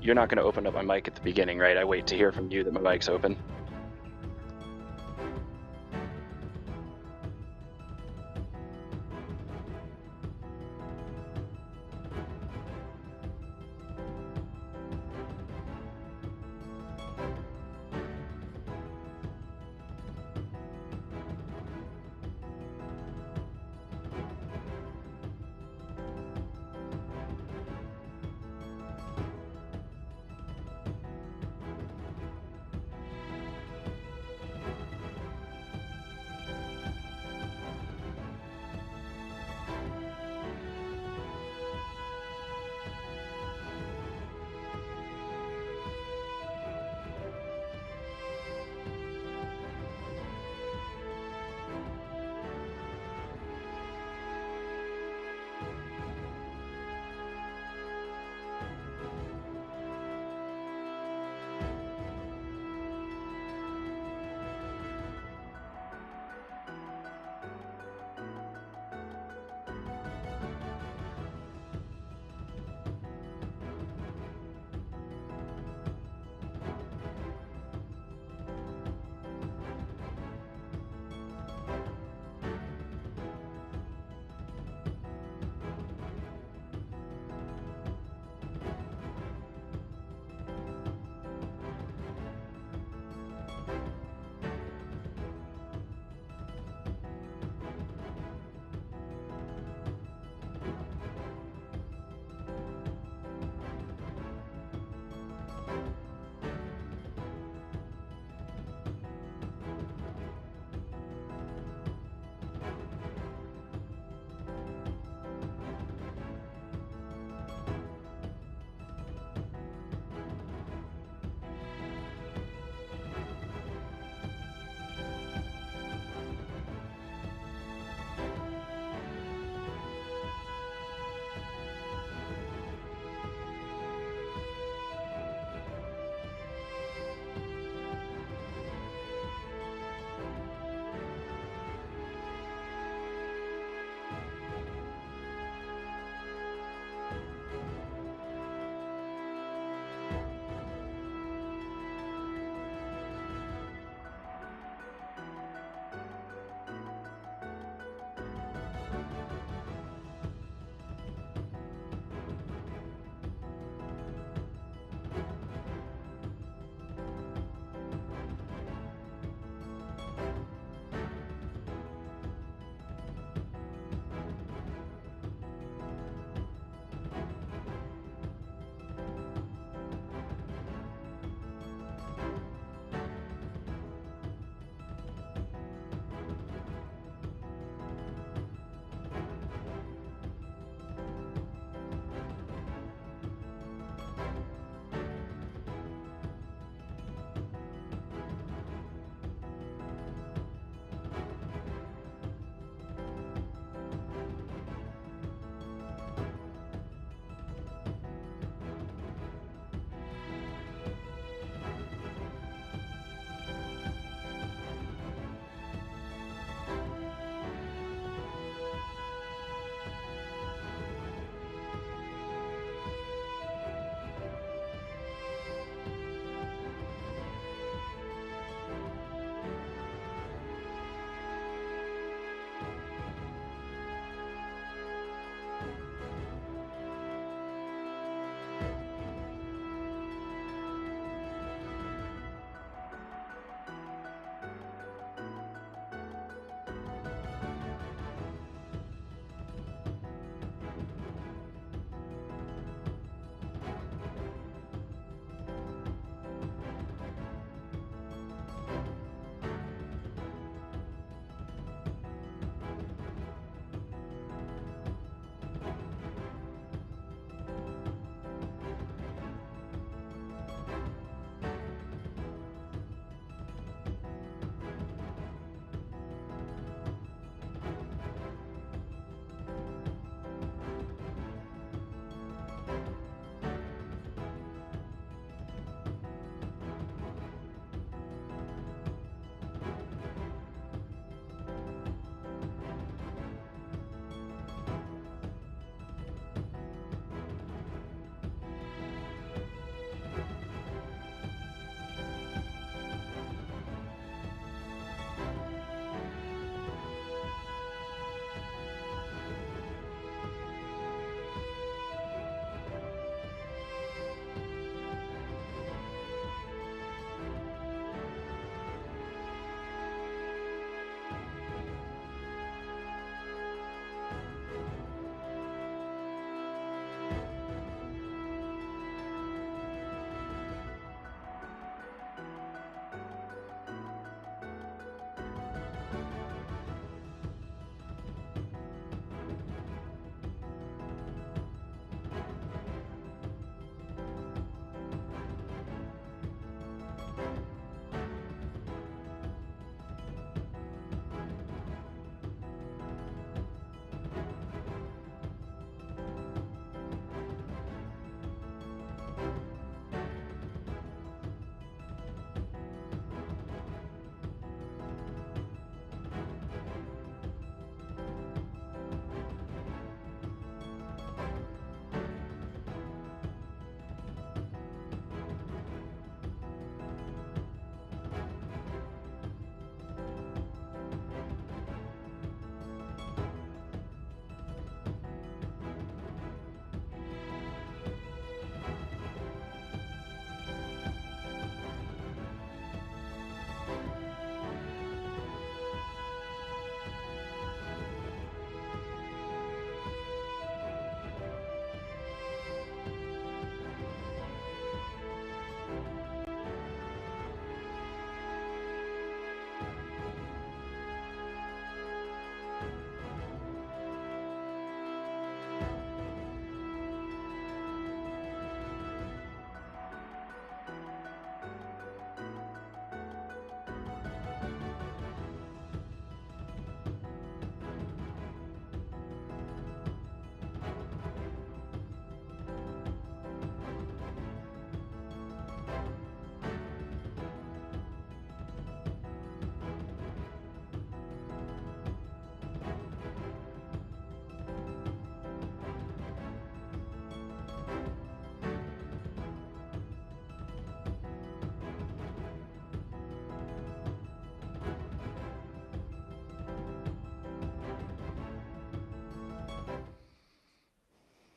You're not gonna open up my mic at the beginning, right? I wait to hear from you that my mic's open.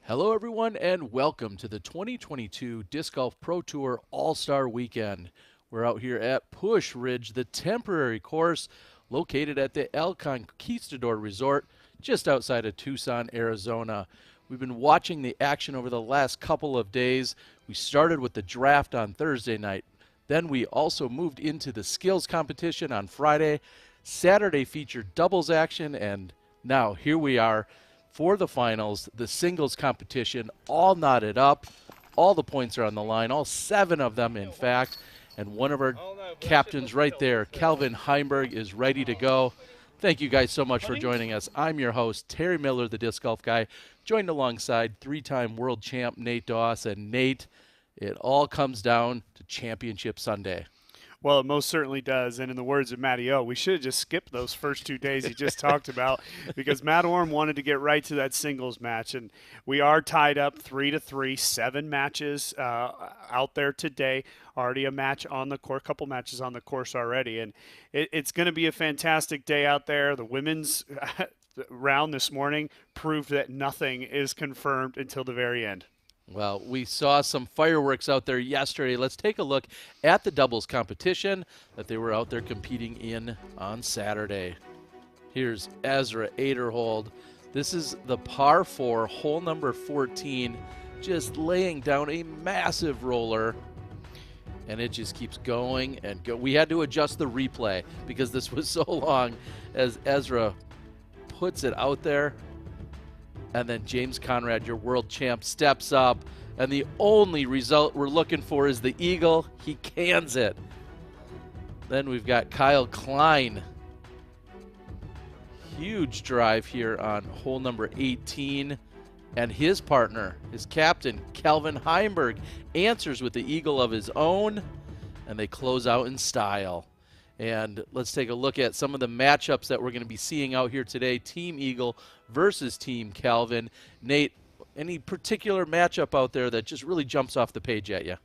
Hello, everyone, and welcome to the 2022 Disc Golf Pro Tour All-Star Weekend. We're out here at Push Ridge, the temporary course located at the El Conquistador Resort just outside of Tucson, Arizona. We've been watching the action over the last couple of days. We started with the draft on Thursday night. Then we also moved into the skills competition on Friday. Saturday featured doubles action, and now here we are for the finals, the singles competition, all knotted up. All the points are on the line, all 7 of them, in fact. And one of our captains right there, Calvin Heimberg, is ready to go. Thank you guys so much for joining us. I'm your host, Terry Miller, the Disc Golf Guy, joined alongside 3-time world champ Nate Doss. And Nate, it all comes down to Championship Sunday. Well, it most certainly does. And in the words of Matty O, we should have just skipped those first 2 days he just talked about, because Matt Orm wanted to get right to that singles match. And we are tied up 3-3, 7 matches out there today. Already a match on the course, couple matches on the course already. And it's going to be a fantastic day out there. The women's round this morning proved that nothing is confirmed until the very end. Well, we saw some fireworks out there yesterday. Let's take a look at the doubles competition that they were out there competing in on Saturday. Here's Ezra Aderhold. This is the par 4, hole number 14, just laying down a massive roller. And it just keeps going and go. We had to adjust the replay because this was so long as Ezra puts it out there. And then James Conrad, your world champ, steps up. And the only result we're looking for is the eagle. He cans it. Then we've got Kyle Klein. Huge drive here on hole number 18. And his partner, his captain, Calvin Heimberg, answers with the eagle of his own. And they close out in style. And let's take a look at some of the matchups that we're going to be seeing out here today. Team Eagle versus Team Calvin. Nate, any particular matchup out there that just really jumps off the page at you?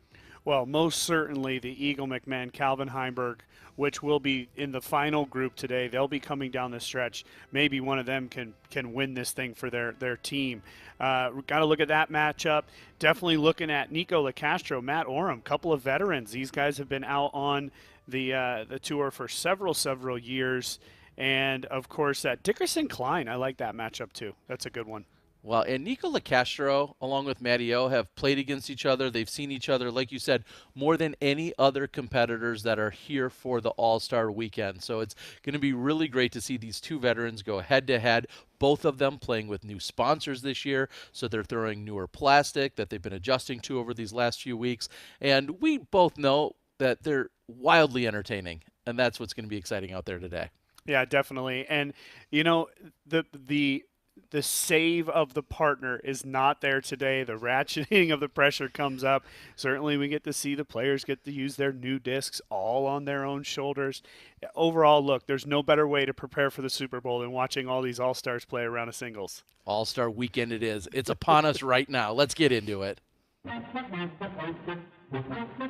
Well, most certainly the Eagle McMahon, Calvin Heimberg, which will be in the final group today. They'll be coming down the stretch. Maybe one of them can win this thing for their team. Got to look at that matchup. Definitely looking at Nico LaCastro, Matt Oram, couple of veterans. These guys have been out on the tour for several years. And, of course, Dickerson Klein. I like that matchup, too. That's a good one. Well, and Nico LaCastro, along with Matty O, have played against each other. They've seen each other, like you said, more than any other competitors that are here for the All-Star Weekend. So it's going to be really great to see these two veterans go head-to-head, both of them playing with new sponsors this year. So they're throwing newer plastic that they've been adjusting to over these last few weeks. And we both know that they're wildly entertaining, and that's what's going to be exciting out there today. Yeah, definitely. And, you know, the save of the partner is not there today. The ratcheting of the pressure comes up. Certainly we get to see the players get to use their new discs all on their own shoulders. Overall, look, there's no better way to prepare for the Super Bowl than watching all these All-Stars play a round of singles. All-Star Weekend it is. It's upon us right now. Let's get into it.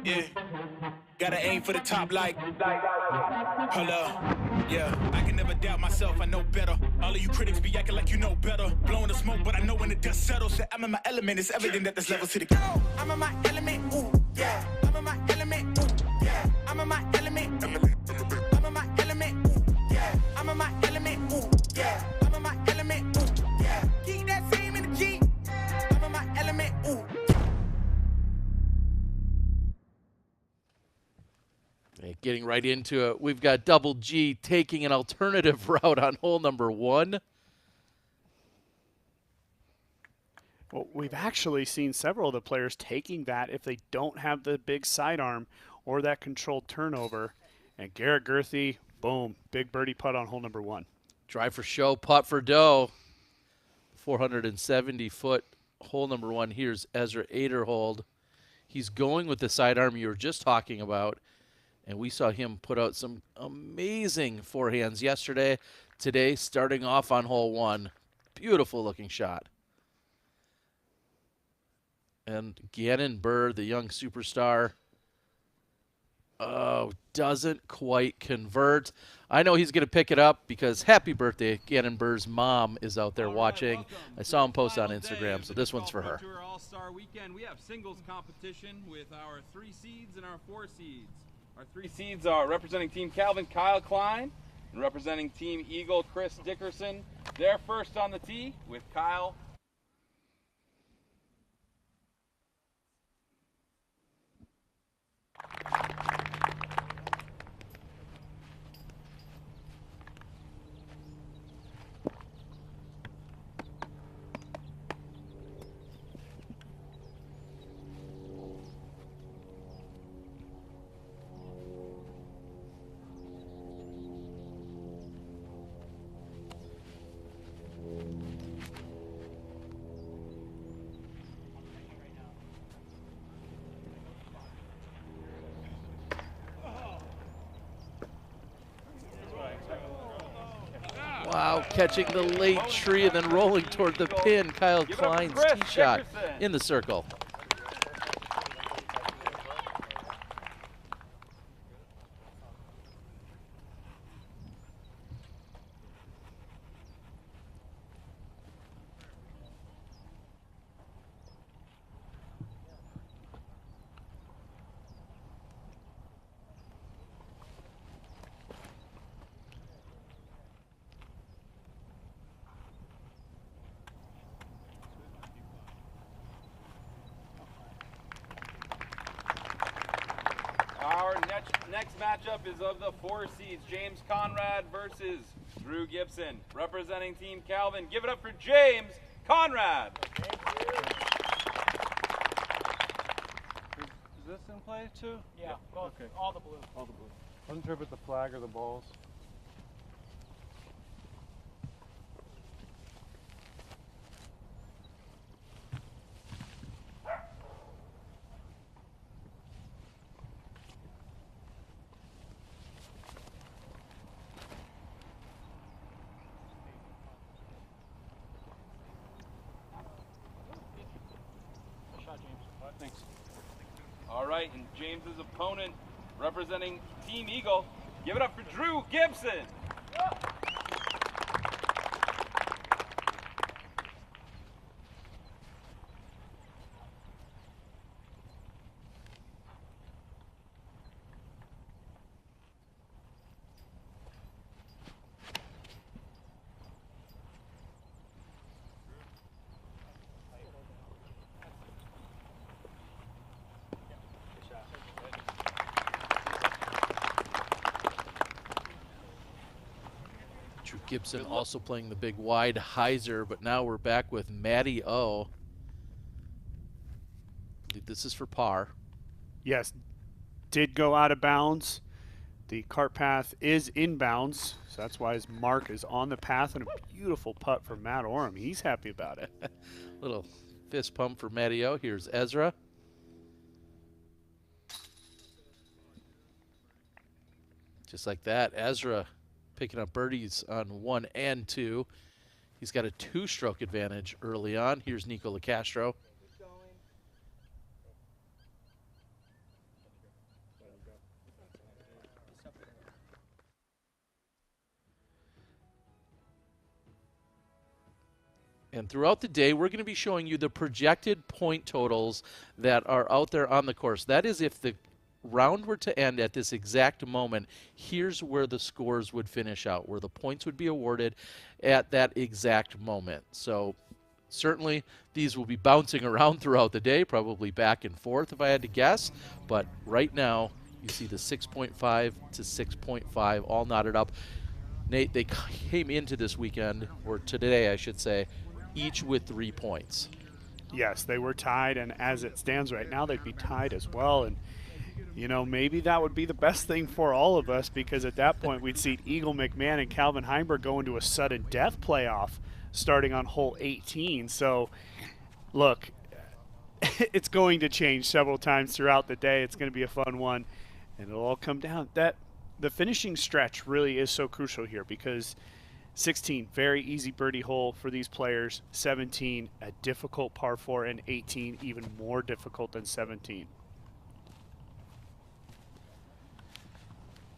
Yeah, gotta aim for the top like, hold up, yeah, I can never doubt myself, I know better. All of you critics be acting like you know better. Blowing the smoke, but I know when the dust settles. Say I'm in my element, it's evident that there's levels to the go. I'm in my element, ooh, yeah. I'm in my element, ooh, yeah. I'm in my element, I'm in my element, ooh, yeah. I'm in my element, ooh, yeah. I'm in my element, ooh, yeah. Keep that same energy. I'm in my element, ooh. Getting right into it, we've got Double G taking an alternative route on hole number 1. Well, we've actually seen several of the players taking that if they don't have the big sidearm or that controlled turnover. And Garrett Gurthey, boom, big birdie putt on hole number 1. Drive for show, putt for dough. 470-foot hole number 1. Here's Ezra Aderhold. He's going with the sidearm you were just talking about. And we saw him put out some amazing forehands yesterday. Today, starting off on hole 1. Beautiful looking shot. And Gannon Burr, the young superstar, Oh, doesn't quite convert. I know he's going to pick it up because happy birthday, Gannon Burr's mom is out there watching. I saw him post on Instagram, so this one's for her. Tour All-Star Weekend. We have singles competition with our 3 seeds and our 4 seeds. Our 3 seeds are representing Team Calvin, Kyle Klein, and representing Team Eagle, Chris Dickerson. They're first on the tee with Kyle. Wow, catching the late tree and then rolling toward the pin. Kyle Klein's tee shot in the circle. Our next matchup is of the 4 seeds, James Conrad versus Drew Gibson. Representing Team Calvin, give it up for James Conrad. Is this in play too? Yeah, both. Okay. All the blue. All the blue. Uninterpret the flag or the balls. Thanks. All right, and James's opponent, representing Team Eagle, give it up for Drew Gibson. Drew Gibson also playing the big wide hyzer, but now we're back with Matty O. I believe this is for par. Yes, did go out of bounds. The cart path is inbounds, so that's why his mark is on the path, and a beautiful putt from Matt Oram. He's happy about it. Little fist pump for Matty O. Here's Ezra. Just like that, Ezra picking up birdies on 1 and 2. He's got a 2-stroke advantage early on. Here's Nico LaCastro. And throughout the day, we're going to be showing you the projected point totals that are out there on the course. That is, if the round were to end at this exact moment, here's where the scores would finish out, where the points would be awarded at that exact moment. So certainly these will be bouncing around throughout the day, probably back and forth if I had to guess. But right now, you see the 6.5 to 6.5 all knotted up. Nate, they came into this weekend, or today I should say, each with 3 points. Yes, they were tied, and as it stands right now, they'd be tied as well. And you know, maybe that would be the best thing for all of us, because at that point we'd see Eagle McMahon and Calvin Heimberg go into a sudden death playoff starting on hole 18. So, look, it's going to change several times throughout the day. It's going to be a fun one, and it'll all come down. The finishing stretch really is so crucial here, because 16, very easy birdie hole for these players. 17, a difficult par 4, and 18, even more difficult than 17.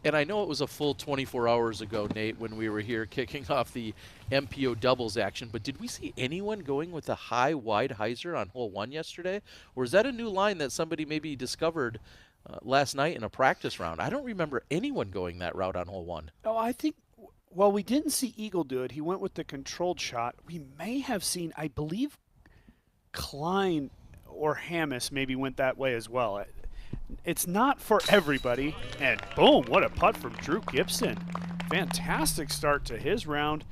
And I know it was a full 24 hours ago, Nate, when we were here kicking off the MPO doubles action, but did we see anyone going with a high wide hyzer on hole 1 yesterday? Or is that a new line that somebody maybe discovered last night in a practice round? I don't remember anyone going that route on hole 1. Oh, I think, well, we didn't see Eagle do it. He went with the controlled shot. We may have seen, I believe, Klein or Hammis maybe went that way as well. It's not for everybody. And boom, what a putt from Drew Gibson. Fantastic start to his round.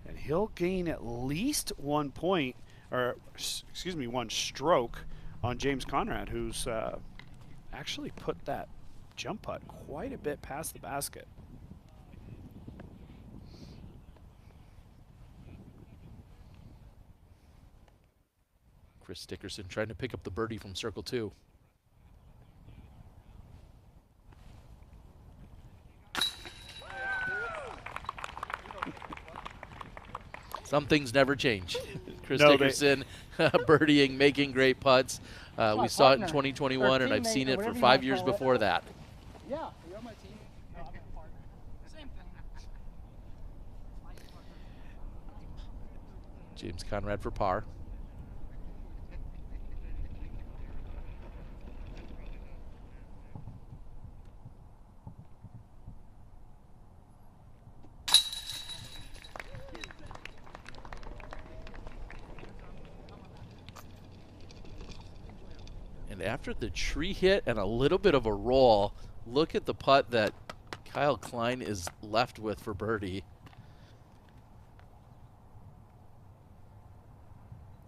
And he'll gain at least 1 point, or excuse me, 1 stroke on James Conrad, who's actually put that jump putt quite a bit past the basket. Chris Dickerson trying to pick up the birdie from circle 2. Some things never change. Chris Dickerson birdieing, making great putts. We saw it in 2021, and I've seen it for 5 years before that. Yeah, you're my team. No, I'm a partner. Same thing. James Conrad for par. And after the tree hit and a little bit of a roll, look at the putt that Kyle Klein is left with for birdie.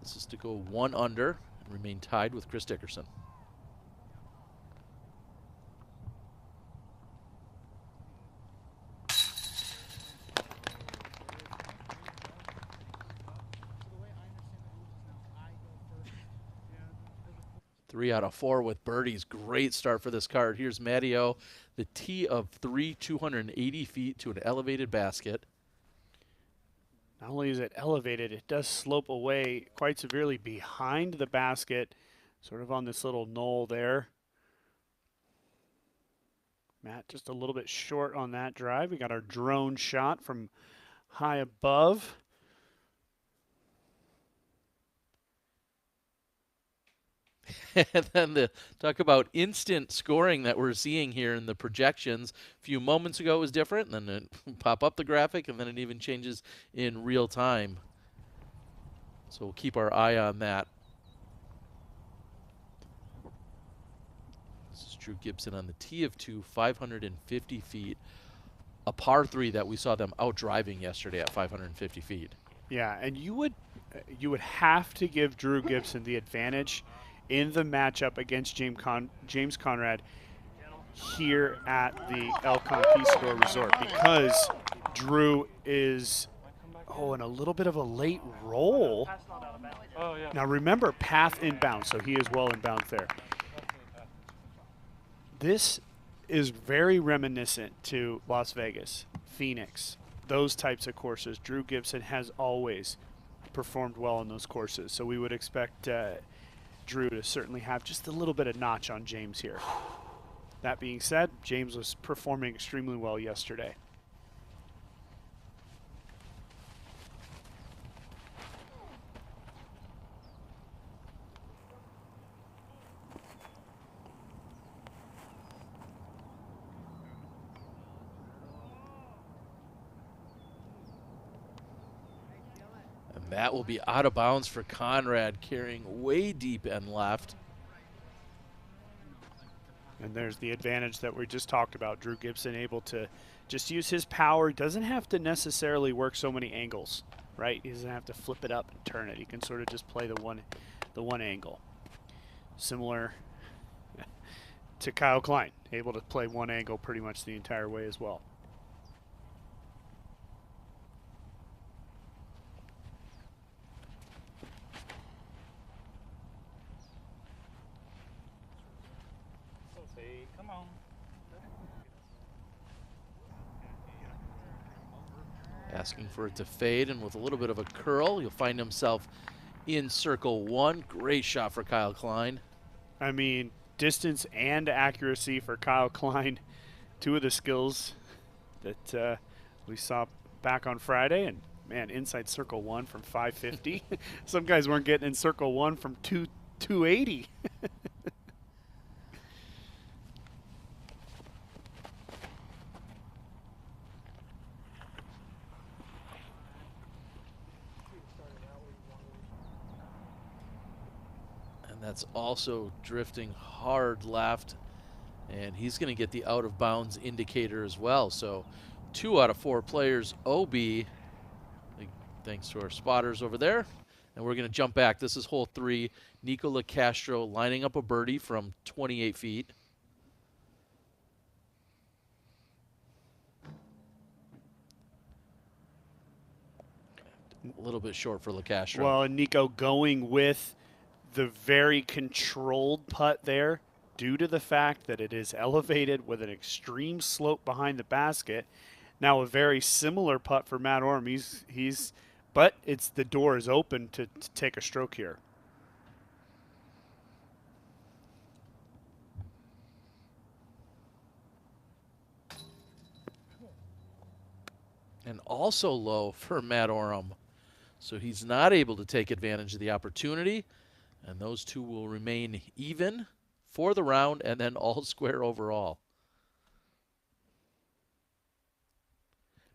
This is to go 1 under and remain tied with Chris Dickerson. Three out of 4 with birdies. Great start for this card. Here's Matteo, the tee of 3, 280 feet to an elevated basket. Not only is it elevated, it does slope away quite severely behind the basket, sort of on this little knoll there. Matt just a little bit short on that drive. We got our drone shot from high above. And then the talk about instant scoring that we're seeing here in the projections. A few moments ago it was different, and then it pop up the graphic, and then it even changes in real time. So we'll keep our eye on that. This is Drew Gibson on the tee of 2, 550 feet. A par 3 that we saw them out driving yesterday at 550 feet. Yeah, and you would have to give Drew Gibson the advantage in the matchup against James Conrad here at the El Conquistador Resort, because Drew is, in a little bit of a late roll. Oh, yeah. Now remember, path inbound, so he is well inbound there. This is very reminiscent to Las Vegas, Phoenix, those types of courses. Drew Gibson has always performed well on those courses, so we would expect Drew to certainly have just a little bit of notch on James here. That being said, James was performing extremely well yesterday. That will be out of bounds for Conrad, carrying way deep and left. And there's the advantage that we just talked about. Drew Gibson able to just use his power. He doesn't have to necessarily work so many angles, right? He doesn't have to flip it up and turn it. He can sort of just play the one angle. Similar to Kyle Klein, able to play one angle pretty much the entire way as well. Asking for it to fade, and with a little bit of a curl, you'll find himself in circle 1. Great shot for Kyle Klein. I mean, distance and accuracy for Kyle Klein two of the skills that we saw back on Friday, and man, inside circle 1 from 550. Some guys weren't getting in circle 1 from 280. And that's also drifting hard left. And he's going to get the out of bounds indicator as well. So 2 out of 4 players OB, thanks to our spotters over there. And we're going to jump back. This is hole 3. Nico LaCastro lining up a birdie from 28 feet. A little bit short for LaCastro. Well, and Nico going with the very controlled putt there, due to the fact that it is elevated with an extreme slope behind the basket. Now a very similar putt for Matt Orm. But it's the door is open to take a stroke here. And also low for Matt Orem. So he's not able to take advantage of the opportunity. And those two will remain even for the round and then all square overall.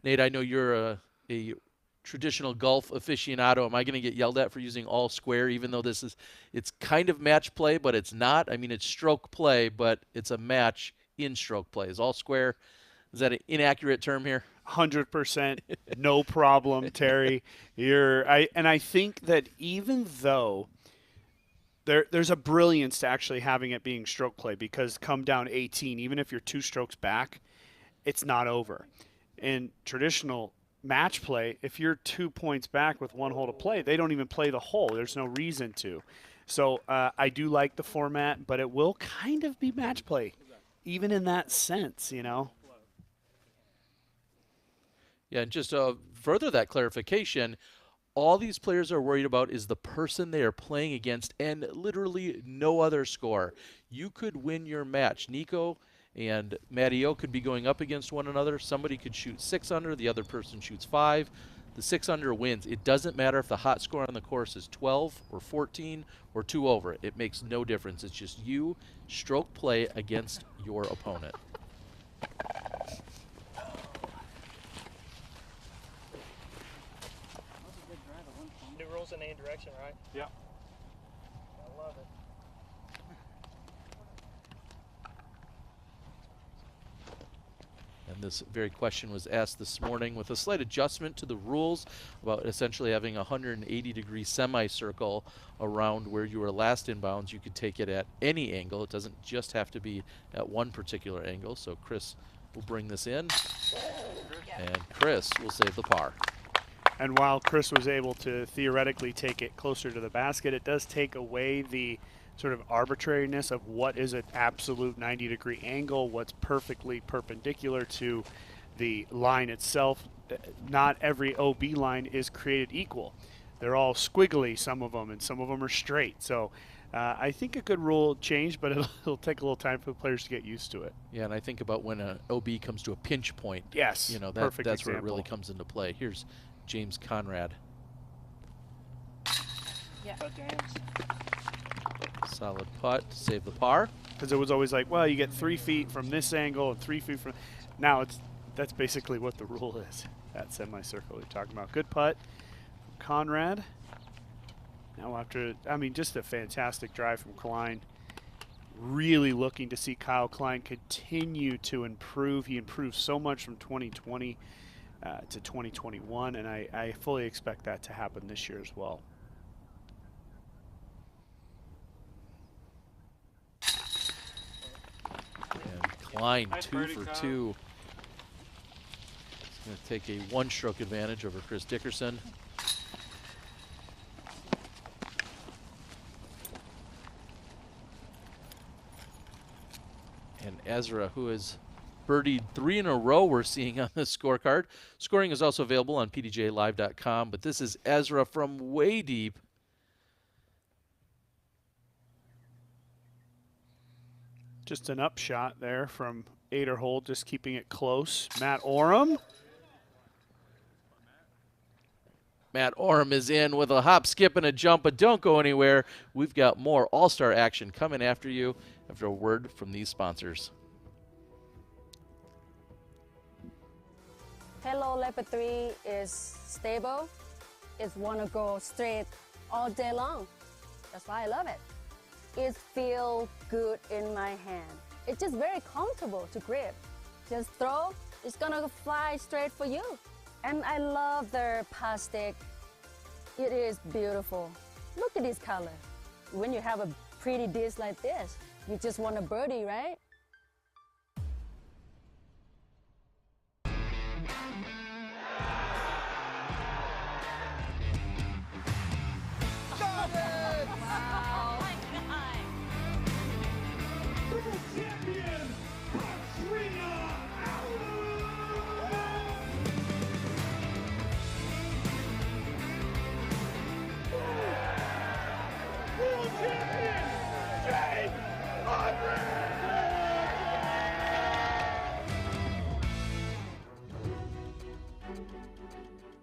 Nate, I know you're a traditional golf aficionado. Am I going to get yelled at for using all square, even though it's kind of match play, but it's not? I mean, it's stroke play, but it's a match in stroke play. Is all square, is that an inaccurate term here? 100%, no problem, Terry. I think that even though there's a brilliance to actually having it being stroke play, because come down 18, even if you're 2 strokes back, it's not over. In traditional match play, if you're 2 points back with 1 hole to play, they don't even play the hole. There's no reason to. So I do like the format, but it will kind of be match play, even in that sense, you know. Yeah, and just further that clarification, all these players are worried about is the person they are playing against and literally no other score. You could win your match. Nico and Matty O could be going up against one another. Somebody could shoot 6 under, the other person shoots 5. The 6 under wins. It doesn't matter if the hot score on the course is 12 or 14 or 2 over. It makes no difference. It's just you stroke play against your opponent. New rules in any direction, right? Yeah. I love it. And this very question was asked this morning with a slight adjustment to the rules about essentially having a 180-degree semicircle around where you were last inbounds. You could take it at any angle. It doesn't just have to be at one particular angle. So Chris will bring this in, and Chris will save the par. And while Chris was able to theoretically take it closer to the basket, it does take away the sort of arbitrariness of what is an absolute 90-degree angle, what's perfectly perpendicular to the line itself. Not every OB line is created equal. They're all squiggly, some of them, and some of them are straight. So I think a good rule change, but it'll take a little time for the players to get used to it. Yeah, and I think about when an OB comes to a pinch point. Yes, you know, perfect that's example. where it really comes into play. Here's James Conrad. Yeah. Solid putt to save the par. Because it was always like, well, you get 3 feet from this angle and 3 feet from. Now that's basically what the rule is. That semicircle you're talking about. Good putt from Conrad. Now after, I mean, just a fantastic drive from Klein. Really looking to see Kyle Klein continue to improve. He improved so much from 2020 to 2021, and I fully expect that to happen this year as well. And Klein, Nice 2 birdie, for Kyle. 2. He's going to take a 1-stroke advantage over Chris Dickerson. And Ezra, who has birdied 3 in a row, we're seeing on this scorecard. Scoring is also available on pdjlive.com, but this is Ezra from way deep. Just an upshot there from 8er hole, just keeping it close. Matt Oram. Matt Oram is in with a hop, skip, and a jump, but don't go anywhere. We've got more All-Star action coming after you after a word from these sponsors. Hello Leopard 3 is stable. It's want to go straight all day long. That's why I love it. It feels good in my hand. It's just very comfortable to grip. Just throw, it's gonna fly straight for you. And I love their plastic. It is beautiful. Look at this color. When you have a pretty disc like this, you just want a birdie, right?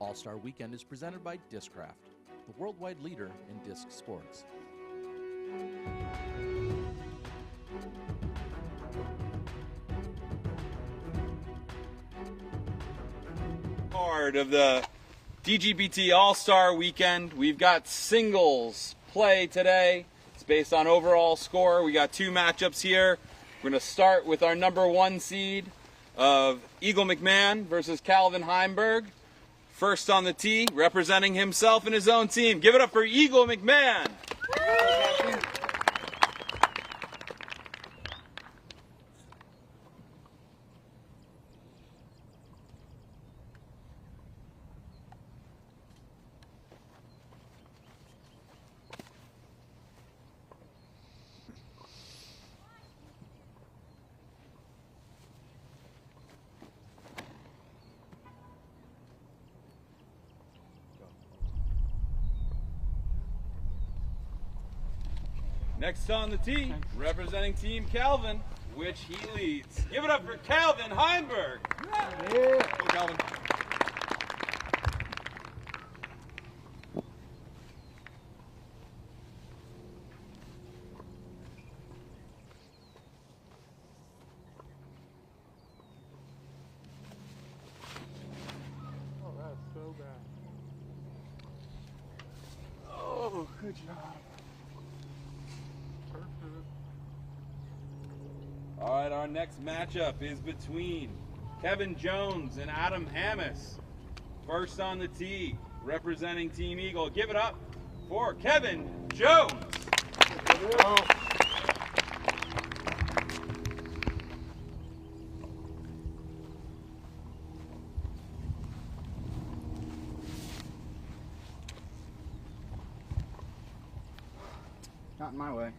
All-Star Weekend is presented by Discraft, the worldwide leader in disc sports. Part of the DGBT All-Star Weekend. We've got singles play today. It's based on overall score. We got 2 matchups here. We're going to start with our number 1 seed of Eagle McMahon versus Calvin Heimberg. First on the tee, representing himself and his own team. Give it up for Eagle McMahon. Next on the tee, representing Team Calvin, which he leads. Give it up for Calvin Heimberg. Go, Calvin. Oh, that's so bad. Oh, good job. All right, our next matchup is between Kevin Jones and Adam Hammis. First on the tee, representing Team Eagle. Give it up for Kevin Jones. Not in my way.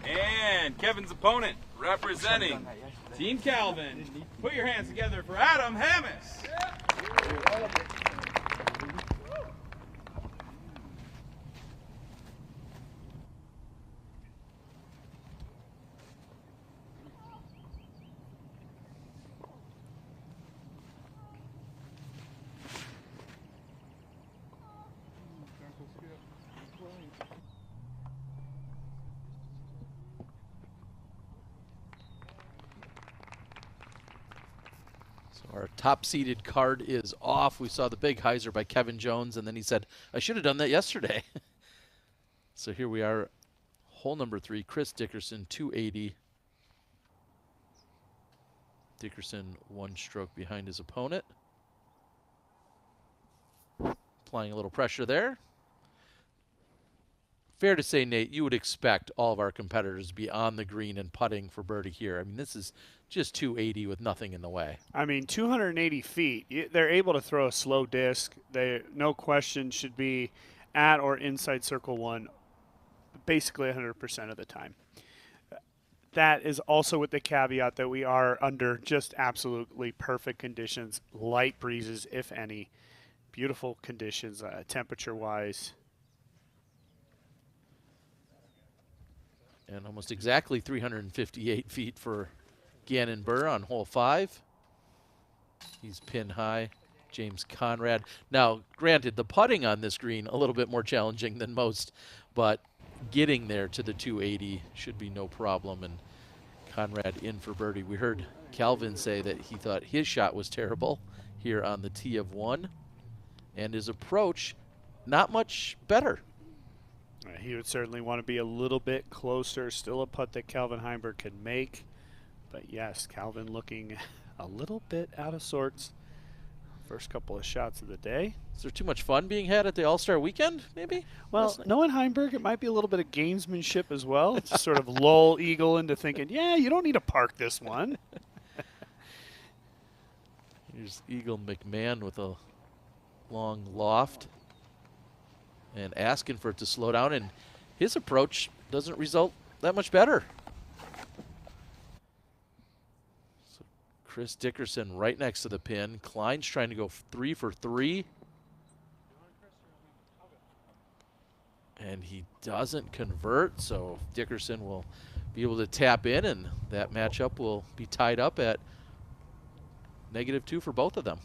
And Kevin's opponent, representing Team Calvin. Put your hands together for Adam Hammis. Our top-seeded card is off. We saw the big hyzer by Kevin Jones, and then he said, I should have done that yesterday. So here we are, hole number 3, Chris Dickerson, 280. Dickerson 1 stroke behind his opponent. Applying a little pressure there. Fair to say, Nate, you would expect all of our competitors to be on the green and putting for birdie here. I mean, this is just 280 with nothing in the way. I mean, 280 feet. They're able to throw a slow disc. They, no question, should be at or inside circle 1 basically 100% of the time. that is also with the caveat that we are under just absolutely perfect conditions, light breezes, if any. Beautiful conditions, temperature-wise. And almost exactly 358 feet for Gannon Burr on hole 5. He's pin high. James Conrad. Now, granted, the putting on this green a little bit more challenging than most, but getting there to the 280 should be no problem. And Conrad in for birdie. We heard Calvin say that he thought his shot was terrible here on the tee of 1, and his approach not much better. He would certainly want to be a little bit closer. Still a putt that Calvin Heimberg can make. But yes, Calvin looking a little bit out of sorts. First couple of shots of the day. Is there too much fun being had at the All-Star weekend, maybe? Well, knowing Heimberg, it might be a little bit of gamesmanship as well. Just sort of lull Eagle into thinking, yeah, you don't need to park this one. Here's Eagle McMahon with a long loft and asking for it to slow down, and his approach doesn't result that much better. So Chris Dickerson right next to the pin. Klein's trying to go 3 for 3. And he doesn't convert, so Dickerson will be able to tap in, and that matchup will be tied up at -2 for both of them.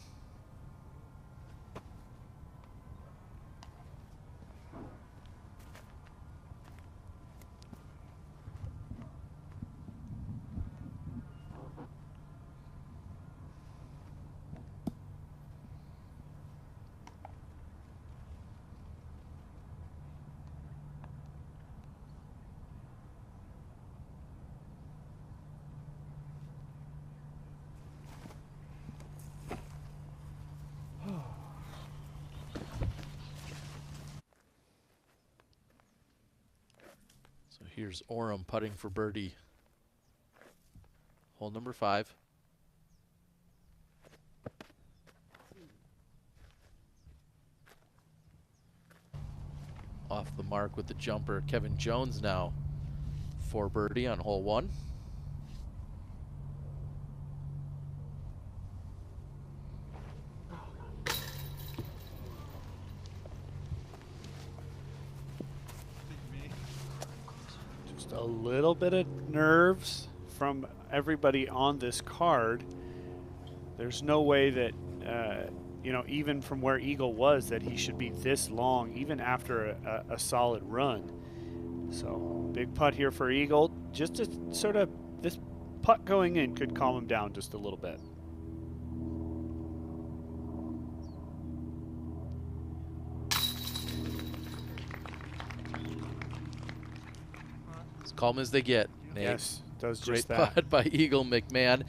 Here's Oram putting for birdie. Hole number 5. Off the mark with the jumper. Kevin Jones now for birdie on hole 1. A little bit of nerves from everybody on this card. There's no way that, you know, even from where Eagle was, that he should be this long, even after a solid run. So, big putt here for Eagle. Just to sort of, this putt going in could calm him down just a little bit. Calm as they get, Nate. Yes, does Great just that. putt by Eagle McMahon.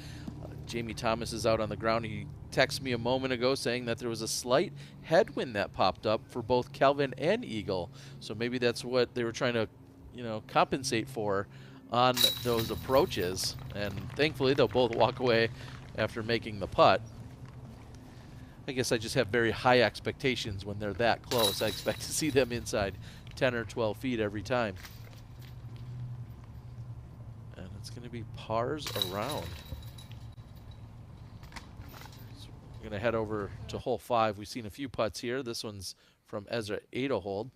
Jamie Thomas is out on the ground. He texted me a moment ago saying that there was a slight headwind that popped up for both Calvin and Eagle. So maybe that's what they were trying to, you know, compensate for on those approaches. And thankfully, they'll both walk away after making the putt. I guess I just have very high expectations when they're that close. I expect to see them inside 10 or 12 feet every time. It's going to be pars around. So we're going to head over to hole 5. We've seen a few putts here. This one's from Ezra Adelhold.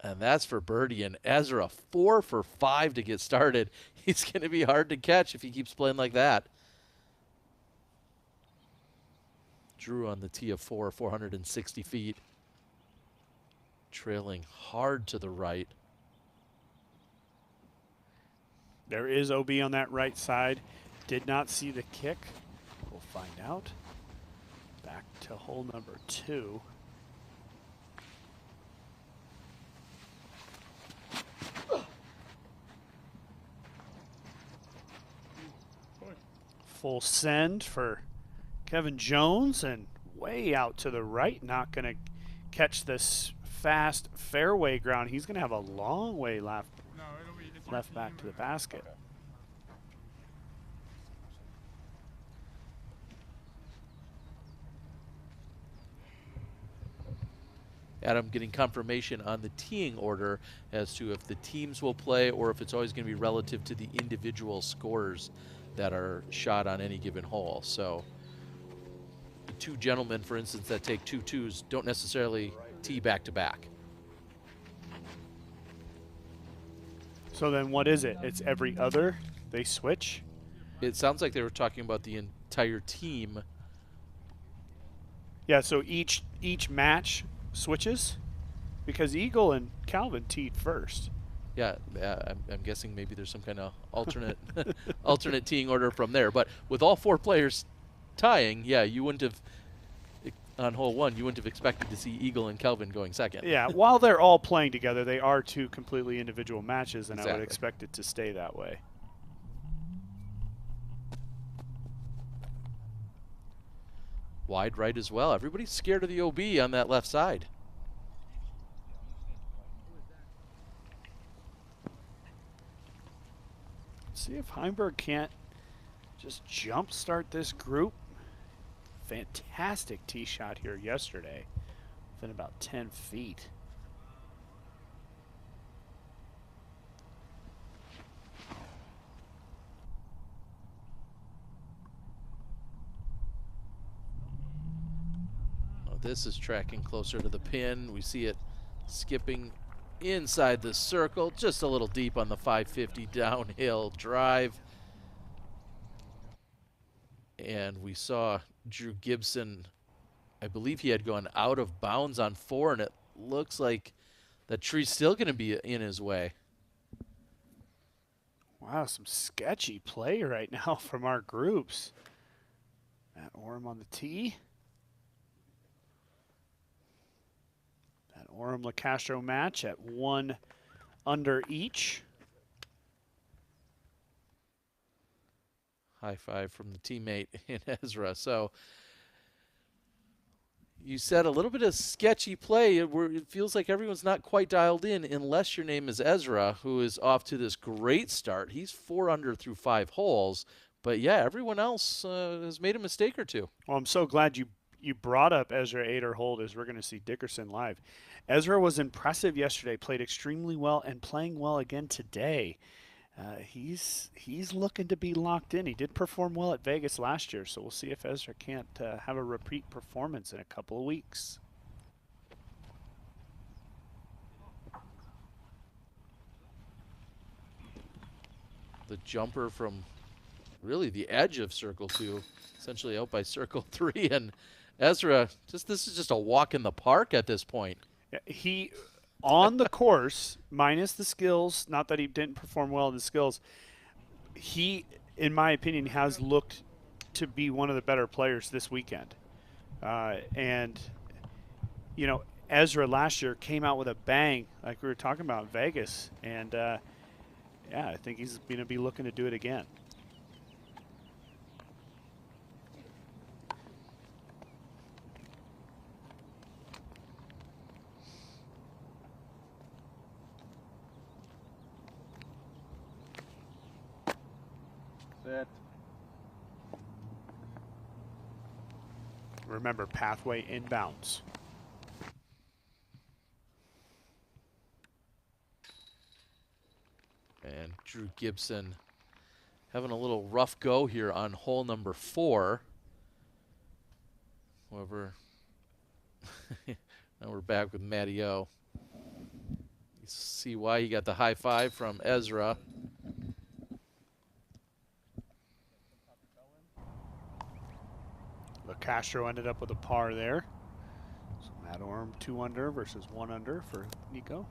And that's for birdie. And Ezra 4 for 5 to get started. He's going to be hard to catch if he keeps playing like that. Drew on the tee of 4, 460 feet. Trailing hard to the right. There is OB on that right side. Did not see the kick. We'll find out. Back to hole number 2. Full send for Kevin Jones, and way out to the right. Not going to catch this fast fairway ground. He's going to have a long way left back to the basket. Adam, getting confirmation on the teeing order as to if the teams will play or if it's always going to be relative to the individual scores that are shot on any given hole. So the two gentlemen, for instance, that take 2 twos don't necessarily tee back-to-back. So then what is it? It's every other? They switch? It sounds like they were talking about the entire team. Yeah, so each match switches? Because Eagle and Calvin teed first. Yeah, I'm guessing maybe there's some kind of alternate alternate teeing order from there. But with all 4 players tying, yeah, you wouldn't have, on hole 1, you wouldn't have expected to see Eagle and Kelvin going second. Yeah, while they're all playing together, they are 2 completely individual matches, and I Exactly. would expect it to stay that way. Wide right as well. Everybody's scared of the OB on that left side. See if Heimberg can't just jump start this group. Fantastic tee shot here yesterday, within about 10 feet. Oh, this is tracking closer to the pin. We see it skipping inside the circle, just a little deep on the 550 downhill drive. And we saw Drew Gibson, I believe he had gone out of bounds on 4, and it looks like that tree's still going to be in his way. Wow, some sketchy play right now from our groups. Matt Oram on the tee. That Oram-LaCastro match at 1 under each. High five from the teammate in Ezra. So you said a little bit of sketchy play. It feels like everyone's not quite dialed in unless your name is Ezra, who is off to this great start. He's 4 under through 5 holes. But, yeah, everyone else has made a mistake or two. Well, I'm so glad you brought up Ezra Aderholt, as we're going to see Dickerson live. Ezra was impressive yesterday, played extremely well, and playing well again today. He's looking to be locked in. He did perform well at Vegas last year, so we'll see if Ezra can't have a repeat performance in a couple of weeks. The jumper from really the edge of circle 2, essentially out by circle 3, and Ezra, this is just a walk in the park at this point. Yeah, he on the course, minus the skills, not that he didn't perform well in the skills, he, in my opinion, has looked to be one of the better players this weekend. And, you know, Ezra last year came out with a bang, like we were talking about in Vegas. And, yeah, I think he's going to be looking to do it again. Set. Remember, pathway inbounds. And Drew Gibson having a little rough go here on hole number 4. However, now we're back with Matty O. You see why he got the high five from Ezra. Castro ended up with a par there. So Matt Oram 2 under versus 1 under for Nico.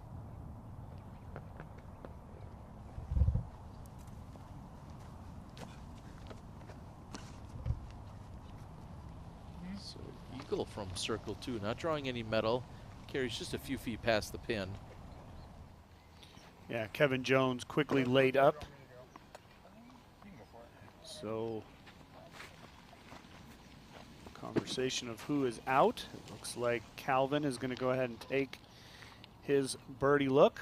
So Eagle from circle 2, not drawing any metal. Carries just a few feet past the pin. Yeah, Kevin Jones quickly laid up. So conversation of who is out. It looks like Calvin is going to go ahead and take his birdie look.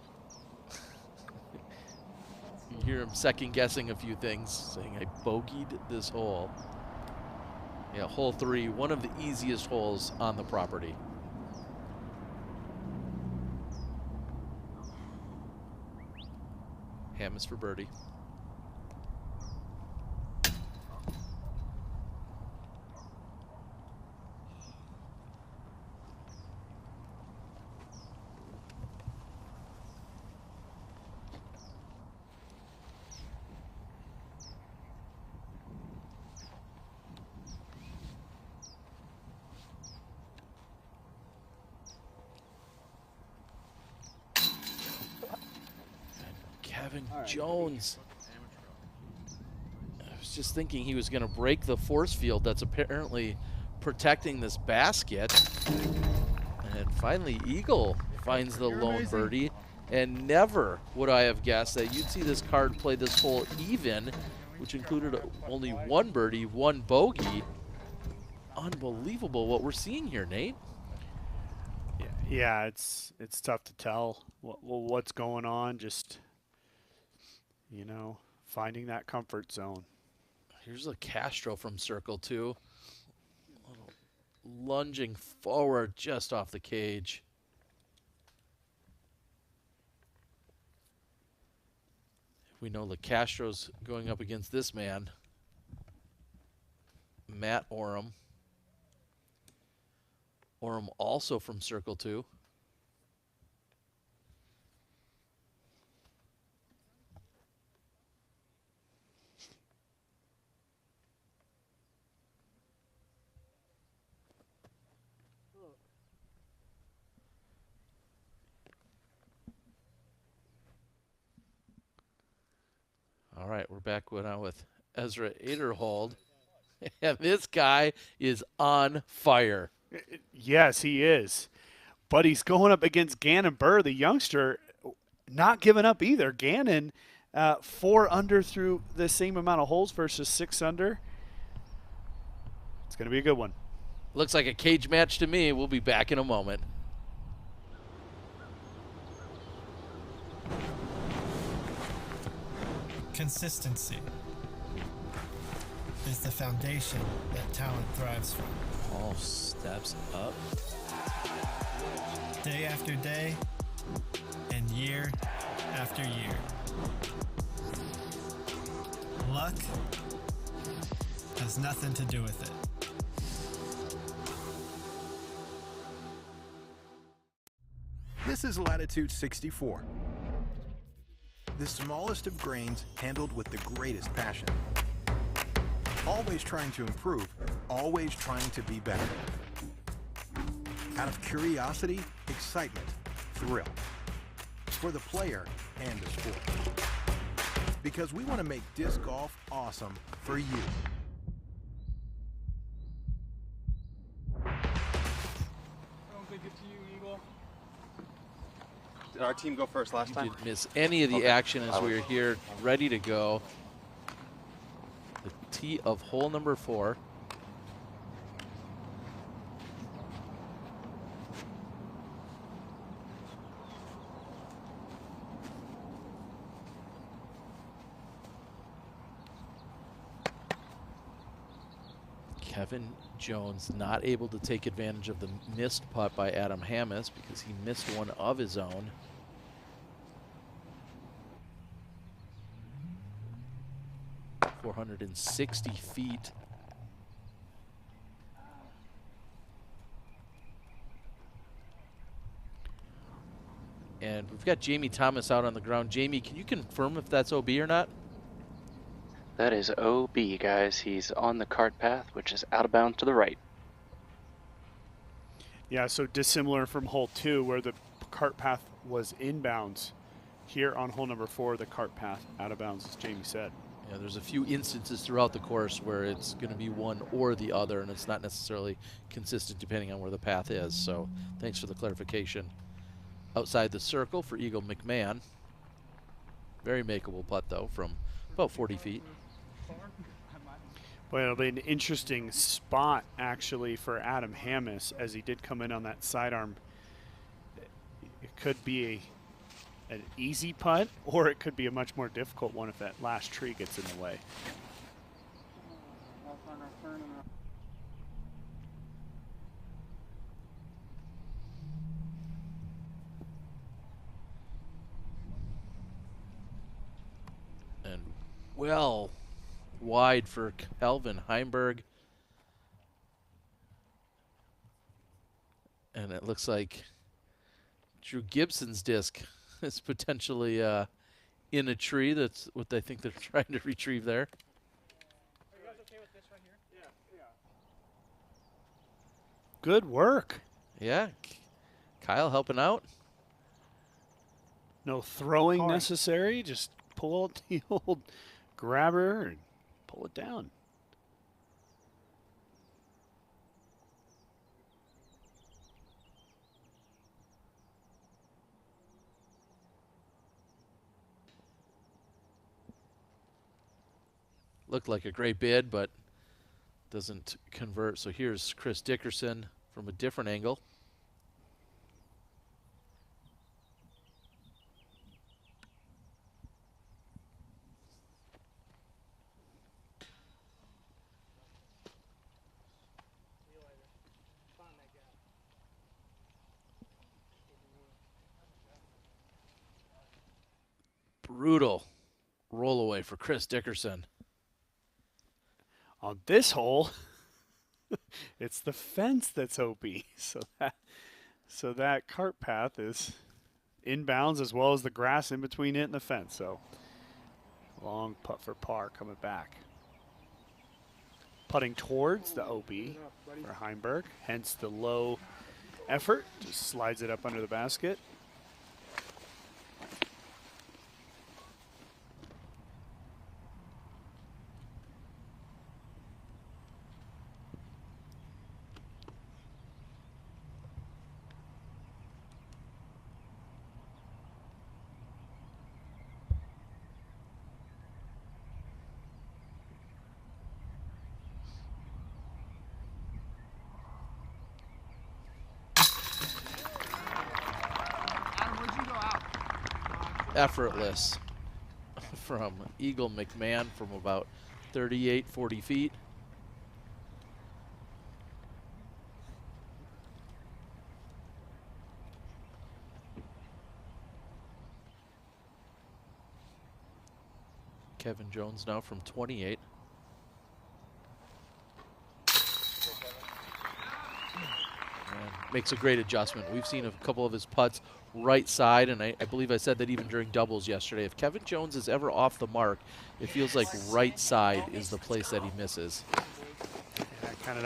You hear him second guessing a few things, saying, I bogeyed this hole. Yeah, hole 3, one of the easiest holes on the property. Hammis for birdie. Kevin Jones. I was just thinking he was going to break the force field that's apparently protecting this basket. And finally, Eagle finds the lone birdie. And never would I have guessed that you'd see this card play this hole even, which included only one birdie, one bogey. Unbelievable what we're seeing here, Nate. Yeah, it's tough to tell what's going on. Just, you know, finding that comfort zone. Here's a Castro from circle 2. Lunging forward just off the cage. We know LeCastro's going up against this man, Matt Oram. Oram also from circle 2. All right, we're back now with Ezra Aderhold. And this guy is on fire. Yes, he is. But he's going up against Gannon Burr, the youngster, not giving up either. Gannon, 4 under through the same amount of holes versus 6 under. It's going to be a good one. Looks like a cage match to me. We'll be back in a moment. Consistency is the foundation that talent thrives from. Paul steps up. Day after day and year after year. Luck has nothing to do with it. This is Latitude 64. The smallest of grains handled with the greatest passion. Always trying to improve, always trying to be better. Out of curiosity, excitement, thrill. For the player and the sport. Because we want to make disc golf awesome for you. I don't think it's you, Eagle. Did our team go first last time? Didn't miss any of the action as we were here ready to go. The tee of hole number 4. Kevin Jones not able to take advantage of the missed putt by Adam Hammis because he missed one of his own. .460 feet. And we've got Jamie Thomas out on the ground. Jamie, can you confirm if that's OB or not? That is OB, guys. He's on the cart path, which is out of bounds to the right. Yeah, so dissimilar from hole 2 where the cart path was inbounds. Here on hole number 4, the cart path out of bounds, as Jamie said. Yeah, there's a few instances throughout the course where it's going to be one or the other, and it's not necessarily consistent depending on where the path is. So thanks for the clarification. Outside the circle for Eagle McMahon. Very makeable putt, though, from about 40 feet. Well, it'll be an interesting spot, actually, for Adam Hammis, as he did come in on that sidearm. It could be an easy putt, or it could be a much more difficult one if that last tree gets in the way. And well wide for Calvin Heimberg. And it looks like Drew Gibson's disc is potentially in a tree. That's what I think they're trying to retrieve there. Are you guys okay with this right here? Yeah. Good work. Yeah, Kyle helping out. No throwing necessary. Just pull out the old grabber and pull it down. Looked like a great bid, but doesn't convert. So here's Chris Dickerson from a different angle. Brutal roll away for Chris Dickerson. On this hole, it's the fence that's OP. So that cart path is inbounds as well as the grass in between it and the fence. So long putt for par coming back. Putting towards the OB for Heimberg, hence the low effort. Just slides it up under the basket. Effortless from Eagle McMahon from about 38, 40 feet. Kevin Jones now from 28. And makes a great adjustment. We've seen a couple of his putts right side, and I believe I said that even during doubles yesterday. If Kevin Jones is ever off the mark, it feels like right side is the place that he misses. Yeah, kind of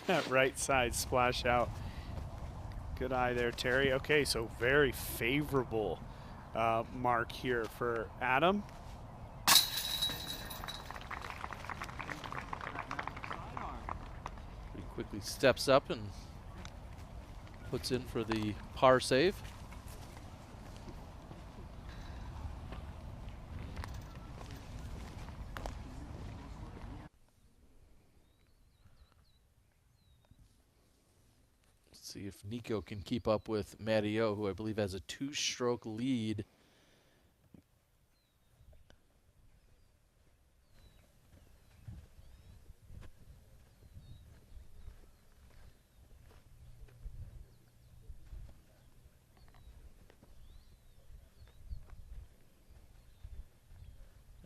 that right side splash out. Good eye there, Terry. Okay, so very favorable mark here for Adam. He quickly steps up and puts in for the par save. See if Nico can keep up with Matty O, who I believe has a 2-stroke lead.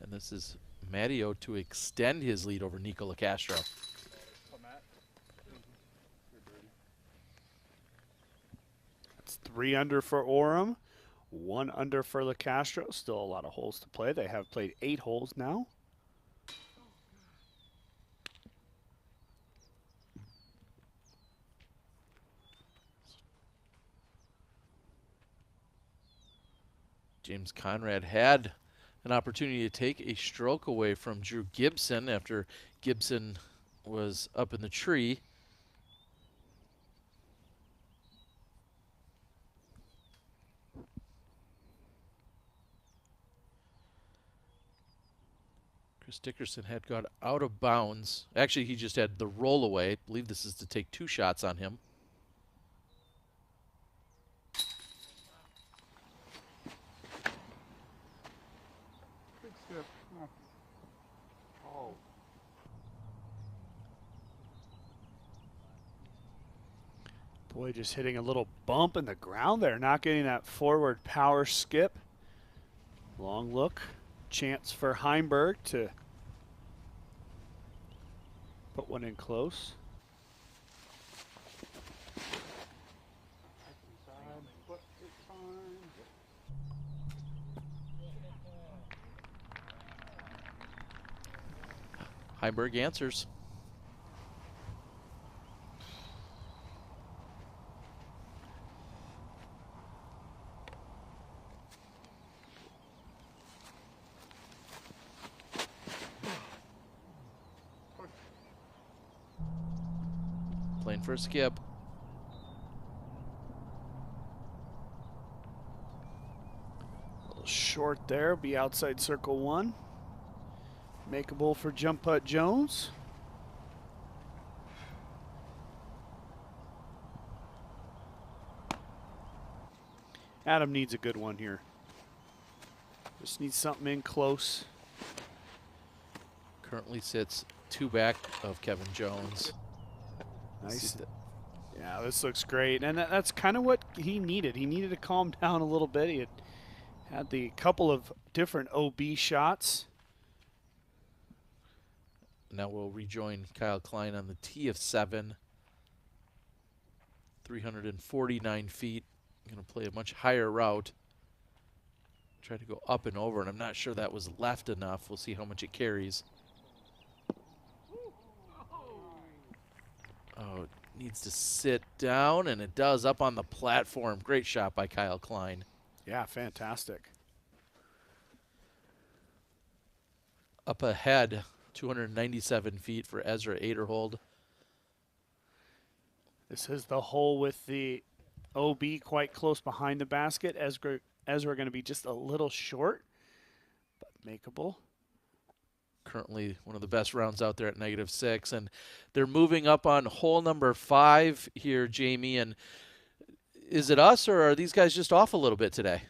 And this is Matty O to extend his lead over Nico LaCastro. It's 3 under for Orem, 1 under for LaCastro. Still a lot of holes to play. They have played 8 holes now. James Conrad had an opportunity to take a stroke away from Drew Gibson after Gibson was up in the tree. Chris Dickerson had got out of bounds. Actually, he just had the roll away. I believe this is to take 2 shots on him. Boy, just hitting a little bump in the ground there, not getting that forward power skip. Long look. Chance for Heimberg to put one in close. Heimberg answers. Playing for a skip. A little short there, be outside circle 1. Makeable for jump putt Jones. Adam needs a good one here. Just needs something in close. Currently sits 2 back of Kevin Jones. Nice. Yeah, this looks great. And that's kind of what he needed. He needed to calm down a little bit. He had the couple of different OB shots. Now we'll rejoin Kyle Klein on the tee of 7. 349 feet. Going to play a much higher route. Try to go up and over, and I'm not sure that was left enough. We'll see how much it carries. Oh, it needs to sit down, and it does up on the platform. Great shot by Kyle Klein. Yeah, fantastic. Up ahead, 297 feet for Ezra Aderhold. This is the hole with the OB quite close behind the basket. Ezra going to be just a little short, but makeable. Currently one of the best rounds out there at -6, and they're moving up on hole number 5 here, Jamie. And is it us, or are these guys just off a little bit today?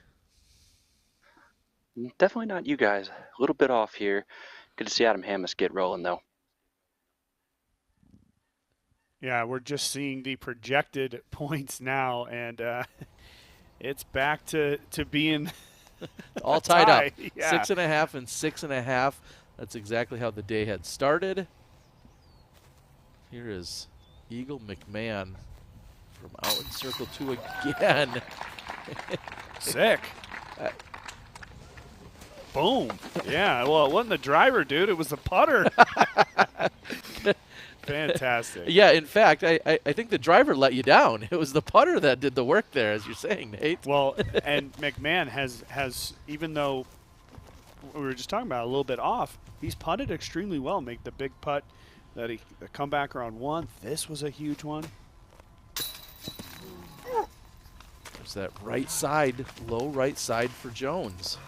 Definitely not you guys. A little bit off here. Good to see Adam Hammes get rolling, though. Yeah, we're just seeing the projected points now, and it's back to being all tied up. Yeah. 6.5 and 6.5. That's exactly how the day had started. Here is Eagle McMahon from out in circle 2 again. Sick. Boom. Yeah, well, it wasn't the driver, dude. It was the putter. Fantastic. Yeah, in fact, I think the driver let you down. It was the putter that did the work there, as you're saying, Nate. Well, and McMahon has, even though we were just talking about a little bit off, he's putted extremely well. Make the big putt that the comeback around 1. This was a huge one. There's that right side, low right side for Jones.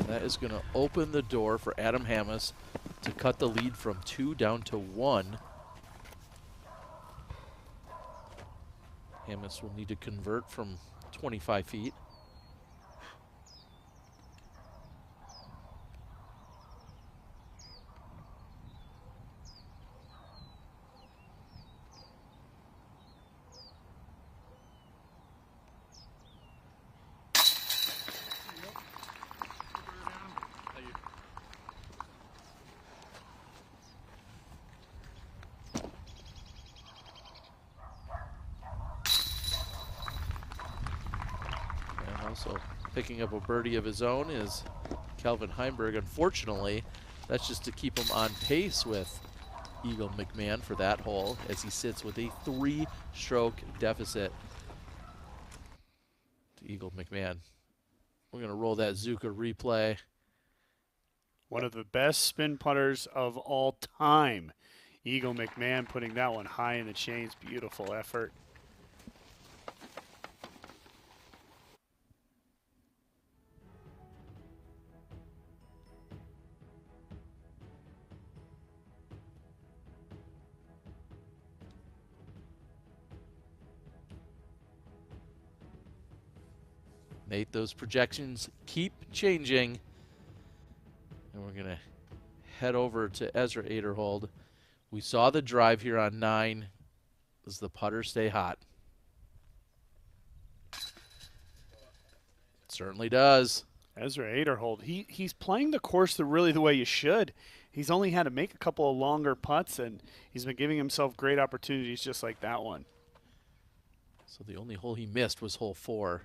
That is going to open the door for Adam Hammes to cut the lead from 2 down to 1. Hammes will need to convert from 25 feet. Also picking up a birdie of his own is Calvin Heimberg. Unfortunately, that's just to keep him on pace with Eagle McMahon for that hole, as he sits with a 3-stroke deficit to Eagle McMahon. We're going to roll that Zuka replay. One of the best spin putters of all time. Eagle McMahon putting that one high in the chains. Beautiful effort. Nate, those projections keep changing. And we're going to head over to Ezra Aderhold. We saw the drive here on 9. Does the putter stay hot? Certainly does. Ezra Aderhold, he's playing the course really the way you should. He's only had to make a couple of longer putts, and he's been giving himself great opportunities just like that one. So the only hole he missed was hole 4.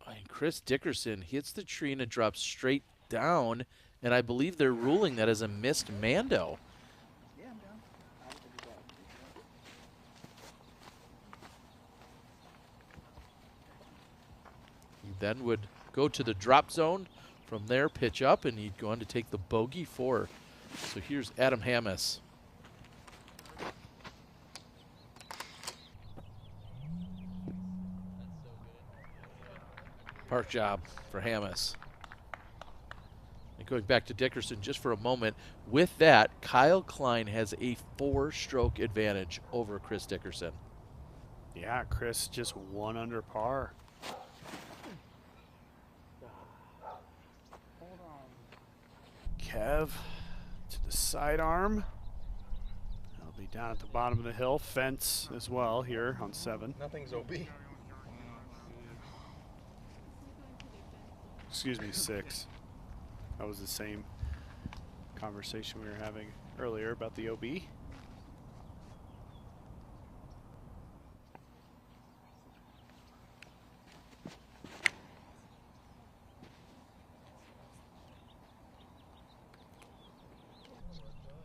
And Chris Dickerson hits the tree and it drops straight down, and I believe they're ruling that as a missed Mando. Yeah, I'm down. He then would go to the drop zone. From there, pitch up, and he'd go on to take the bogey 4. So here's Adam Hammes. Park job for Hammes. And going back to Dickerson just for a moment, with that, Kyle Klein has a 4-stroke advantage over Chris Dickerson. Yeah, Chris just 1 under par. Kev to the sidearm. That'll be down at the bottom of the hill. Fence as well here on 7. Nothing's OB. Excuse me, 6. That was the same conversation we were having earlier about the OB.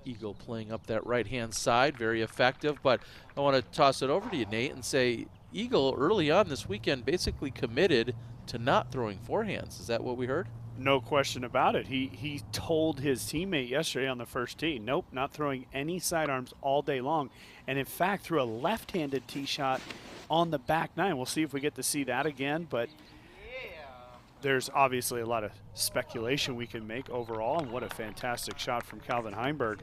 Eagle playing up that right-hand side, very effective. But I want to toss it over to you, Nate, and say Eagle early on this weekend basically committed to not throwing forehands. Is that what we heard? No question about it. He told his teammate yesterday on the first tee, nope, not throwing any sidearms all day long. And in fact, threw a left-handed tee shot on the back 9. We'll see if we get to see that again, but there's obviously a lot of speculation we can make overall, and what a fantastic shot from Calvin Heimberg.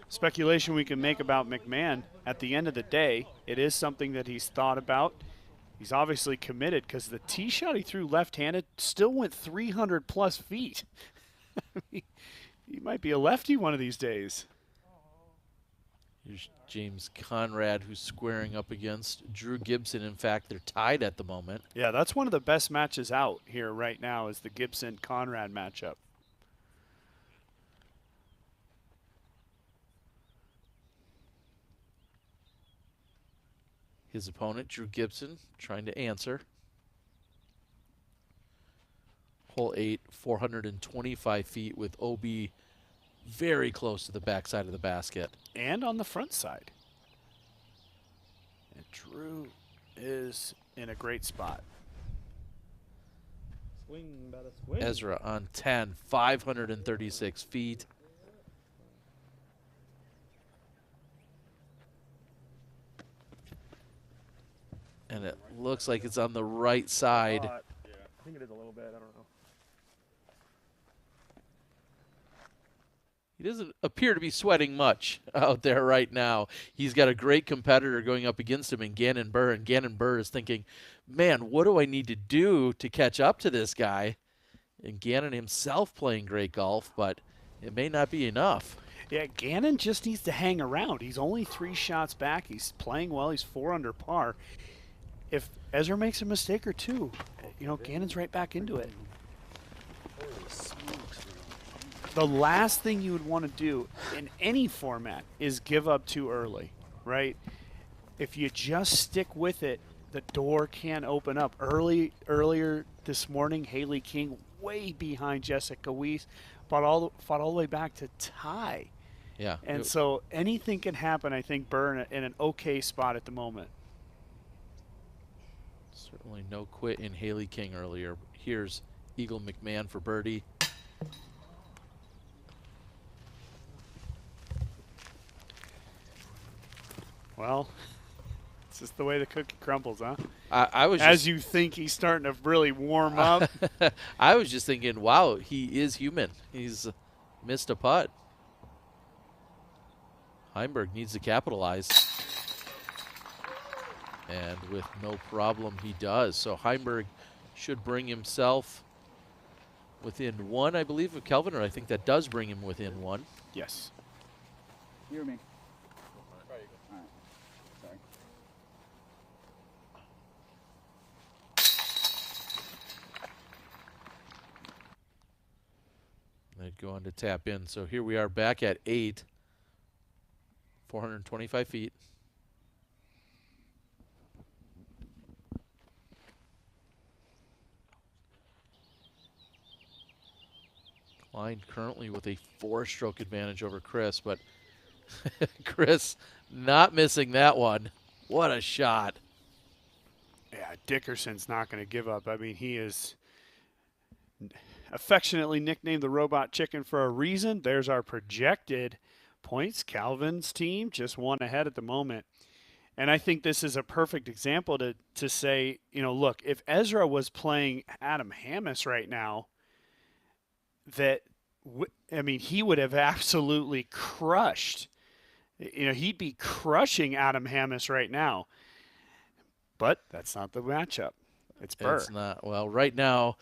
Speculation we can make about McMahon. At the end of the day, it is something that he's thought about. He's obviously committed because the tee shot he threw left-handed still went 300-plus feet. He might be a lefty one of these days. Here's James Conrad, who's squaring up against Drew Gibson. In fact, they're tied at the moment. Yeah, that's one of the best matches out here right now is the Gibson-Conrad matchup. His opponent, Drew Gibson, trying to answer. Hole 8, 425 feet with OB very close to the backside of the basket. And on the front side. And Drew is in a great spot. Swing, better swing. Ezra on 10, 536 feet. And it looks like it's on the right side. Yeah, I think it is a little bit. I don't know. He doesn't appear to be sweating much out there right now. He's got a great competitor going up against him in Gannon Burr, and Gannon Burr is thinking, man, what do I need to do to catch up to this guy? And Gannon himself playing great golf, but it may not be enough. Yeah, Gannon just needs to hang around. He's only 3 shots back. He's playing well. He's 4 under par. If Ezra makes a mistake or two, you know, Gannon's right back into it. The last thing you would want to do in any format is give up too early, right? If you just stick with it, the door can open up. Earlier this morning, Haley King way behind Jessica Weiss, fought all the way back to tie. Yeah. And so anything can happen. I think Burr in an okay spot at the moment. Certainly no quit in Haley King earlier. Here's Eagle McMahon for birdie. Well, it's just the way the cookie crumbles, huh? I was as you think he's starting to really warm up. I was just thinking, wow, he is human. He's missed a putt. Heimberg needs to capitalize. And with no problem, he does. So Heimberg should bring himself within 1, I believe, of Kelvin, or I think that does bring him within 1. Yes. You or me? All right. Sorry. They'd go on to tap in. So here we are back at 8, 425 feet. Klein currently with a 4-stroke advantage over Chris, but Chris not missing that one. What a shot. Yeah, Dickerson's not going to give up. I mean, he is affectionately nicknamed the Robot Chicken for a reason. There's our projected points. Calvin's team just one ahead at the moment. And I think this is a perfect example to say, you know, look, if Ezra was playing Adam Hammis right now, he would have absolutely crushed. You know, he'd be crushing Adam Hammis right now. But that's not the matchup. It's Burr. It's not. Well, right now,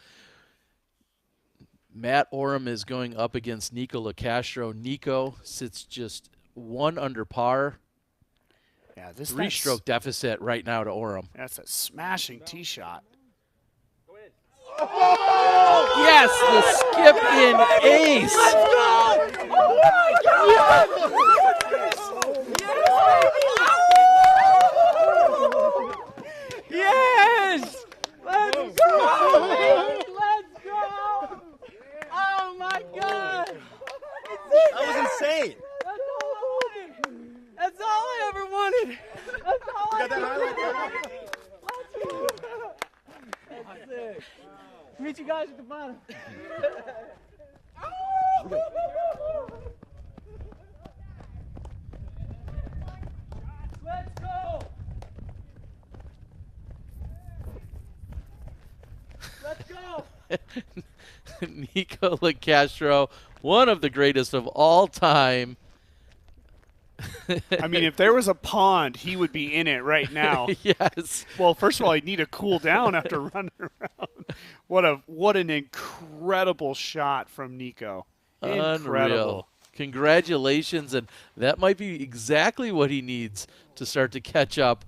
Matt Oram is going up against Nico LaCastro. Nico sits just 1 under par. Yeah, 3-stroke deficit right now to Oram. That's a smashing tee shot. Yes, the skip in ace. Yes! Let's go! Let's go! Oh my God! That was insane. That's all I ever wanted. That's all I ever wanted. That's sick. Meet you guys at the bottom. Let's go! Let's go! Nico LaCastro, one of the greatest of all time. I mean, if there was a pond, he would be in it right now. Yes. Well, first of all, he'd need to cool down after running around. What an incredible shot from Nico. Incredible. Unreal. Congratulations, and that might be exactly what he needs to start to catch up.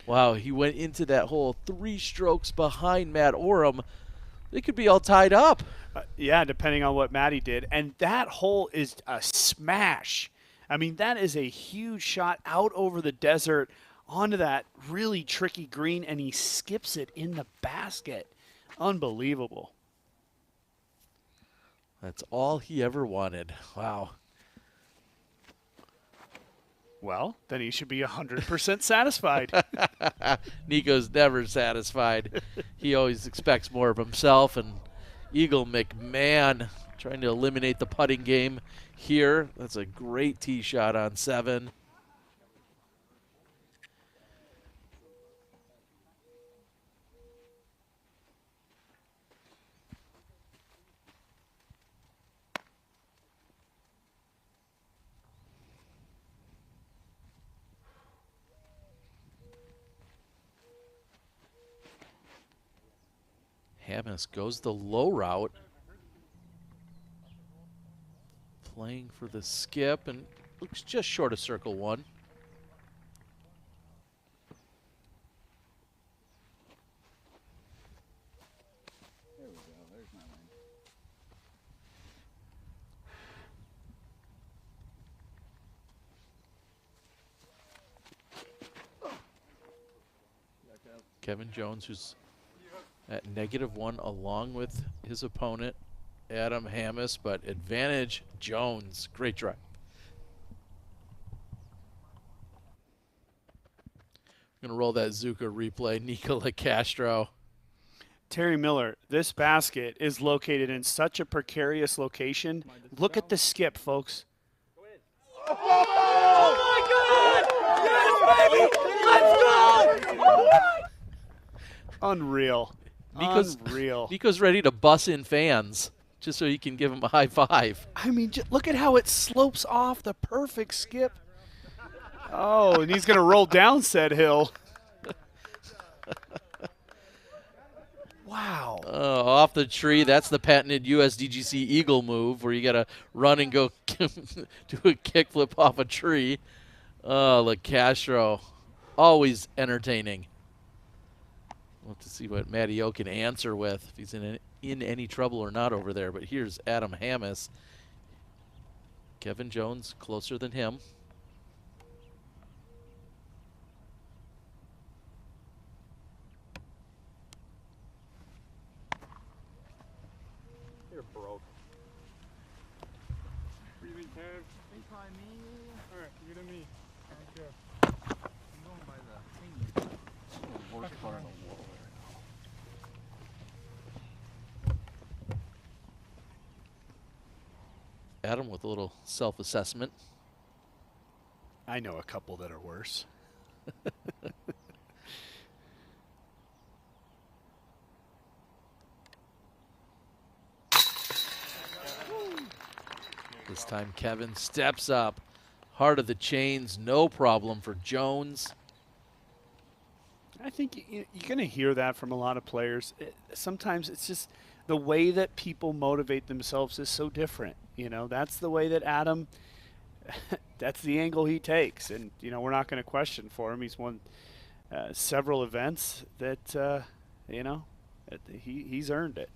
Wow, he went into that hole 3 strokes behind Matt Oram. They could be all tied up. Yeah, depending on what Matty did. And that hole is a smash. I mean, that is a huge shot out over the desert onto that really tricky green, and he skips it in the basket. Unbelievable. That's all he ever wanted. Wow. Well, then he should be 100% satisfied. Nico's never satisfied. He always expects more of himself. And Eagle McMahon trying to eliminate the putting game here. That's a great tee shot on 7. Hammis goes the low route, playing for the skip, and looks just short of circle 1. There we go. There's my line. Kevin Jones, who's at -1 along with his opponent, Adam Hammis, but advantage Jones. Great drive. I'm going to roll that Zuka replay. Nico LaCastro. Terry Miller, this basket is located in such a precarious location. Look at the skip, folks. Oh my God! Yes, baby! Let's go! Unreal. Unreal. Nico's ready to bus in fans just so he can give him a high five. I mean, look at how it slopes off the perfect skip. Oh, and he's going to roll down said hill. Wow. Off the tree. That's the patented USDGC Eagle move where you got to run and go do a kickflip off a tree. LeCastro, always entertaining. We'll have to see what Matty O can answer with, if he's in any trouble or not over there. But here's Adam Hammis. Kevin Jones closer than him. You're broke. What do you think, Kev? Think by me. Alright, you to me. Sounds good. I'm going by the thing. Worst part in the world. Adam with a little self-assessment. I know a couple that are worse. This time Kevin steps up. Heart of the chains, no problem for Jones. I think you're going to hear that from a lot of players. Sometimes it's just the way that people motivate themselves is so different. You know, that's the way that Adam, that's the angle he takes. And, you know, we're not going to question for him. He's won several events that, you know, he's earned it.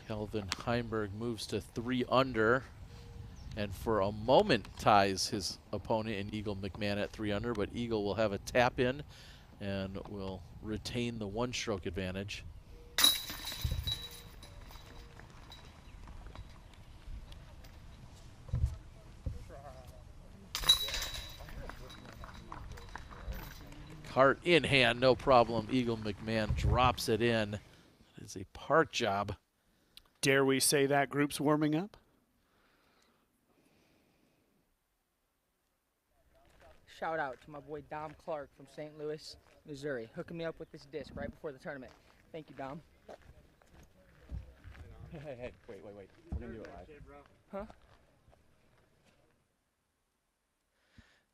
Kelvin Heimberg moves to 3 under. And for a moment ties his opponent in Eagle McMahon at 3 under, but Eagle will have a tap in and will retain the 1-stroke advantage. Cart in hand, no problem. Eagle McMahon drops it in. It is a park job. Dare we say that group's warming up? Shout out to my boy Dom Clark from St. Louis, Missouri, hooking me up with this disc right before the tournament. Thank you, Dom. Hey, wait. We're gonna do it live. Huh?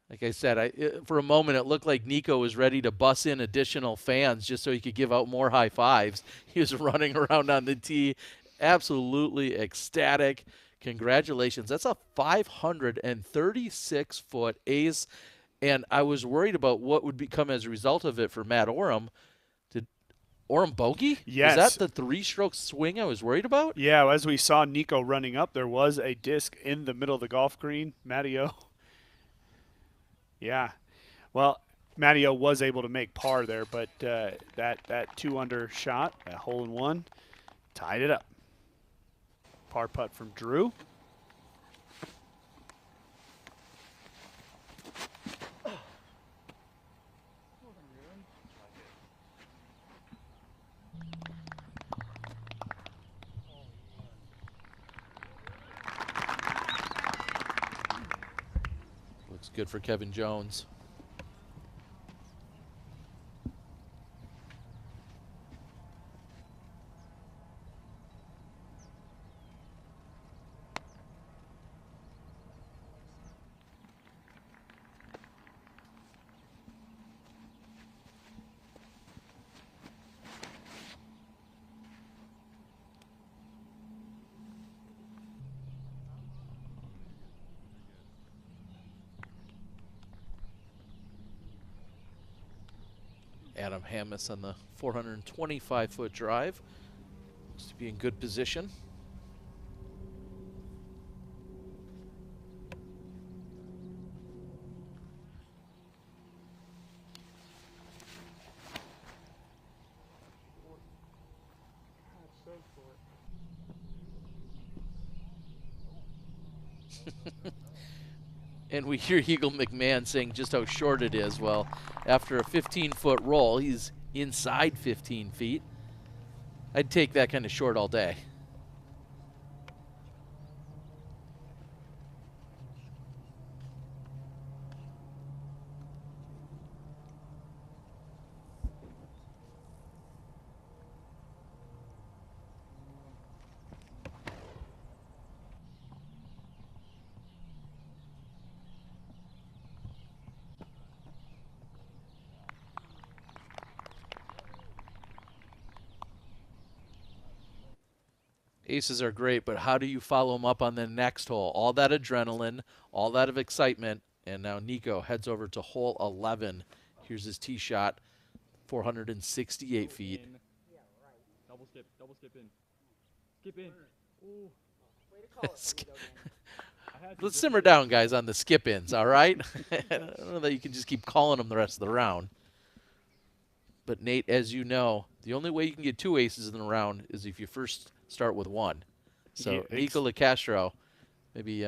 Like I said, for a moment it looked like Nico was ready to bus in additional fans just so he could give out more high fives. He was running around on the tee, absolutely ecstatic. Congratulations. That's a 536-foot ace. And I was worried about what would become as a result of it for Matt Oram. Did Oram bogey? Yes. Was that the 3-stroke swing I was worried about? Yeah, as we saw Nico running up, there was a disc in the middle of the golf green. Matty-O. Yeah. Well, Matty-O was able to make par there, but that 2-under shot, that hole-in-one, tied it up. Par putt from Drew. Looks good for Kevin Jones. Adam Hammis on the 425-foot drive. Looks to be in good position. And we hear Eagle McMahon saying just how short it is. Well, after a 15-foot roll, he's inside 15 feet. I'd take that kind of short all day. Aces are great, but how do you follow them up on the next hole? All that adrenaline, all that of excitement, and now Nico heads over to hole 11. Here's his tee shot, 468 feet. Double step in. Skip in. Ooh. Let's simmer down, guys, on the skip-ins, all right? I don't know that you can just keep calling them the rest of the round. But, Nate, as you know, the only way you can get 2 aces in the round is if you first start with 1. So, Yeah, Nico LeCastro, maybe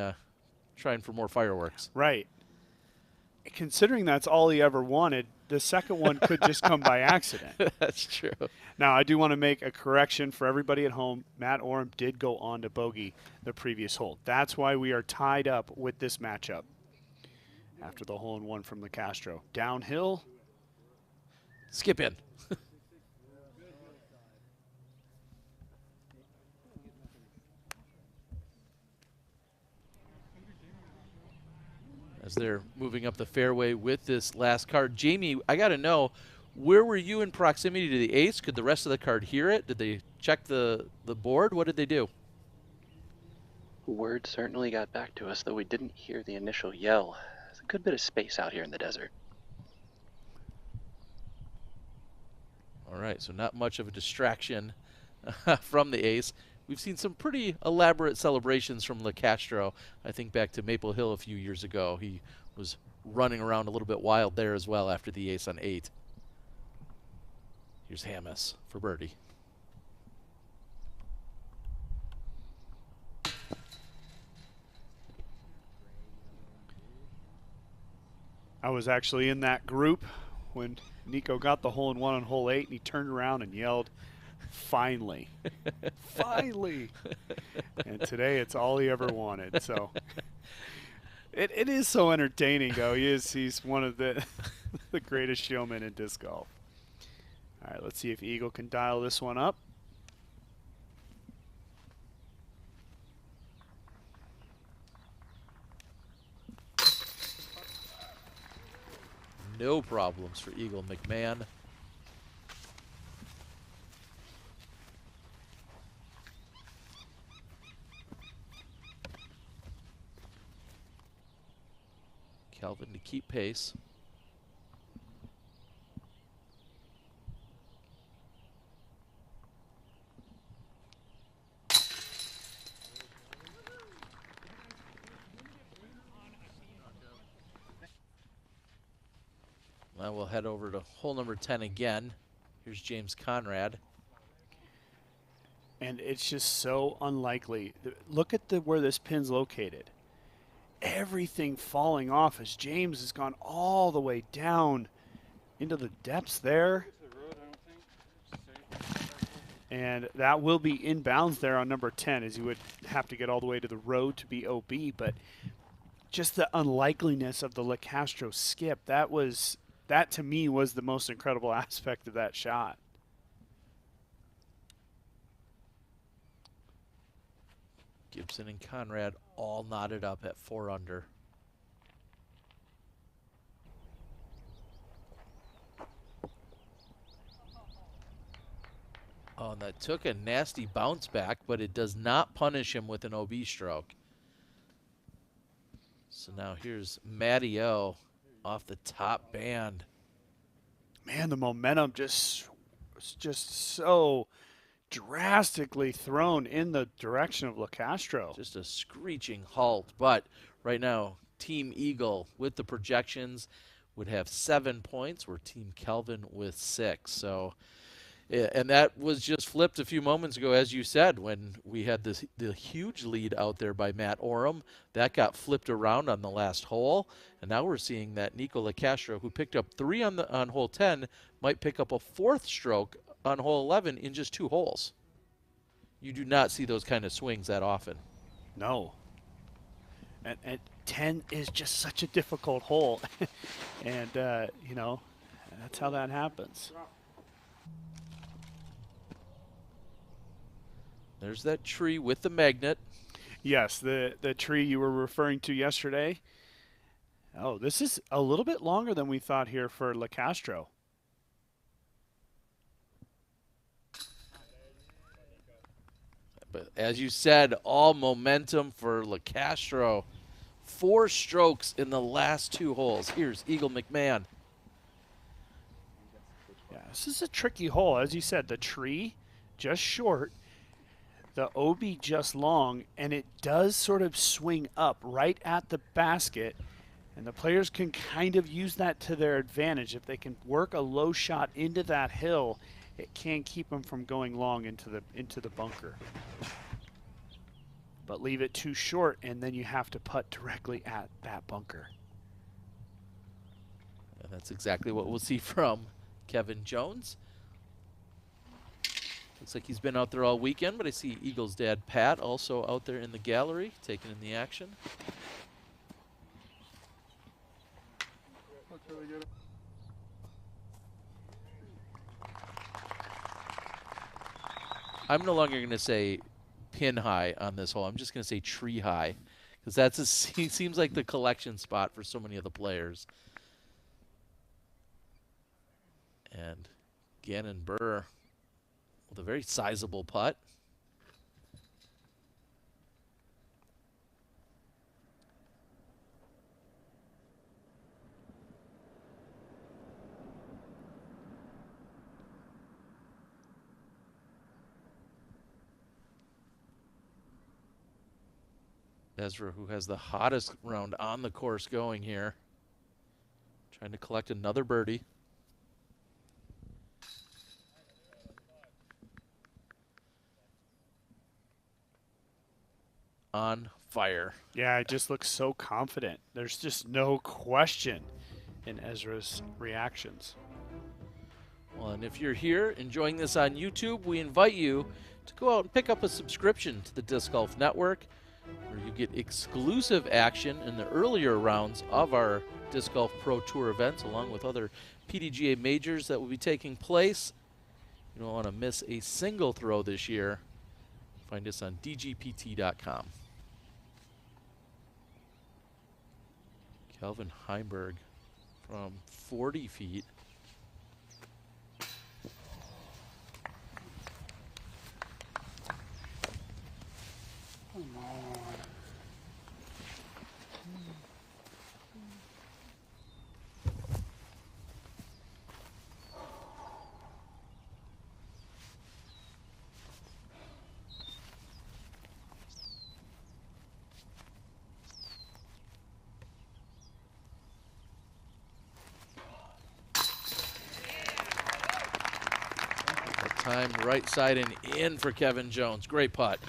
trying for more fireworks. Right. Considering that's all he ever wanted, the second one could just come by accident. That's true. Now, I do want to make a correction for everybody at home. Matt Oram did go on to bogey the previous hole. That's why we are tied up with this matchup after the hole-in-one from LeCastro. Downhill. Skip in. As they're moving up the fairway with this last card. Jamie, I got to know, where were you in proximity to the ace? Could the rest of the card hear it? Did they check the board? What did they do? Word certainly got back to us, though we didn't hear the initial yell. There's a good bit of space out here in the desert. All right, so not much of a distraction from the ace. We've seen some pretty elaborate celebrations from LeCastro. I think back to Maple Hill a few years ago. He was running around a little bit wild there as well after the ace on 8. Here's Hammes for birdie. I was actually in that group when Nico got the hole-in-one on hole 8, and he turned around and yelled, "Finally." Finally. And today it's all he ever wanted. So it is so entertaining, though. He's one of the the greatest showmen in disc golf. All right, let's see if Eagle can dial this one up. No problems for Eagle McMahon. Kelvin to keep pace. Now we'll head over to hole number 10 again. Here's James Conrad. And it's just so unlikely. Look at where this pin's located. Everything falling off as James has gone all the way down into the depths there. And that will be inbounds there on number 10, as you would have to get all the way to the road to be OB. But just the unlikeliness of the LeCastro skip, that to me was the most incredible aspect of that shot. Gibson and Conrad all knotted up at 4 under. Oh, and that took a nasty bounce back, but it does not punish him with an OB stroke. So now here's Matty O off the top band. Man, the momentum just so drastically thrown in the direction of LeCastro. Just a screeching halt. But right now, Team Eagle with the projections would have 7 points, where Team Kelvin with 6. So, and that was just flipped a few moments ago, as you said, when we had the huge lead out there by Matt Oram. That got flipped around on the last hole, and now we're seeing that Nico LeCastro, who picked up 3 on hole 10, might pick up a 4th stroke on hole 11 in just 2 holes. You do not see those kind of swings that often. No. And 10 is just such a difficult hole. And, you know, that's how that happens. There's that tree with the magnet. Yes, the tree you were referring to yesterday. Oh, this is a little bit longer than we thought here for LeCastro. But as you said, all momentum for LeCastro. 4 strokes in the last 2 holes. Here's Eagle McMahon. Yeah, this is a tricky hole. As you said, the tree just short, the OB just long, and it does sort of swing up right at the basket, and the players can kind of use that to their advantage. If they can work a low shot into that hill, it can keep them from going long into the bunker. But leave it too short, and then you have to putt directly at that bunker. And that's exactly what we'll see from Kevin Jones. Looks like he's been out there all weekend, but I see Eagles' dad, Pat, also out there in the gallery, taking in the action. I'm no longer going to say pin high on this hole. I'm just going to say tree high, because that's seems like the collection spot for so many of the players. And Gannon Burr with a very sizable putt. Ezra, who has the hottest round on the course going here, trying to collect another birdie. On fire. Yeah, it just looks so confident. There's just no question in Ezra's reactions. Well, and if you're here enjoying this on YouTube, we invite you to go out and pick up a subscription to the Disc Golf Network, where you get exclusive action in the earlier rounds of our Disc Golf Pro Tour events, along with other PDGA majors that will be taking place. You don't want to miss a single throw this year. Find us on dgpt.com. Calvin Heimberg from 40 feet. Come on. Time right side and in for Kevin Jones. Great putt.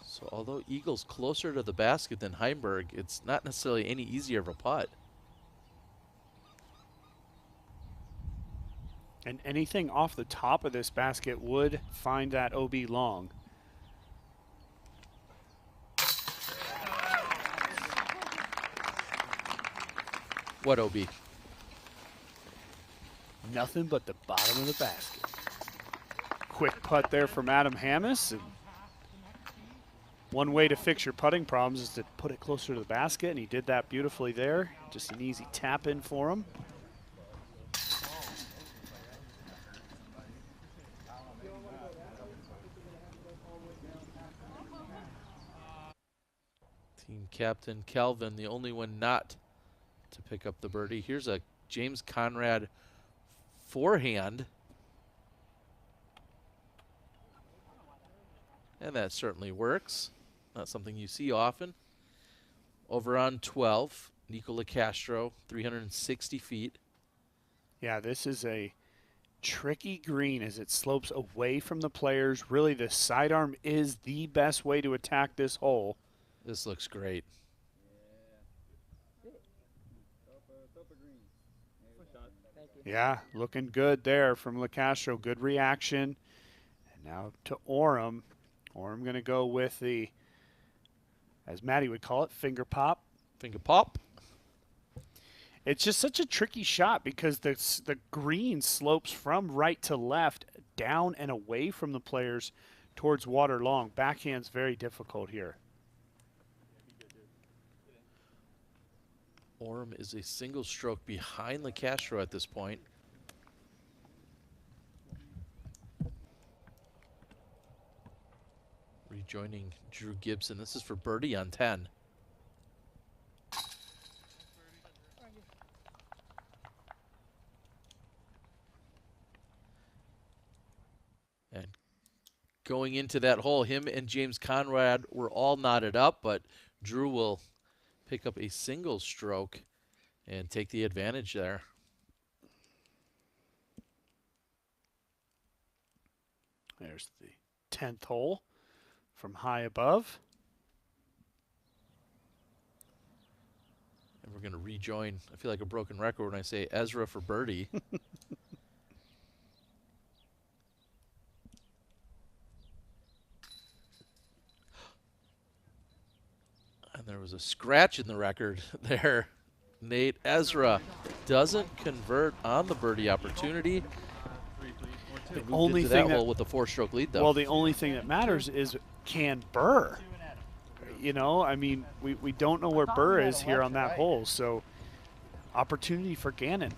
So although Eagle's closer to the basket than Heimberg, it's not necessarily any easier of a putt. And anything off the top of this basket would find that OB long. What OB? Nothing but the bottom of the basket. Quick putt there from Adam Hammis. And one way to fix your putting problems is to put it closer to the basket, and he did that beautifully there. Just an easy tap in for him. Team captain Calvin, the only one not to pick up the birdie. Here's a James Conrad forehand. And that certainly works. Not something you see often. Over on 12, Nico LeCastro, 360 feet. Yeah, this is a tricky green as it slopes away from the players. Really, the sidearm is the best way to attack this hole. This looks great. Yeah, looking good there from LeCastro. Good reaction. And now to Oram. Oram going to go with the, as Matty would call it, finger pop. Finger pop. It's just such a tricky shot because the green slopes from right to left, down and away from the players towards water long. Backhand's very difficult here. Orm is a single stroke behind LeCastro at this point. Rejoining Drew Gibson. This is for birdie on 10. And going into that hole, him and James Conrad were all knotted up, but Drew will pick up a single stroke and take the advantage there. There's the 10th hole from high above. And we're going to rejoin. I feel like a broken record when I say Ezra for birdie. And there was a scratch in the record there. Nate Ezra doesn't convert on the birdie opportunity. The only thing that hole with the 4-stroke lead, though. Well, the only thing that matters is can Burr. You know, I mean, we don't know where Burr is here on that hole, so opportunity for Gannon.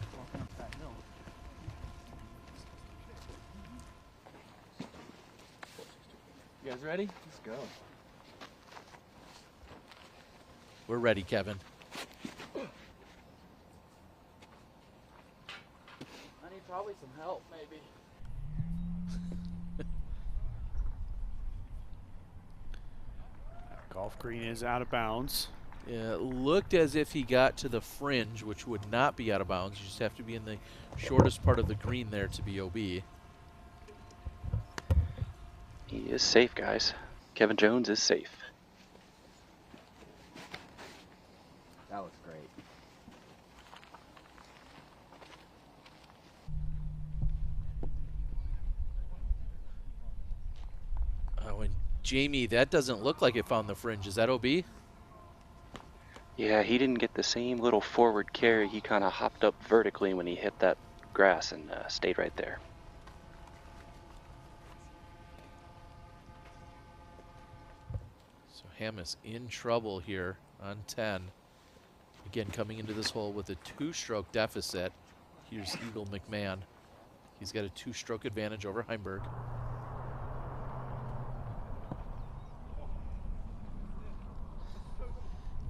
You guys ready? Let's go. We're ready, Kevin. I need probably some help, maybe. Golf green is out of bounds. Yeah, it looked as if he got to the fringe, which would not be out of bounds. You just have to be in the shortest part of the green there to be OB. He is safe, guys. Kevin Jones is safe. That was great. Oh, and Jamie, that doesn't look like it found the fringe. Is that OB? Yeah, he didn't get the same little forward carry. He kind of hopped up vertically when he hit that grass and stayed right there. So Hamas in trouble here on 10. Again, coming into this hole with a 2-stroke deficit. Here's Eagle McMahon. He's got a 2-stroke advantage over Heimberg.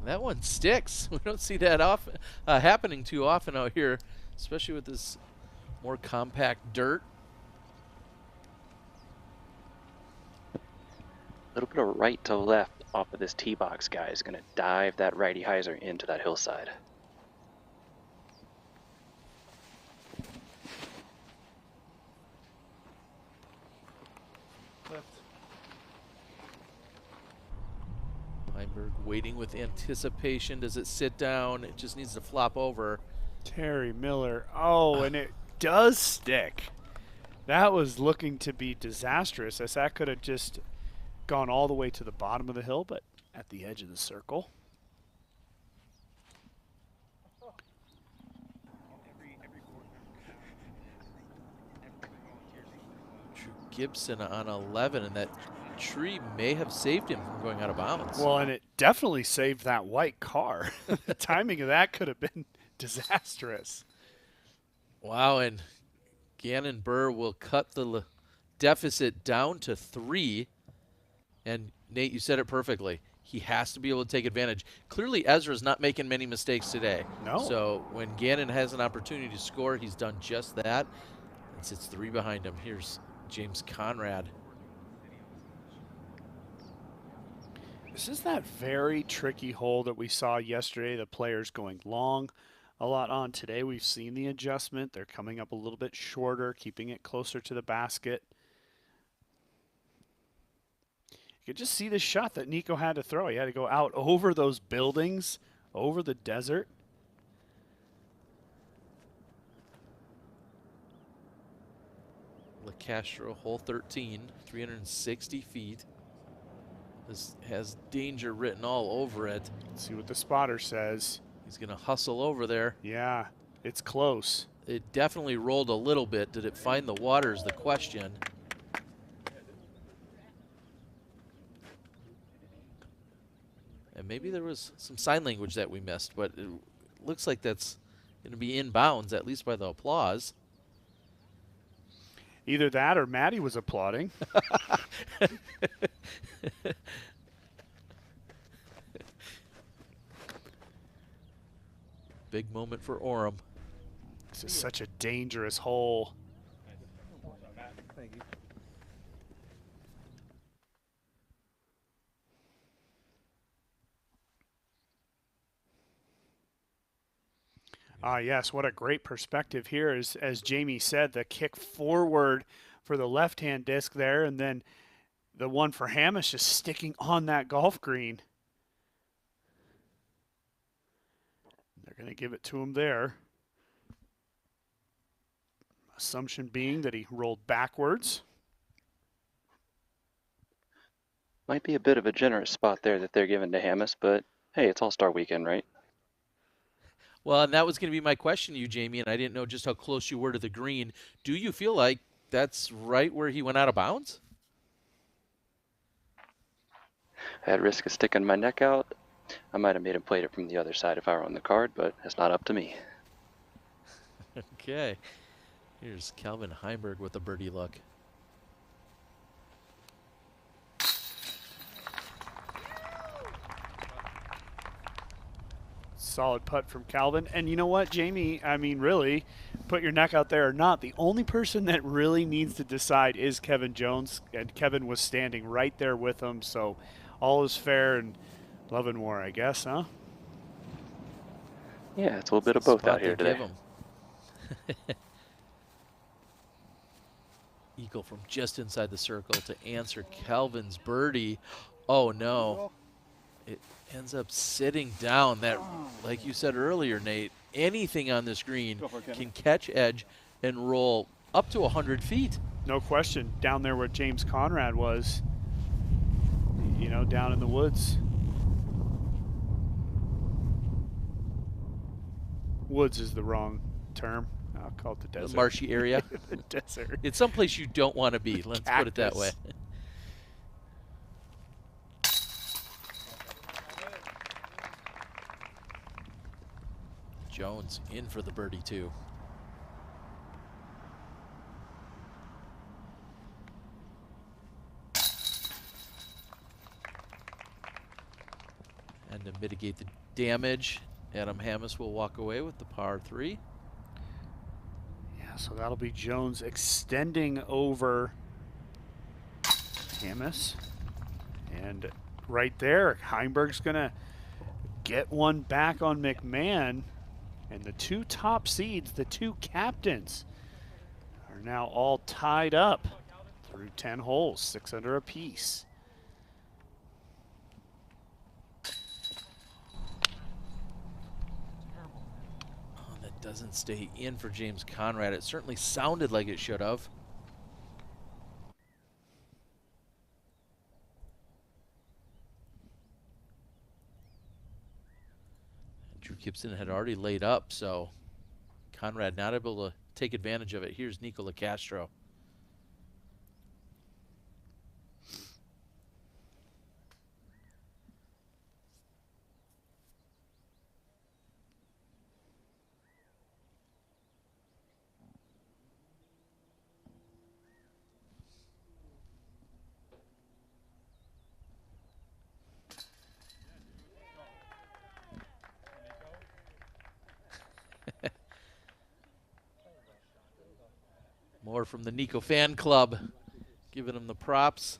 That one sticks. We don't see that happening too often out here, especially with this more compact dirt. A little bit of right to left off of this tee box, guys. Going to dive that righty hyzer into that hillside. Heimberg waiting with anticipation. Does it sit down? It just needs to flop over. Terry Miller. Oh, and it does stick. That was looking to be disastrous, as that could have just gone all the way to the bottom of the hill, but at the edge of the circle. Drew Gibson on 11, and that tree may have saved him from going out of bounds. Well, and it definitely saved that white car. The timing of that could have been disastrous. Wow, and Gannon Burr will cut the deficit down to 3. And Nate, you said it perfectly. He has to be able to take advantage. Clearly, Ezra's not making many mistakes today. No. So when Gannon has an opportunity to score, he's done just that. And sits 3 behind him. Here's James Conrad. This is that very tricky hole that we saw yesterday, the players going long a lot on. Today we've seen the adjustment. They're coming up a little bit shorter, keeping it closer to the basket. You could just see the shot that Nico had to throw. He had to go out over those buildings, over the desert. LeCastro, hole 13, 360 feet. This has danger written all over it. Let's see what the spotter says. He's going to hustle over there. Yeah, it's close. It definitely rolled a little bit. Did it find the water is the question. And maybe there was some sign language that we missed, but it looks like that's going to be in bounds, at least by the applause. Either that or Maddie was applauding. Big moment for Orem. This is such a dangerous hole. Thank you. Yes, what a great perspective here is, as Jamie said, the kick forward for the left-hand disc there, and then the one for Hammis just sticking on that golf green. They're going to give it to him there. Assumption being that he rolled backwards. Might be a bit of a generous spot there that they're giving to Hammis, but hey, it's All-Star Weekend, right? Well, and that was going to be my question to you, Jamie, and I didn't know just how close you were to the green. Do you feel like that's right where he went out of bounds? At risk of sticking my neck out, I might have made him play it from the other side if I were on the card, but it's not up to me. Okay. Here's Calvin Heimberg with a birdie look. Solid putt from Calvin. And you know what, Jamie? I mean, really, put your neck out there or not, the only person that really needs to decide is Kevin Jones. And Kevin was standing right there with him, so all is fair and love and war, I guess, huh? Yeah, it's a little bit of both out here today. Eagle from just inside the circle to answer Calvin's birdie. Oh, no. It ends up sitting down. That, like you said earlier, Nate, anything on this green can catch edge and roll up to 100 feet. No question. Down there where James Conrad was, you know, down in the woods. Woods is the wrong term. I'll call it the desert. The marshy area. The desert. It's someplace you don't want to be. Let's put it that way. Jones in for the birdie too. And to mitigate the damage, Adam Hammis will walk away with the par 3. Yeah, so that'll be Jones extending over Hammis. And right there, Heimberg's going to get one back on McMahon. And the two top seeds, the two captains, are now all tied up through 10 holes, 6 under apiece. Oh, that doesn't stay in for James Conrad. It certainly sounded like it should have. Drew Gibson had already laid up, so Conrad not able to take advantage of it. Here's Nicola Castro. More from the Nico fan club, giving him the props.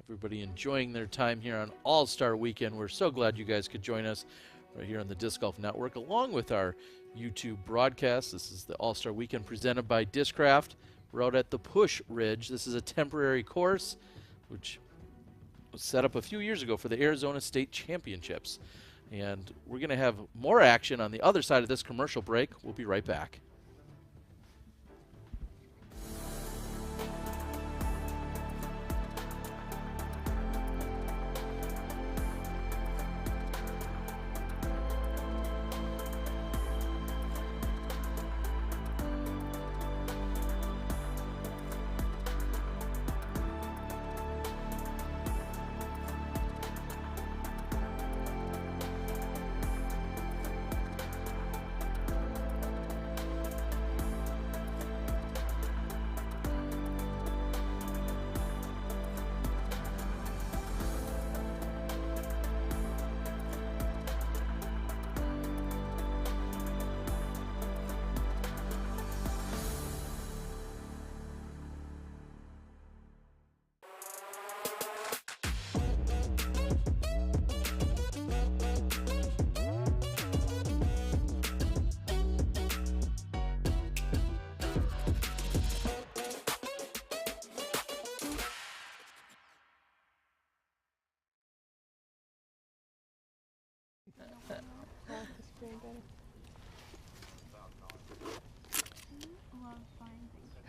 Everybody enjoying their time here on All-Star Weekend. We're so glad you guys could join us right here on the Disc Golf Network, along with our YouTube broadcast. This is the All-Star Weekend presented by Discraft. We're out at the Push Ridge. This is a temporary course which was set up a few years ago for the Arizona State Championships. And we're going to have more action on the other side of this commercial break. We'll be right back.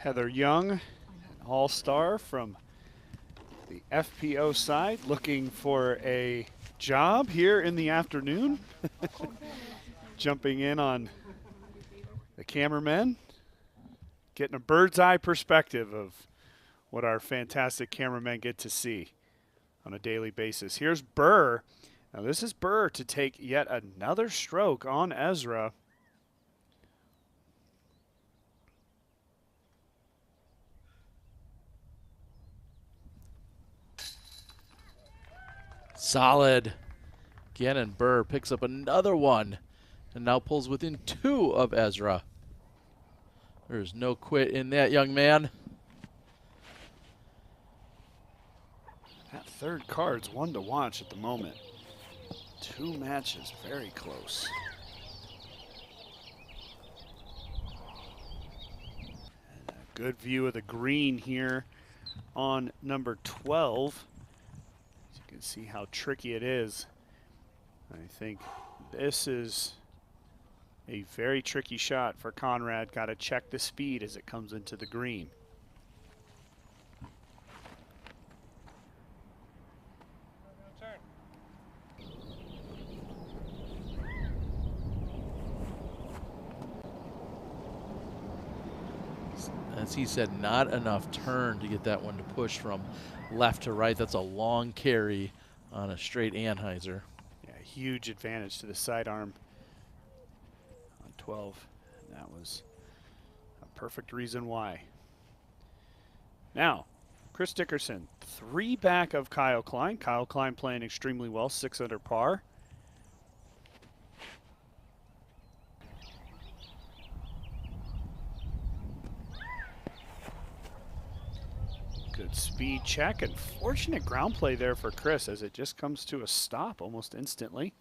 Heather Young, all-star from the FPO side, looking for a job here in the afternoon. Jumping in on the cameramen, getting a bird's eye perspective of what our fantastic cameramen get to see on a daily basis. Here's Burr. Now this is Burr to take yet another stroke on Ezra. Solid. Again, and Burr picks up another one and now pulls within 2 of Ezra. There's no quit in that young man. That third card's one to watch at the moment. 2 matches, very close. And a good view of the green here on number 12. As you can see how tricky it is. I think this is a very tricky shot for Conrad. Got to check the speed as it comes into the green. As he said, not enough turn to get that one to push from left to right. That's a long carry on a straight Anheuser. Yeah, huge advantage to the sidearm on 12. And that was a perfect reason why. Now, Chris Dickerson, 3 back of Kyle Klein. Kyle Klein playing extremely well, 6 under par. Good speed check and fortunate ground play there for Chris as it just comes to a stop almost instantly.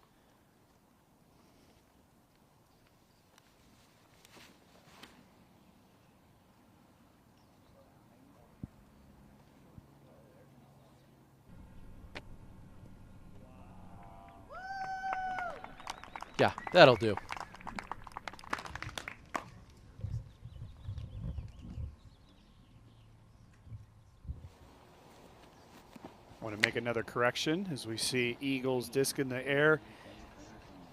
Yeah, that'll do. Want to make another correction as we see Eagles disc in the air.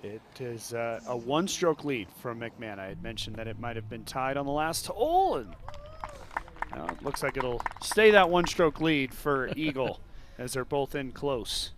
It is a 1-stroke lead from McMahon. I had mentioned that it might have been tied on the last hole, and it looks like it'll stay that 1-stroke lead for Eagle as they're both in close.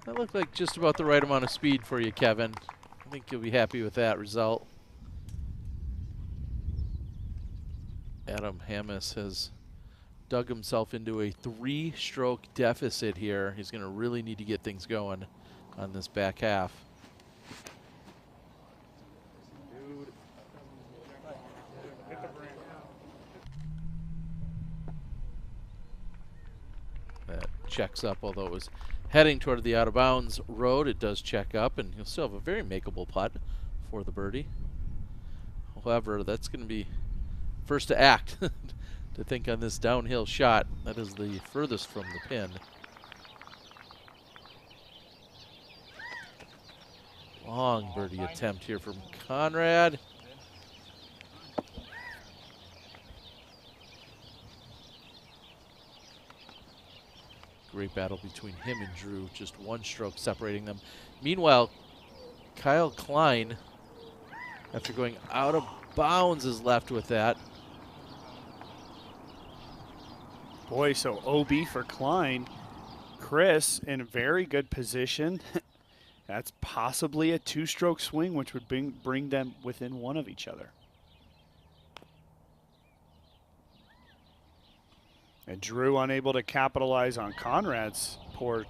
That looked like just about the right amount of speed for you, Kevin. I think you'll be happy with that result. Adam Hammis has dug himself into a 3-stroke deficit here. He's going to really need to get things going on this back half. That checks up, although it was heading toward the out-of-bounds road. It does check up, and he'll still have a very makeable putt for the birdie. However, that's going to be first to act to think on this downhill shot. That is the furthest from the pin. Long birdie attempt here from Conrad. Great battle between him and Drew, just 1 stroke separating them. Meanwhile, Kyle Klein, after going out of bounds, is left with that. Boy, so OB for Klein. Chris in a very good position. That's possibly a 2-stroke swing, which would bring them within 1 of each other. And Drew unable to capitalize on Conrad's poor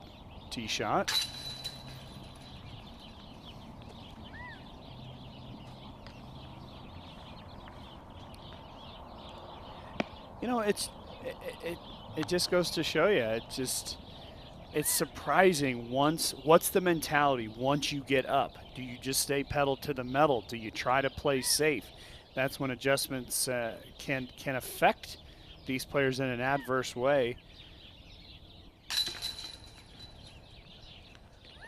tee shot. You know, it just goes to show you, it's surprising what's the mentality once you get up? Do you just stay pedal to the metal? Do you try to play safe? That's when adjustments can affect these players in an adverse way.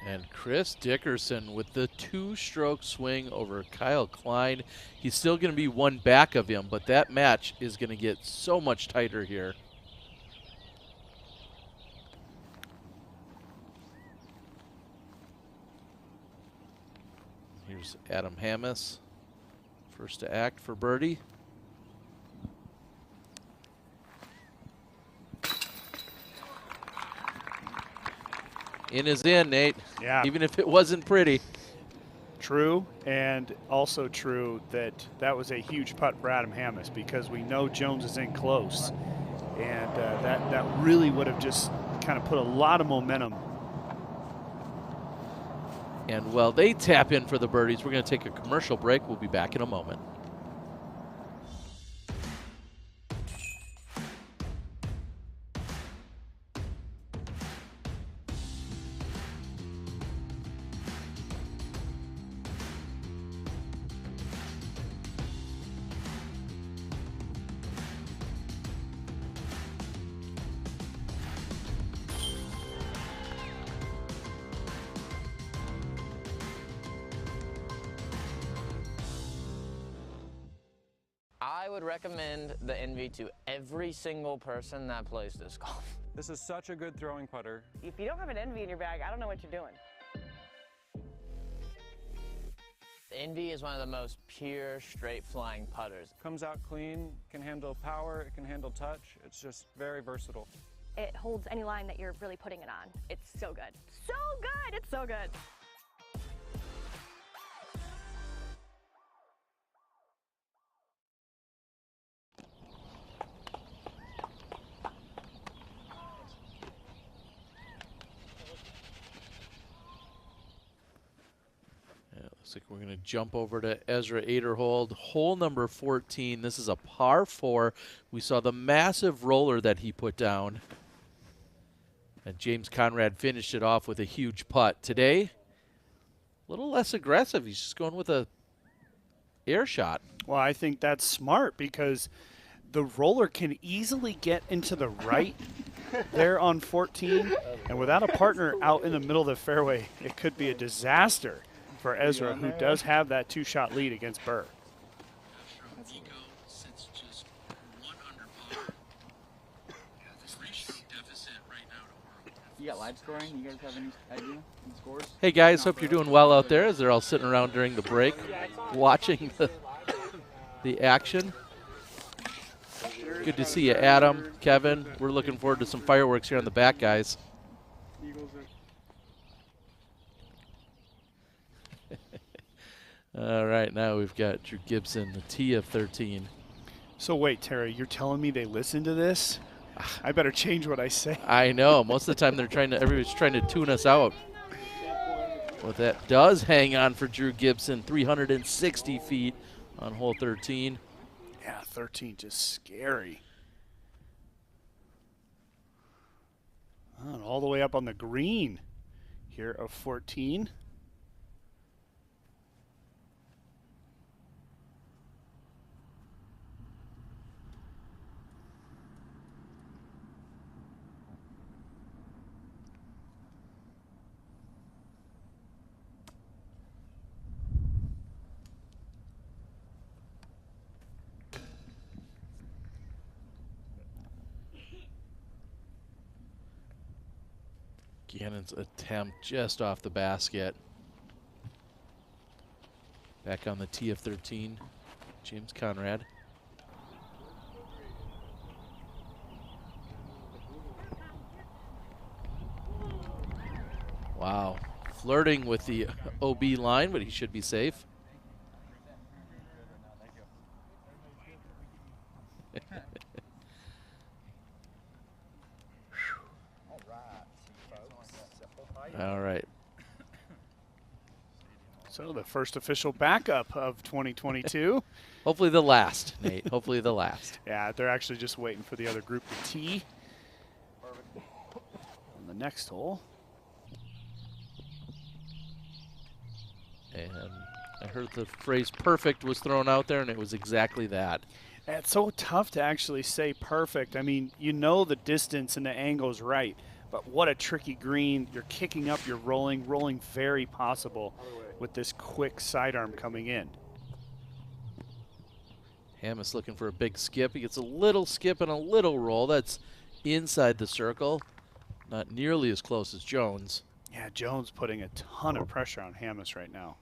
And Chris Dickerson with the 2-stroke swing over Kyle Klein. He's still going to be one back of him, but that match is going to get so much tighter here. Here's Adam Hammis, first to act for birdie. In is in, Nate. Yeah. Even if it wasn't pretty. True, and also true that was a huge putt for Adam Hammis because we know Jones is in close, and that really would have just kind of put a lot of momentum. And while they tap in for the birdies, we're going to take a commercial break. We'll be back in a moment. I would recommend the Envy to every single person that plays disc golf. This is such a good throwing putter. If you don't have an Envy in your bag, I don't know what you're doing. The Envy is one of the most pure, straight flying putters. Comes out clean, can handle power, it can handle touch. It's just very versatile. It holds any line that you're really putting it on. It's so good. So good! It's so good. Looks like we're going to jump over to Ezra Aderhold. Hole number 14. This is a par 4. We saw the massive roller that he put down. And James Conrad finished it off with a huge putt. Today, a little less aggressive. He's just going with a air shot. Well, I think that's smart because the roller can easily get into the right there on 14. And without a partner out in the middle of the fairway, it could be a disaster for Ezra, who does have that 2-shot lead against Burr. You got live scoring? You guys have any idea on scores? Hey guys, hope you're doing well out there as they're all sitting around during the break watching the action. Good to see you, Adam, Kevin. We're looking forward to some fireworks here on the back, guys. All right, now we've got Drew Gibson, the tee of 13. So wait, Terry, you're telling me they listen to this? I better change what I say. I know. Most of the time everybody's trying to tune us out. But that does hang on for Drew Gibson, 360 feet on hole 13. Yeah, 13 just scary. And all the way up on the green here of 14. Gannon's attempt just off the basket. Back on the tee of 13, James Conrad. Wow, flirting with the OB line, but he should be safe. All right. So the first official backup of 2022. Hopefully the last, Nate. Hopefully the last. Yeah, they're actually just waiting for the other group to tee. On the next hole. And I heard the phrase perfect was thrown out there, and it was exactly that. It's so tough to actually say perfect. I mean, you know the distance and the angle's right, but what a tricky green. You're kicking up, you're rolling very possible with this quick sidearm coming in. Hammis looking for a big skip. He gets a little skip and a little roll. That's inside the circle. Not nearly as close as Jones. Yeah, Jones putting a ton of pressure on Hammis right now.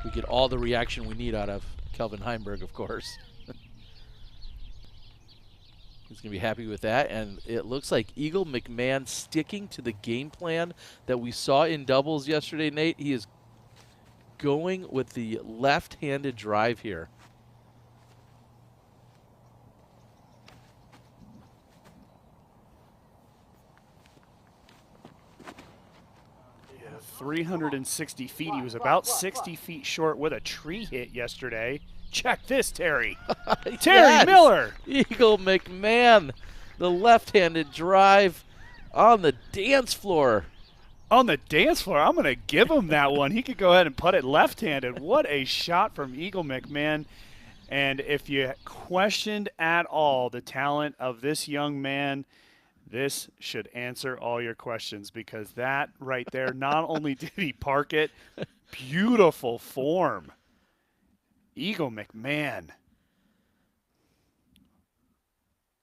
We get all the reaction we need out of Kelvin Heimberg, of course. He's going to be happy with that. And it looks like Eagle McMahon sticking to the game plan that we saw in doubles yesterday, Nate. He is going with the left-handed drive here. Yeah, 360 feet. He was about 60 feet short with a tree hit yesterday. Check this, Terry. Terry Yes! Miller. Eagle McMahon, the left-handed drive on the dance floor. On the dance floor, I'm going to give him that one. He could go ahead and put it left-handed. What a shot from Eagle McMahon. And if you questioned at all the talent of this young man, this should answer all your questions, because that right there, not only did he park it, beautiful form. Eagle McMahon.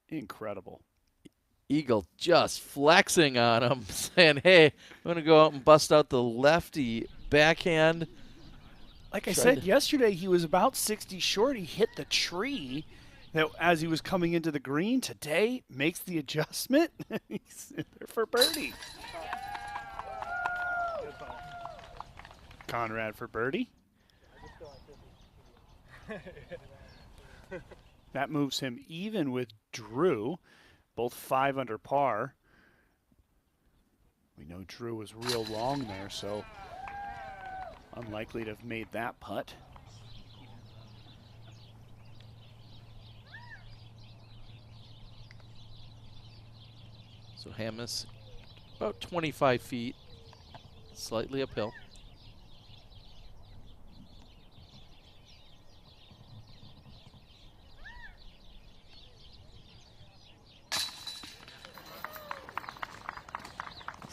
Incredible. Eagle just flexing on him, saying, hey, I'm going to go out and bust out the lefty backhand. Like I said yesterday, he was about 60 short. He hit the tree that as he was coming into the green. Today, makes the adjustment. He's in there for birdie. Conrad for birdie. That moves him even with Drew, both 5 under par. We know Drew was real long there, so unlikely to have made that putt. So Hammis, about 25 feet, slightly uphill.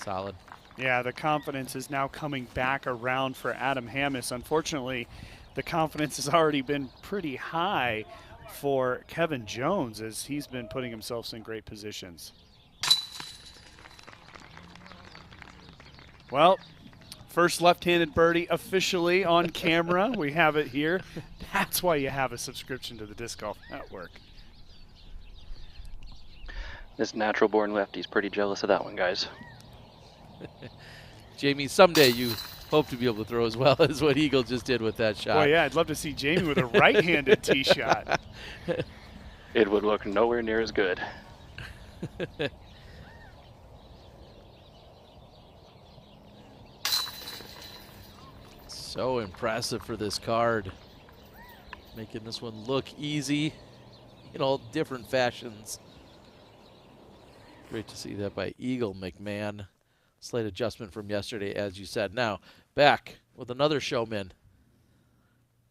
Solid. Yeah, the confidence is now coming back around for Adam Hammis. Unfortunately, the confidence has already been pretty high for Kevin Jones, as he's been putting himself in great positions. Well, first left-handed birdie officially on camera. We have it here. That's why you have a subscription to the Disc Golf Network. This natural-born lefty's pretty jealous of that one, guys. Jamie, someday you hope to be able to throw as well as what Eagle just did with that shot. Well, yeah, I'd love to see Jamie with a right-handed tee shot. It would look nowhere near as good. So impressive for this card. Making this one look easy in all different fashions. Great to see that by Eagle McMahon. Slight adjustment from yesterday, as you said. Now, back with another showman.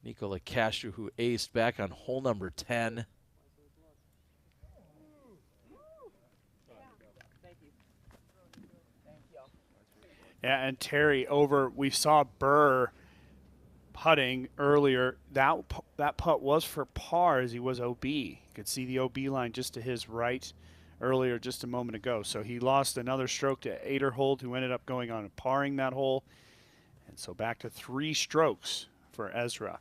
Nicola Castro, who aced back on hole number 10. Yeah, and Terry we saw Burr putting earlier. That putt was for par, as he was OB. You could see the OB line just to his right earlier just a moment ago. So he lost another stroke to Aderhold, who ended up going on and parring that hole. And so back to 3 strokes for Ezra.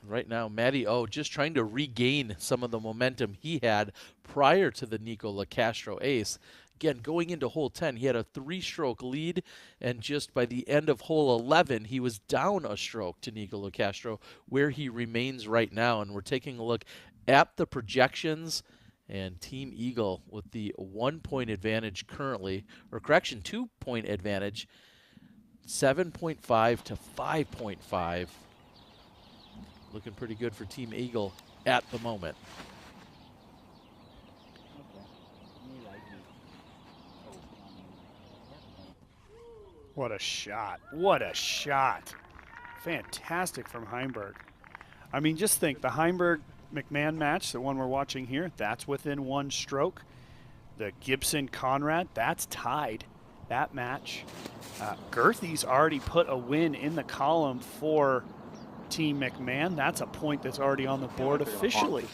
Right now, Matty O just trying to regain some of the momentum he had prior to the Nicola Castro ace. Again, going into hole 10, he had a 3-stroke lead, and just by the end of hole 11, he was down a stroke to Nico Locastro, where he remains right now. And we're taking a look at the projections, and Team Eagle with the 1-point advantage currently, or correction, 2-point advantage, 7.5 to 5.5. Looking pretty good for Team Eagle at the moment. What a shot. What a shot. Fantastic from Heimberg. I mean, just think, the Heimberg-McMahon match, the one we're watching here, that's within 1 stroke. The Gibson-Conrad, that's tied, that match. Girthy's already put a win in the column for Team McMahon. That's a point that's already on the board officially.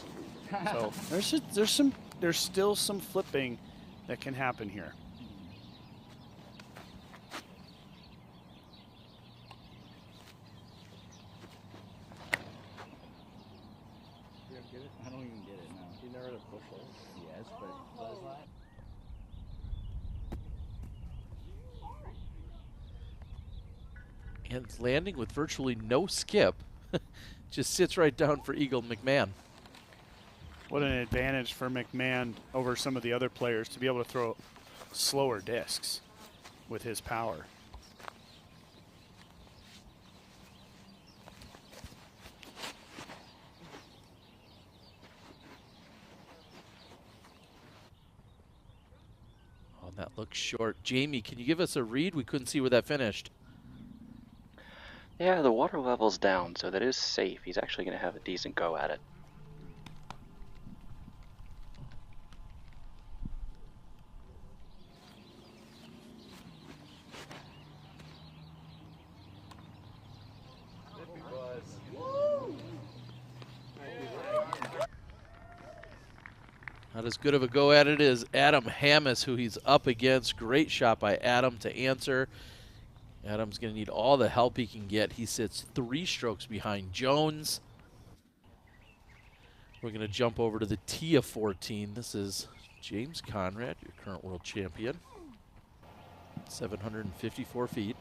So there's still some flipping that can happen here. I don't even get it now. You never had a push hole? Yes, but what is that? And landing with virtually no skip. Just sits right down for Eagle McMahon. What an advantage for McMahon over some of the other players to be able to throw slower discs with his power. Oh, that looks short. Jamie, can you give us a read? We couldn't see where that finished. Yeah, the water level's down, so that is safe. He's actually going to have a decent go at it. Not as good of a go at it as Adam Hammis, who he's up against. Great shot by Adam to answer. Adam's going to need all the help he can get. He sits 3 strokes behind Jones. We're going to jump over to the tee of 14. This is James Conrad, your current world champion. 754 feet.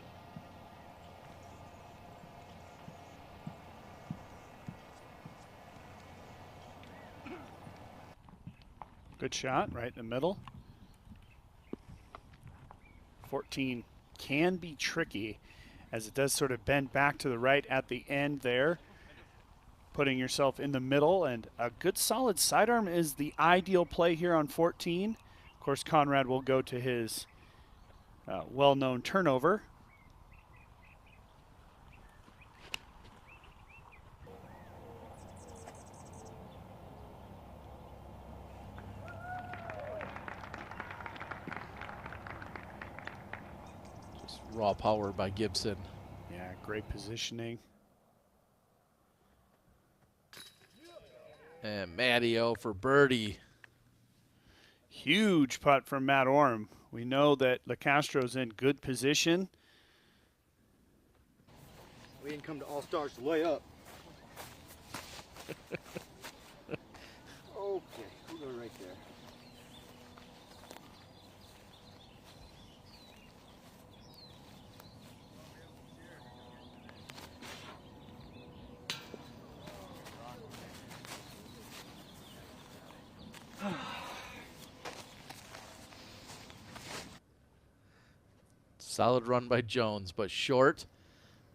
Good shot, right in the middle. 14 can be tricky as it does sort of bend back to the right at the end there, putting yourself in the middle, and a good solid sidearm is the ideal play here on 14. Of course, Conrad will go to his well-known turnover. Raw power by Gibson. Yeah, great positioning. And Matty-O for birdie. Huge putt from Matt Orm. We know that LeCastro's in good position. We didn't come to All Stars to lay up. Okay, we'll go right there. Solid run by Jones, but short.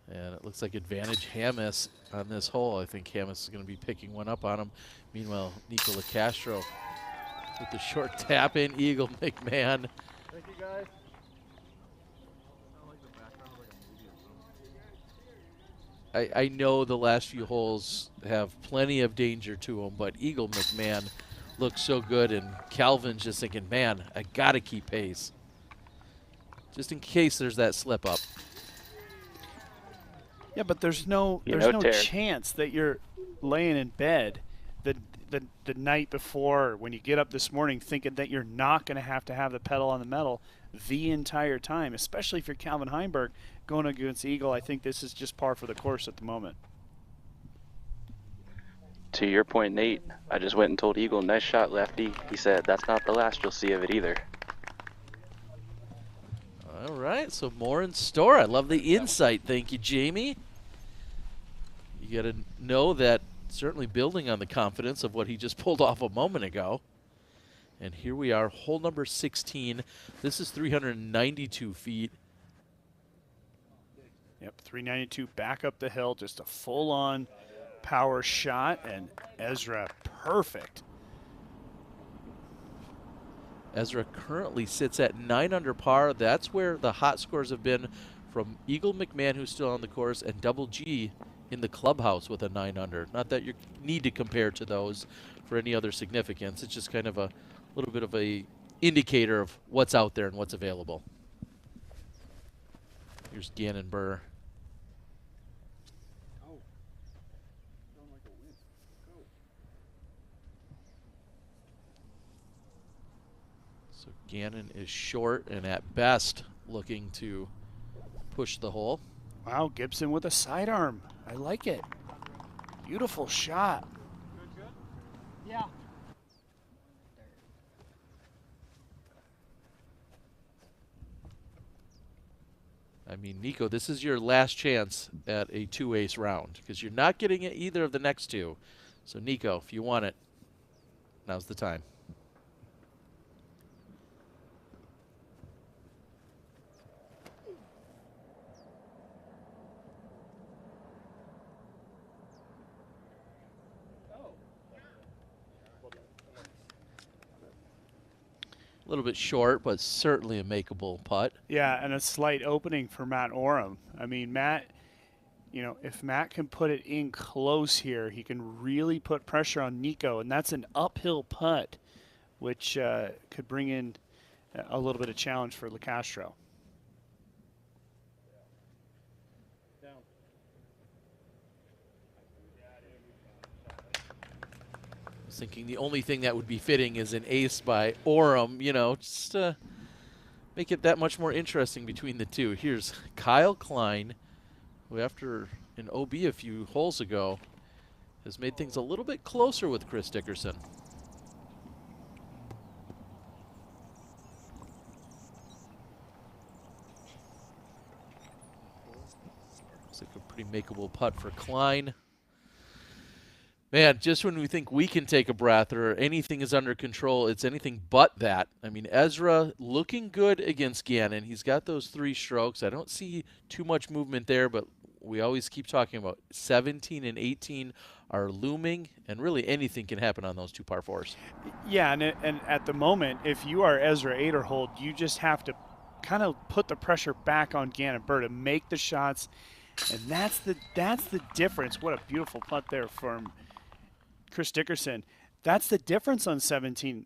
And it looks like advantage Hammis on this hole. I think Hammis is going to be picking one up on him. Meanwhile, Nico Locastro with the short tap in. Eagle McMahon. Thank you, guys. I know the last few holes have plenty of danger to them, but Eagle McMahon looks so good, and Calvin's just thinking, man, I got to keep pace. Just in case there's that slip up. Yeah, but there's no chance that you're laying in bed the night before when you get up this morning thinking that you're not going to have the pedal on the metal the entire time, especially if you're Calvin Heimberg going against Eagle. I think this is just par for the course at the moment. To your point, Nate, I just went and told Eagle, nice shot, lefty. He said, that's not the last you'll see of it either. All right, so more in store. I love the insight. Thank you, Jamie. You got to know that certainly building on the confidence of what he just pulled off a moment ago. And here we are, hole number 16. This is 392 feet. Yep, 392 back up the hill, just a full-on power shot, and Ezra perfect. Ezra currently sits at 9 under par. That's where the hot scores have been from Eagle McMahon, who's still on the course, and Double G in the clubhouse with a 9 under. Not that you need to compare to those for any other significance. It's just kind of a little bit of a indicator of what's out there and what's available. Here's Gannon Burr. So Gannon is short and at best looking to push the hole. Wow, Gibson with a sidearm. I like it. Beautiful shot. Good? Yeah. I mean, Nico, this is your last chance at a 2-ace round because you're not getting it either of the next two. So, Nico, if you want it, now's the time. A little bit short, but certainly a makeable putt. Yeah, and a slight opening for Matt Oram. I mean, Matt, you know, if Matt can put it in close here, he can really put pressure on Nico, and that's an uphill putt, which could bring in a little bit of challenge for LeCastro. I was thinking the only thing that would be fitting is an ace by Oram, you know, just to make it that much more interesting between the two. Here's Kyle Klein, who after an OB a few holes ago has made things a little bit closer with Chris Dickerson. Looks like a pretty makeable putt for Klein. Man, just when we think we can take a breath or anything is under control, it's anything but that. I mean, Ezra looking good against Gannon. He's got those 3 strokes. I don't see too much movement there, but we always keep talking about 17 and 18 are looming, and really anything can happen on those 2 par 4s. Yeah, and at the moment, if you are Ezra Aderhold, you just have to kind of put the pressure back on Gannon Burr to make the shots, and that's the difference. What a beautiful putt there from Chris Dickerson. That's the difference on 17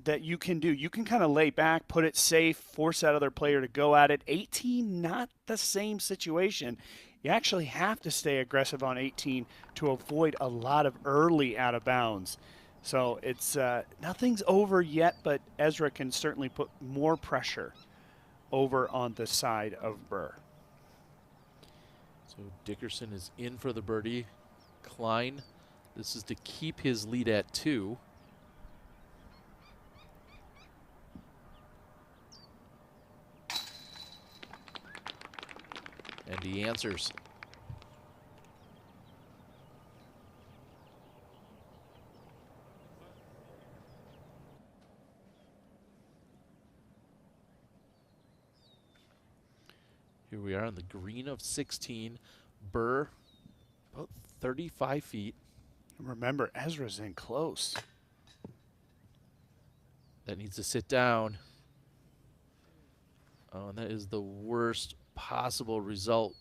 that you can do. You can kind of lay back, put it safe, force that other player to go at it. 18, not the same situation. You actually have to stay aggressive on 18 to avoid a lot of early out of bounds. So it's nothing's over yet, but Ezra can certainly put more pressure over on the side of Burr. So Dickerson is in for the birdie. Klein, this is to keep his lead at 2. And he answers. Here we are on the green of 16. Burr, about 35 feet. Remember, Ezra's in close. That needs to sit down. Oh, and that is the worst possible result.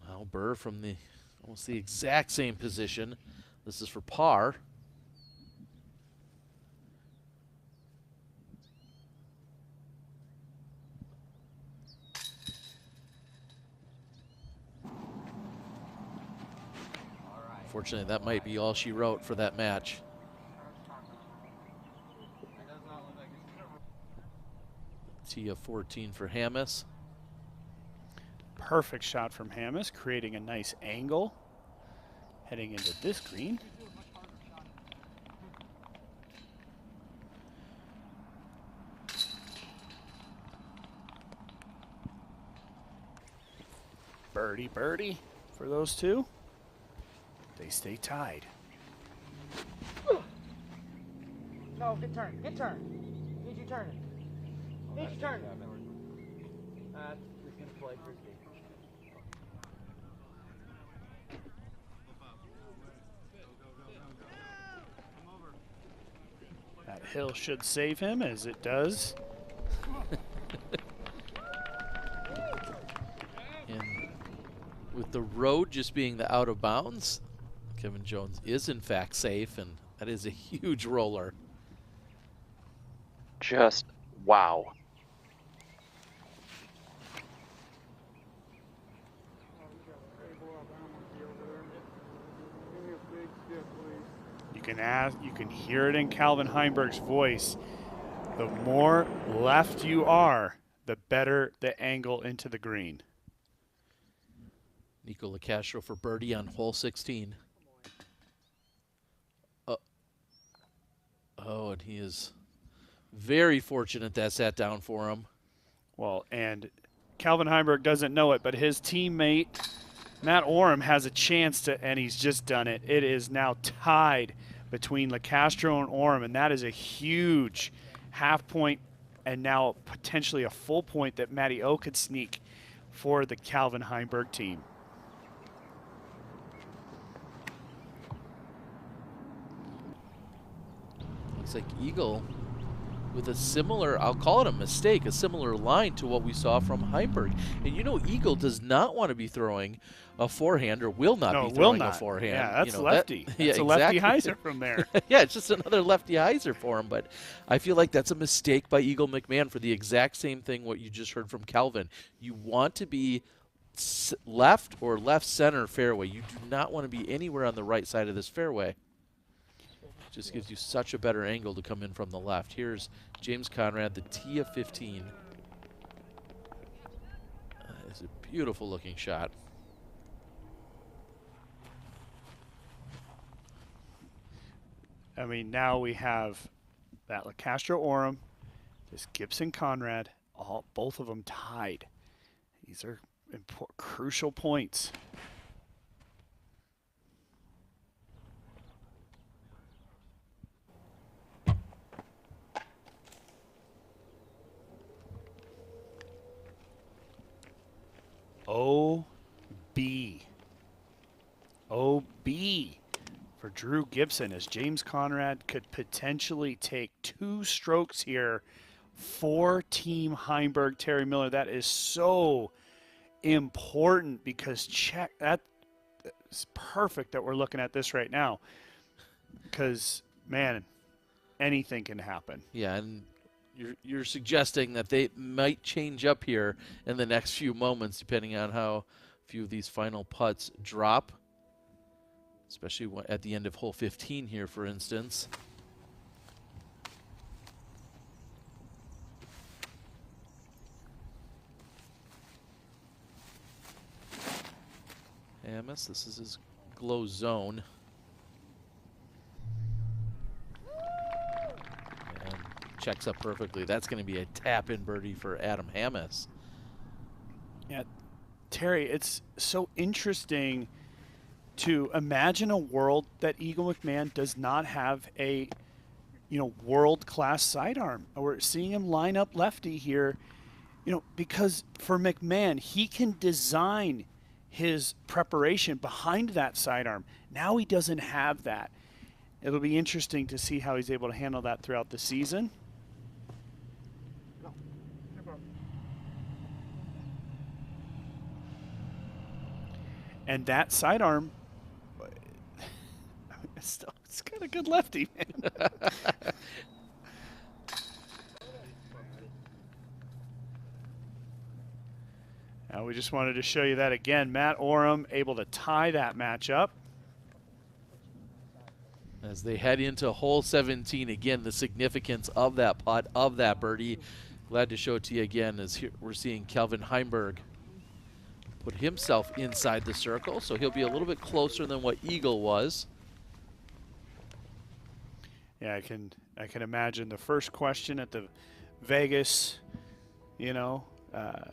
Well, Burr from the almost the exact same position. This is for par. Fortunately, that might be all she wrote for that match. Tee of 14 for Hammes. Perfect shot from Hammes, creating a nice angle heading into this green. Birdie, birdie for those two. They stay tied. No, good turn. Good turn. Need you turning. Need you turning. Just going to play frisbee. That hill should save him, as it does. And with the road just being the out of bounds, Kevin Jones is in fact safe, and that is a huge roller. Just wow. You can hear it in Calvin Heimberg's voice. The more left you are, the better the angle into the green. Nico LaCastro for birdie on hole 16. Oh, and he is very fortunate that sat down for him. Well, and Calvin Heimberg doesn't know it, but his teammate, Matt Oram, has a chance to, and he's just done it. It is now tied between LaCastro and Oram, and that is a huge half point and now potentially a full point that Matty O could sneak for the Calvin Heimberg team. Looks like Eagle with a similar, I'll call it a mistake, a similar line to what we saw from Heimberg. And you know, Eagle does not want to be throwing a forehand, or will not be throwing a forehand. Yeah, that's you know, lefty. That's a lefty hyzer from there. Yeah, it's just another lefty hyzer for him. But I feel like that's a mistake by Eagle McMahon for the exact same thing what you just heard from Calvin. You want to be left or left center fairway. You do not want to be anywhere on the right side of this fairway. Just gives you such a better angle to come in from the left. Here's James Conrad, the tee of 15. It's a beautiful looking shot. I mean, now we have that LaCastro Oram, this Gibson Conrad, both of them tied. These are crucial points. OB for Drew Gibson, as James Conrad could potentially take 2 strokes here for Team Heimberg Terry Miller. That is so important, because that is perfect that we're looking at this right now, because, man, anything can happen. Yeah, and you're suggesting that they might change up here in the next few moments, depending on how few of these final putts drop, especially at the end of hole 15 here, for instance. Amos, this is his glow zone. And checks up perfectly. That's going to be a tap-in birdie for Adam Hammis. Yeah, Terry, it's so interesting to imagine a world that Eagle McMahon does not have a, world-class sidearm. We're seeing him line up lefty here, because for McMahon, he can design his preparation behind that sidearm. Now he doesn't have that. It'll be interesting to see how he's able to handle that throughout the season. And that sidearm, it's got a good lefty, man. Now we just wanted to show you that again. Matt Oram able to tie that matchup. As they head into hole 17, again, the significance of that putt, of that birdie. Glad to show it to you again, as here we're seeing Calvin Heimberg put himself inside the circle, so he'll be a little bit closer than what Eagle was. Yeah, I can imagine the first question at the Vegas,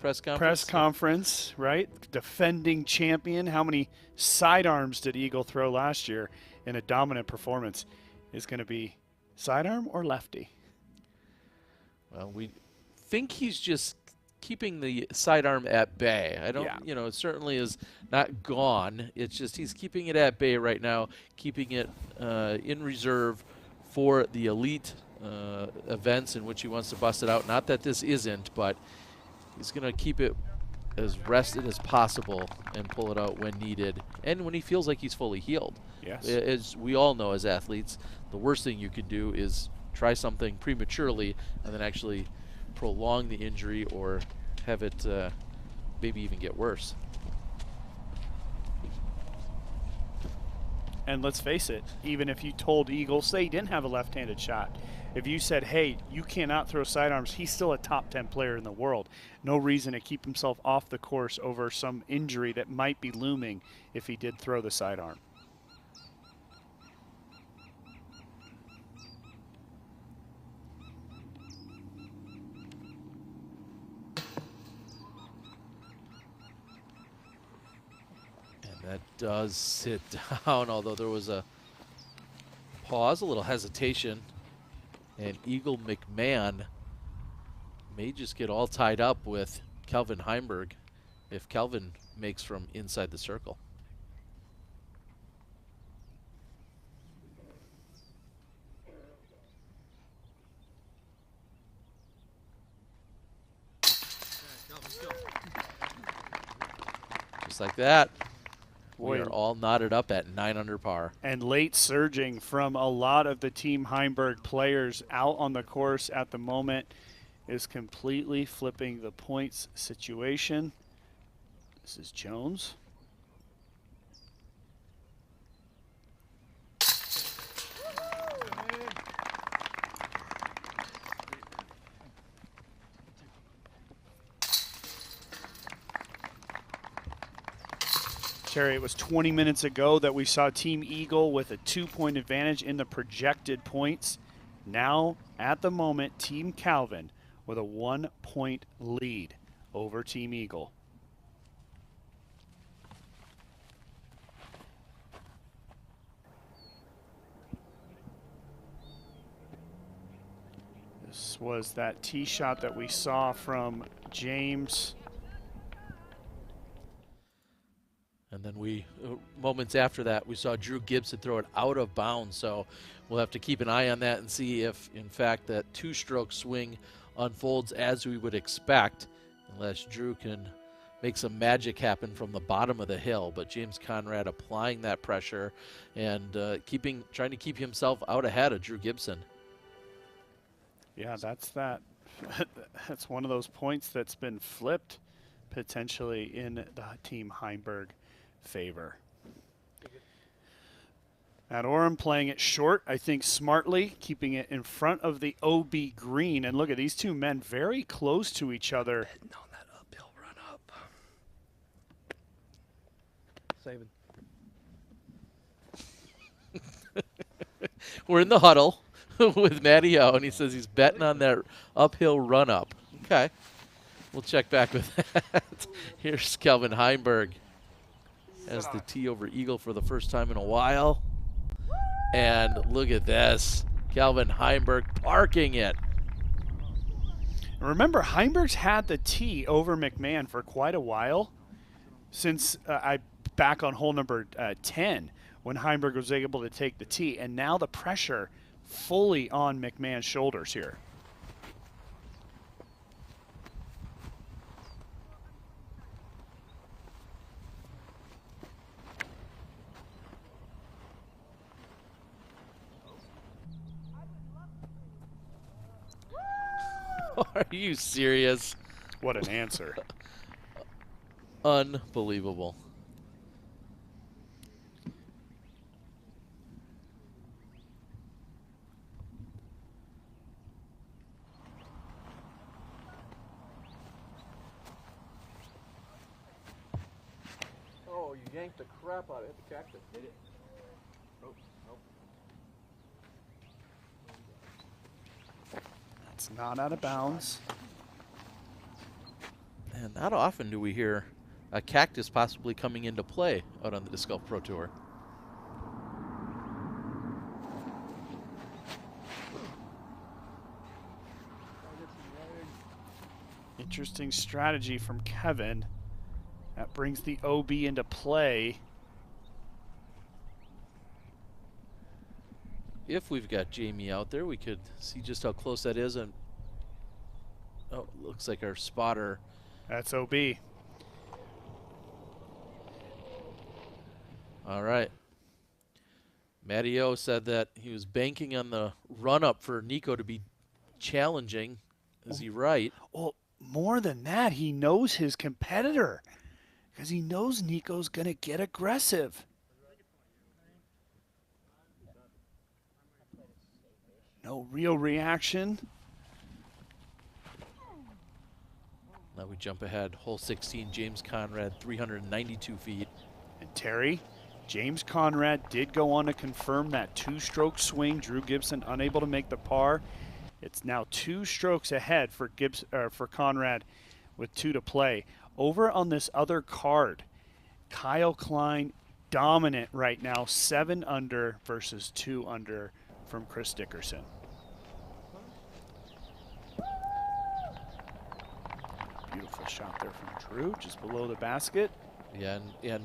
press conference, right? Defending champion. How many sidearms did Eagle throw last year in a dominant performance? Is going to be sidearm or lefty? Well, we think he's just keeping the sidearm at bay. I don't, it certainly is not gone. It's just he's keeping it at bay right now, keeping it in reserve for the elite events in which he wants to bust it out. Not that this isn't, but he's going to keep it as rested as possible and pull it out when needed and when he feels like he's fully healed. Yes. As we all know as athletes, the worst thing you can do is try something prematurely and then actually prolong the injury or have it maybe even get worse. And let's face it, even if you told Eagle, say he didn't have a left-handed shot, if you said, hey, you cannot throw sidearms, he's still a top 10 player in the world. No reason to keep himself off the course over some injury that might be looming if he did throw the sidearm. That does sit down, although there was a pause, a little hesitation, and Eagle McMahon may just get all tied up with Kelvin Heimberg if Kelvin makes from inside the circle. Just like that. We are all knotted up at 9 under par. And late surging from a lot of the Team Heimberg players out on the course at the moment is completely flipping the points situation. This is Jones. Terry, it was 20 minutes ago that we saw Team Eagle with a 2-point advantage in the projected points. Now, at the moment, Team Calvin with a 1-point lead over Team Eagle. This was that tee shot that we saw from James. And then moments after that, we saw Drew Gibson throw it out of bounds. So we'll have to keep an eye on that and see if, in fact, that two-stroke swing unfolds as we would expect, unless Drew can make some magic happen from the bottom of the hill. But James Conrad applying that pressure and trying to keep himself out ahead of Drew Gibson. Yeah, that's that. That's one of those points that's been flipped potentially in the Team Heimberg favor. Matt Oram playing it short, I think smartly, keeping it in front of the OB green. And look at these two men very close to each other. Hitting on that uphill run up. Saving. We're in the huddle with Matty O, and he says he's betting on that uphill run up. Okay. We'll check back with that. Here's Kelvin Heimberg as the tee over Eagle for the first time in a while. And look at this. Kelvin Heimberg parking it. Remember, Heimberg's had the tee over McMahon for quite a while since back on hole number 10 when Heimberg was able to take the tee. And now the pressure fully on McMahon's shoulders here. Are you serious? What an answer. Unbelievable. Oh, you yanked the crap out of it. The cactus did it. Nope, nope. It's not out of bounds. And not often do we hear a cactus possibly coming into play out on the Disc Golf Pro Tour. Interesting strategy from Kevin. That brings the OB into play. If we've got Jamie out there, we could see just how close that is. And oh, looks like our spotter. That's OB. All right. Matty O said that he was banking on the run-up for Nico to be challenging. Is he right? Well, more than that, he knows his competitor because he knows Nico's going to get aggressive. No real reaction. Now we jump ahead. Hole 16, James Conrad, 392 feet. And Terry, James Conrad did go on to confirm that two-stroke swing. Drew Gibson unable to make the par. It's now 2 strokes ahead for Conrad with 2 to play. Over on this other card, Kyle Klein dominant right now, 7 under versus 2 under from Chris Dickerson. Beautiful shot there from Drew, just below the basket. Yeah, and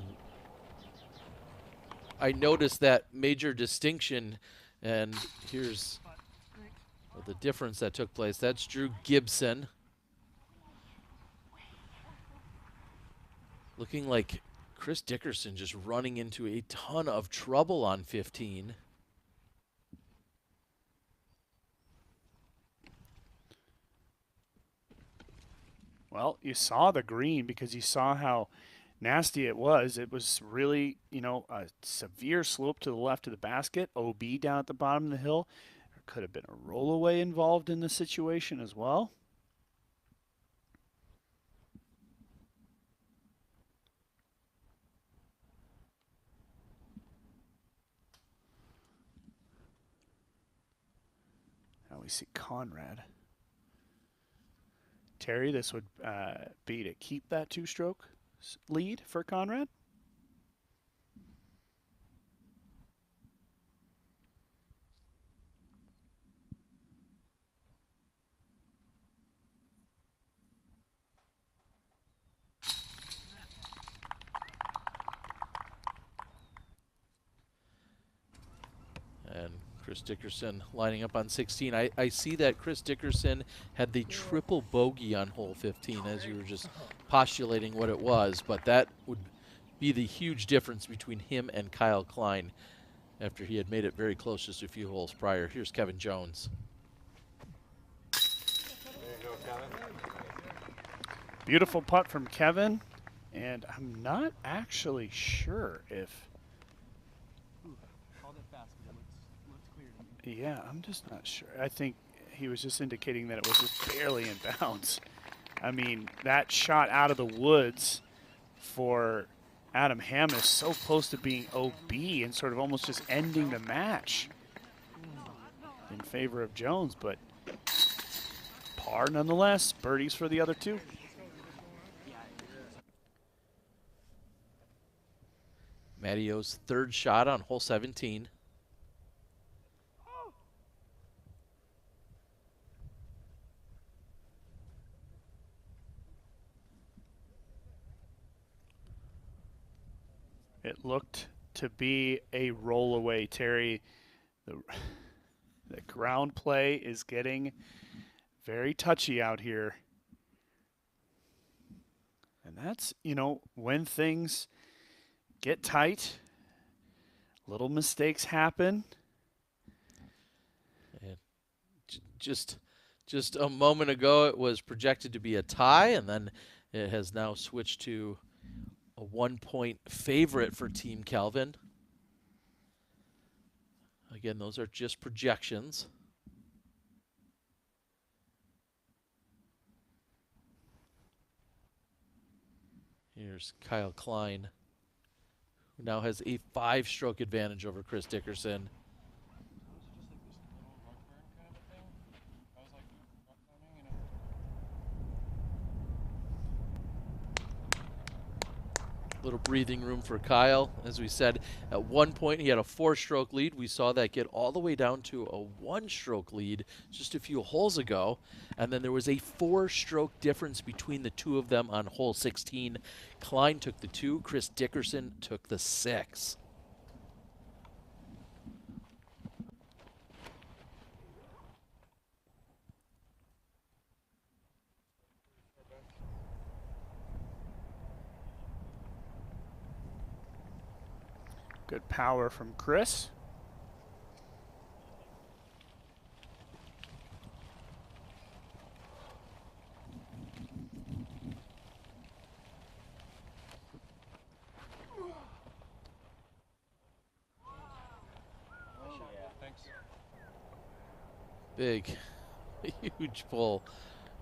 I noticed that major distinction, and here's the difference that took place. That's Drew Gibson. Looking like Chris Dickerson just running into a ton of trouble on 15. Well, you saw the green because you saw how nasty it was. It was really, you know, a severe slope to the left of the basket, OB down at the bottom of the hill. There could have been a rollaway involved in the situation as well. Now we see Conrad. Terry, this would be to keep that 2-stroke lead for Conrad. And Chris Dickerson lining up on 16. I see that Chris Dickerson had the triple bogey on hole 15, as you were just postulating what it was, but that would be the huge difference between him and Kyle Klein after he had made it very close just a few holes prior. Here's Kevin Jones. There you go, Kevin. Beautiful putt from Kevin, and I'm not actually sure if... Yeah, I'm just not sure. I think he was just indicating that it was just barely in bounds. I mean, that shot out of the woods for Adam Hamm is so close to being OB and sort of almost just ending the match in favor of Jones, but par nonetheless. Birdies for the other two. Matty O's third shot on hole 17. It looked to be a rollaway, Terry. The ground play is getting very touchy out here. And that's, you know, when things get tight, little mistakes happen. And just a moment ago, it was projected to be a tie, and then it has now switched to a 1-point favorite for Team Calvin. Again, those are just projections. Here's Kyle Klein, who now has a 5-stroke advantage over Chris Dickerson. Little breathing room for Kyle. As we said, at one point he had a 4-stroke lead. We saw that get all the way down to a 1-stroke lead just a few holes ago. And then there was a 4-stroke difference between the two of them on hole 16. Klein took the 2, Chris Dickerson took the 6. Good power from Chris. Big, huge pull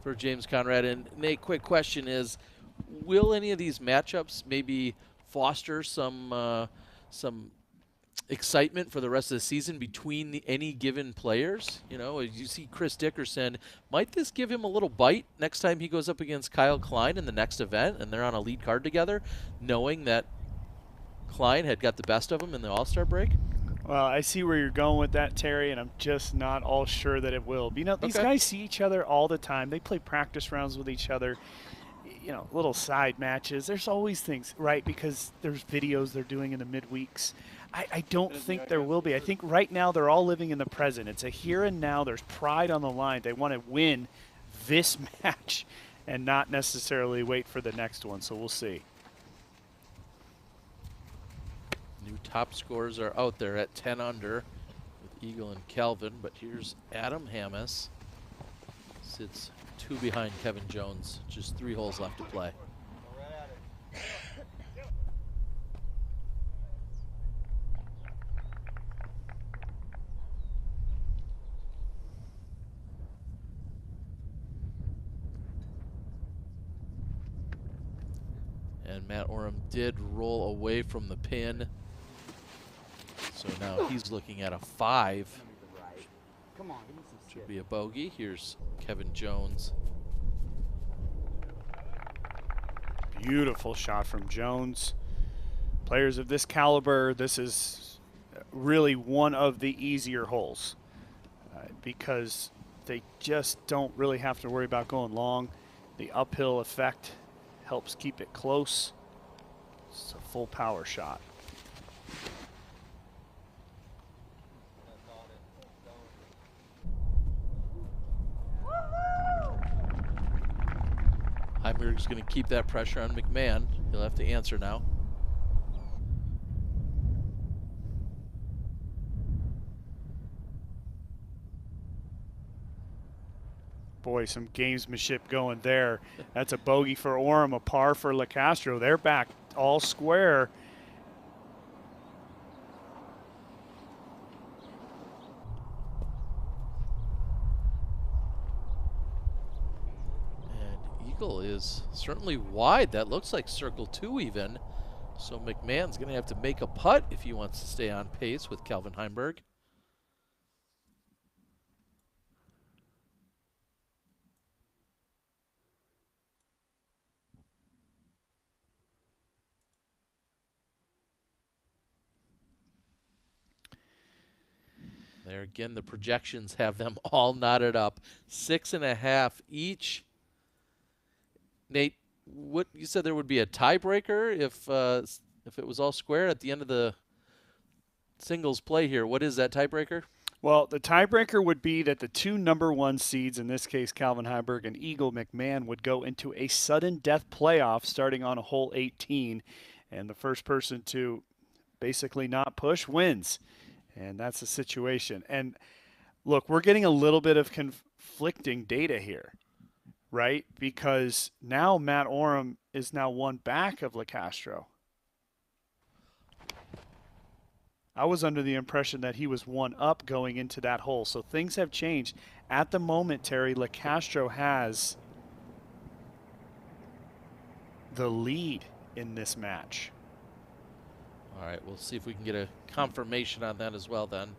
for James Conrad. And Nate, quick question is, will any of these matchups maybe foster some excitement for the rest of the season between any given players? You know, as you see Chris Dickerson, might this give him a little bite next time he goes up against Kyle Klein in the next event and they're on a lead card together, knowing that Klein had got the best of him in the All-Star break? Well, I see where you're going with that, Terry, and I'm just not all sure that it will. You know, these guys see each other all the time. They play practice rounds with each other, you know, little side matches. There's always things, right, because there's videos they're doing in the midweeks. I don't think there will be. I think right now they're all living in the present. It's a here and now. There's pride on the line. They want to win this match and not necessarily wait for the next one, so we'll see. New top scores are out there at 10 under with Eagle and Calvin, but here's Adam Hammes. Sits 2 behind Kevin Jones. Just 3 holes left to play. And Matt Oram did roll away from the pin. So now he's looking at a 5. Come on, give me some Should be a bogey. Here's Kevin Jones. Beautiful shot from Jones. Players of this caliber, this is really one of the easier holes because they just don't really have to worry about going long. The uphill effect helps keep it close. It's a full power shot. Heimberg's going to keep that pressure on McMahon. He'll have to answer now. Boy, some gamesmanship going there. That's a bogey for Oram, a par for LeCastro. They're back all square. And Eagle is certainly wide. That looks like circle 2 even. So McMahon's going to have to make a putt if he wants to stay on pace with Calvin Heimberg. There again, the projections have them all knotted up. 6.5 each. Nate, what you said there would be a tiebreaker if it was all square at the end of the singles play here. What is that tiebreaker? Well, the tiebreaker would be that the 2 #1 seeds, in this case Calvin Heimberg and Eagle McMahon, would go into a sudden death playoff starting on hole 18. And the first person to basically not push wins. And that's the situation. And look, we're getting a little bit of conflicting data here, right? Because now Matt Oram is now 1 back of LeCastro. I was under the impression that he was 1 up going into that hole. So things have changed. At the moment, Terry, LeCastro has the lead in this match. All right, we'll see if we can get a confirmation on that as well then.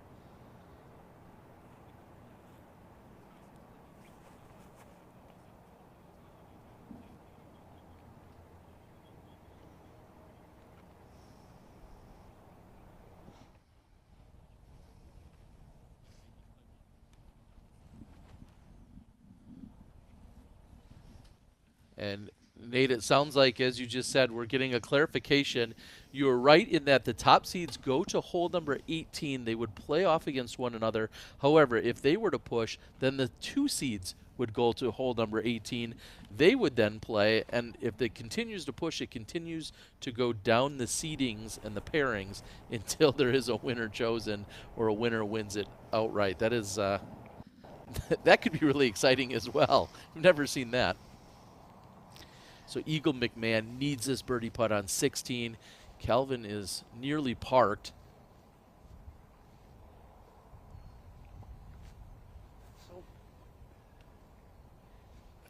And Nate, it sounds like, as you just said, we're getting a clarification. You're right in that the top seeds go to hole number 18. They would play off against one another. However, if they were to push, then the 2 seeds would go to hole number 18. They would then play, and if it continues to push, it continues to go down the seedings and the pairings until there is a winner chosen or a winner wins it outright. That is, that could be really exciting as well. I've never seen that. So Eagle McMahon needs this birdie putt on 16. Calvin is nearly parked.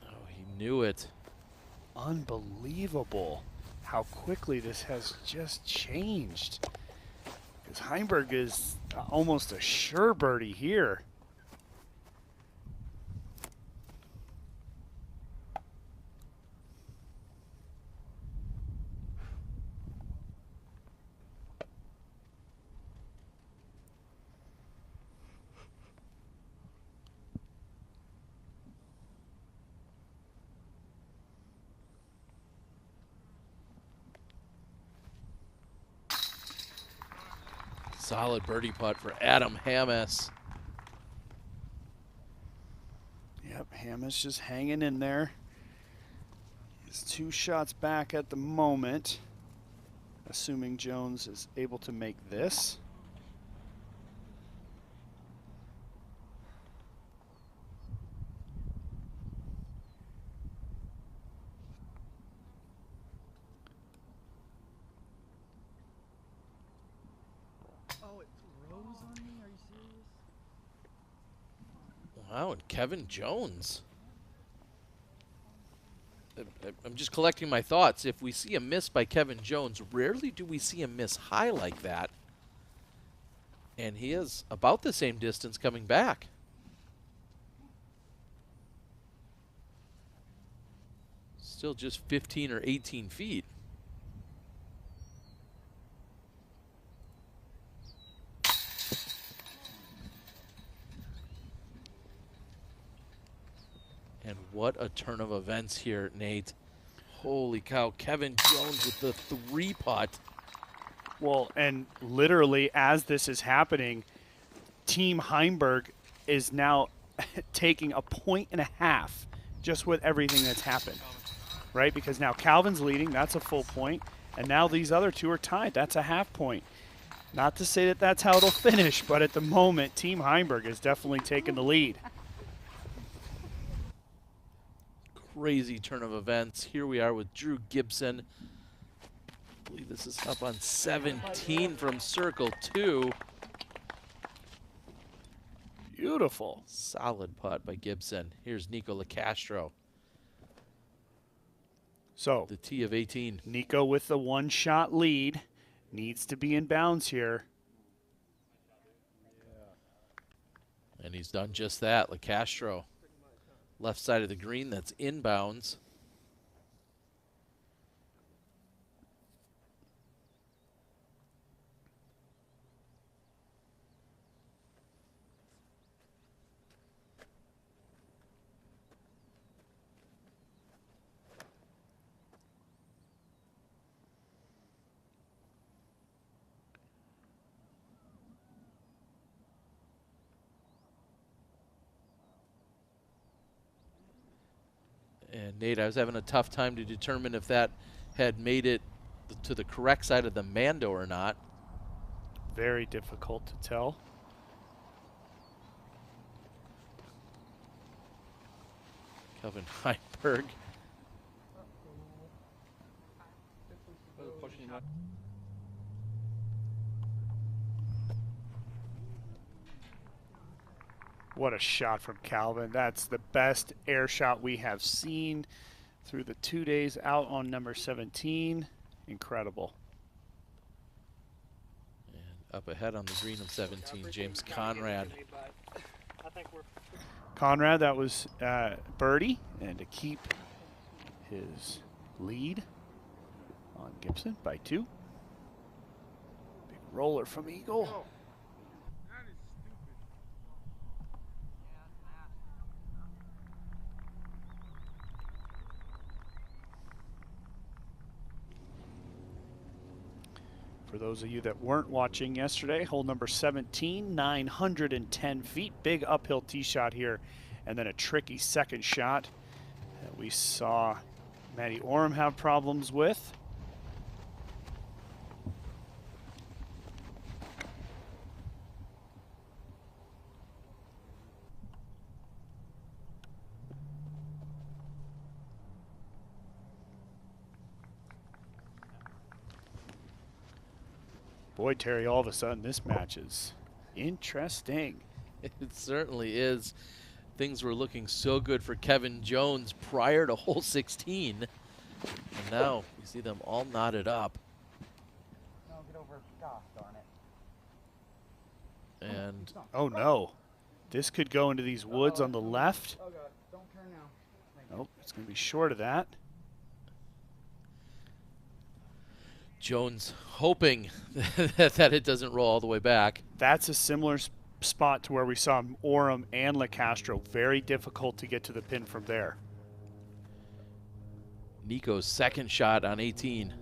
Oh, he knew it. Unbelievable how quickly this has just changed. Because Heimberg is almost a sure birdie here. Solid birdie putt for Adam Hammes. Yep, Hammes just hanging in there. He's 2 shots back at the moment, assuming Jones is able to make this. Wow, and Kevin Jones. I'm just collecting my thoughts. If we see a miss by Kevin Jones, rarely do we see him miss high like that. And he is about the same distance coming back. Still just 15 or 18 feet. And what a turn of events here, Nate. Holy cow, Kevin Jones with the 3-putt. Well, and literally as this is happening, Team Heimberg is now taking a 1.5 just with everything that's happened, right? Because now Calvin's leading, that's a full point, and now these other 2 are tied, that's a half point. Not to say that that's how it'll finish, but at the moment, Team Heimberg is definitely taking the lead. Crazy turn of events. Here we are with Drew Gibson. I believe this is up on 17 from circle 2. Beautiful. Solid putt by Gibson. Here's Nico LaCastro. So the tee of 18. Nico with the 1-shot lead needs to be in bounds here. And he's done just that. LaCastro. Left side of the green, that's inbounds. And Nate, I was having a tough time to determine if that had made it to the correct side of the Mando or not. Very difficult to tell. Kelvin Heimberg. What a shot from Calvin. That's the best air shot we have seen through the 2 days out on number 17. Incredible. And up ahead on the green of 17, James Conrad. Conrad, that was birdie, and to keep his lead on Gibson by 2. Big roller from Eagle. For those of you that weren't watching yesterday, hole number 17, 910 feet. Big uphill tee shot here, and then a tricky second shot that we saw Matty Oram have problems with. Boy, Terry, all of a sudden this match is interesting. It certainly is. Things were looking so good for Kevin Jones prior to hole 16. And now you see them all knotted up. No, get over. Gosh darn it. And oh no, this could go into these woods on the left. Oh God, don't turn now. Nope, it's going to be short of that. Jones hoping that it doesn't roll all the way back. That's a similar spot to where we saw Oram and LeCastro. Very difficult to get to the pin from there. Nico's second shot on 18.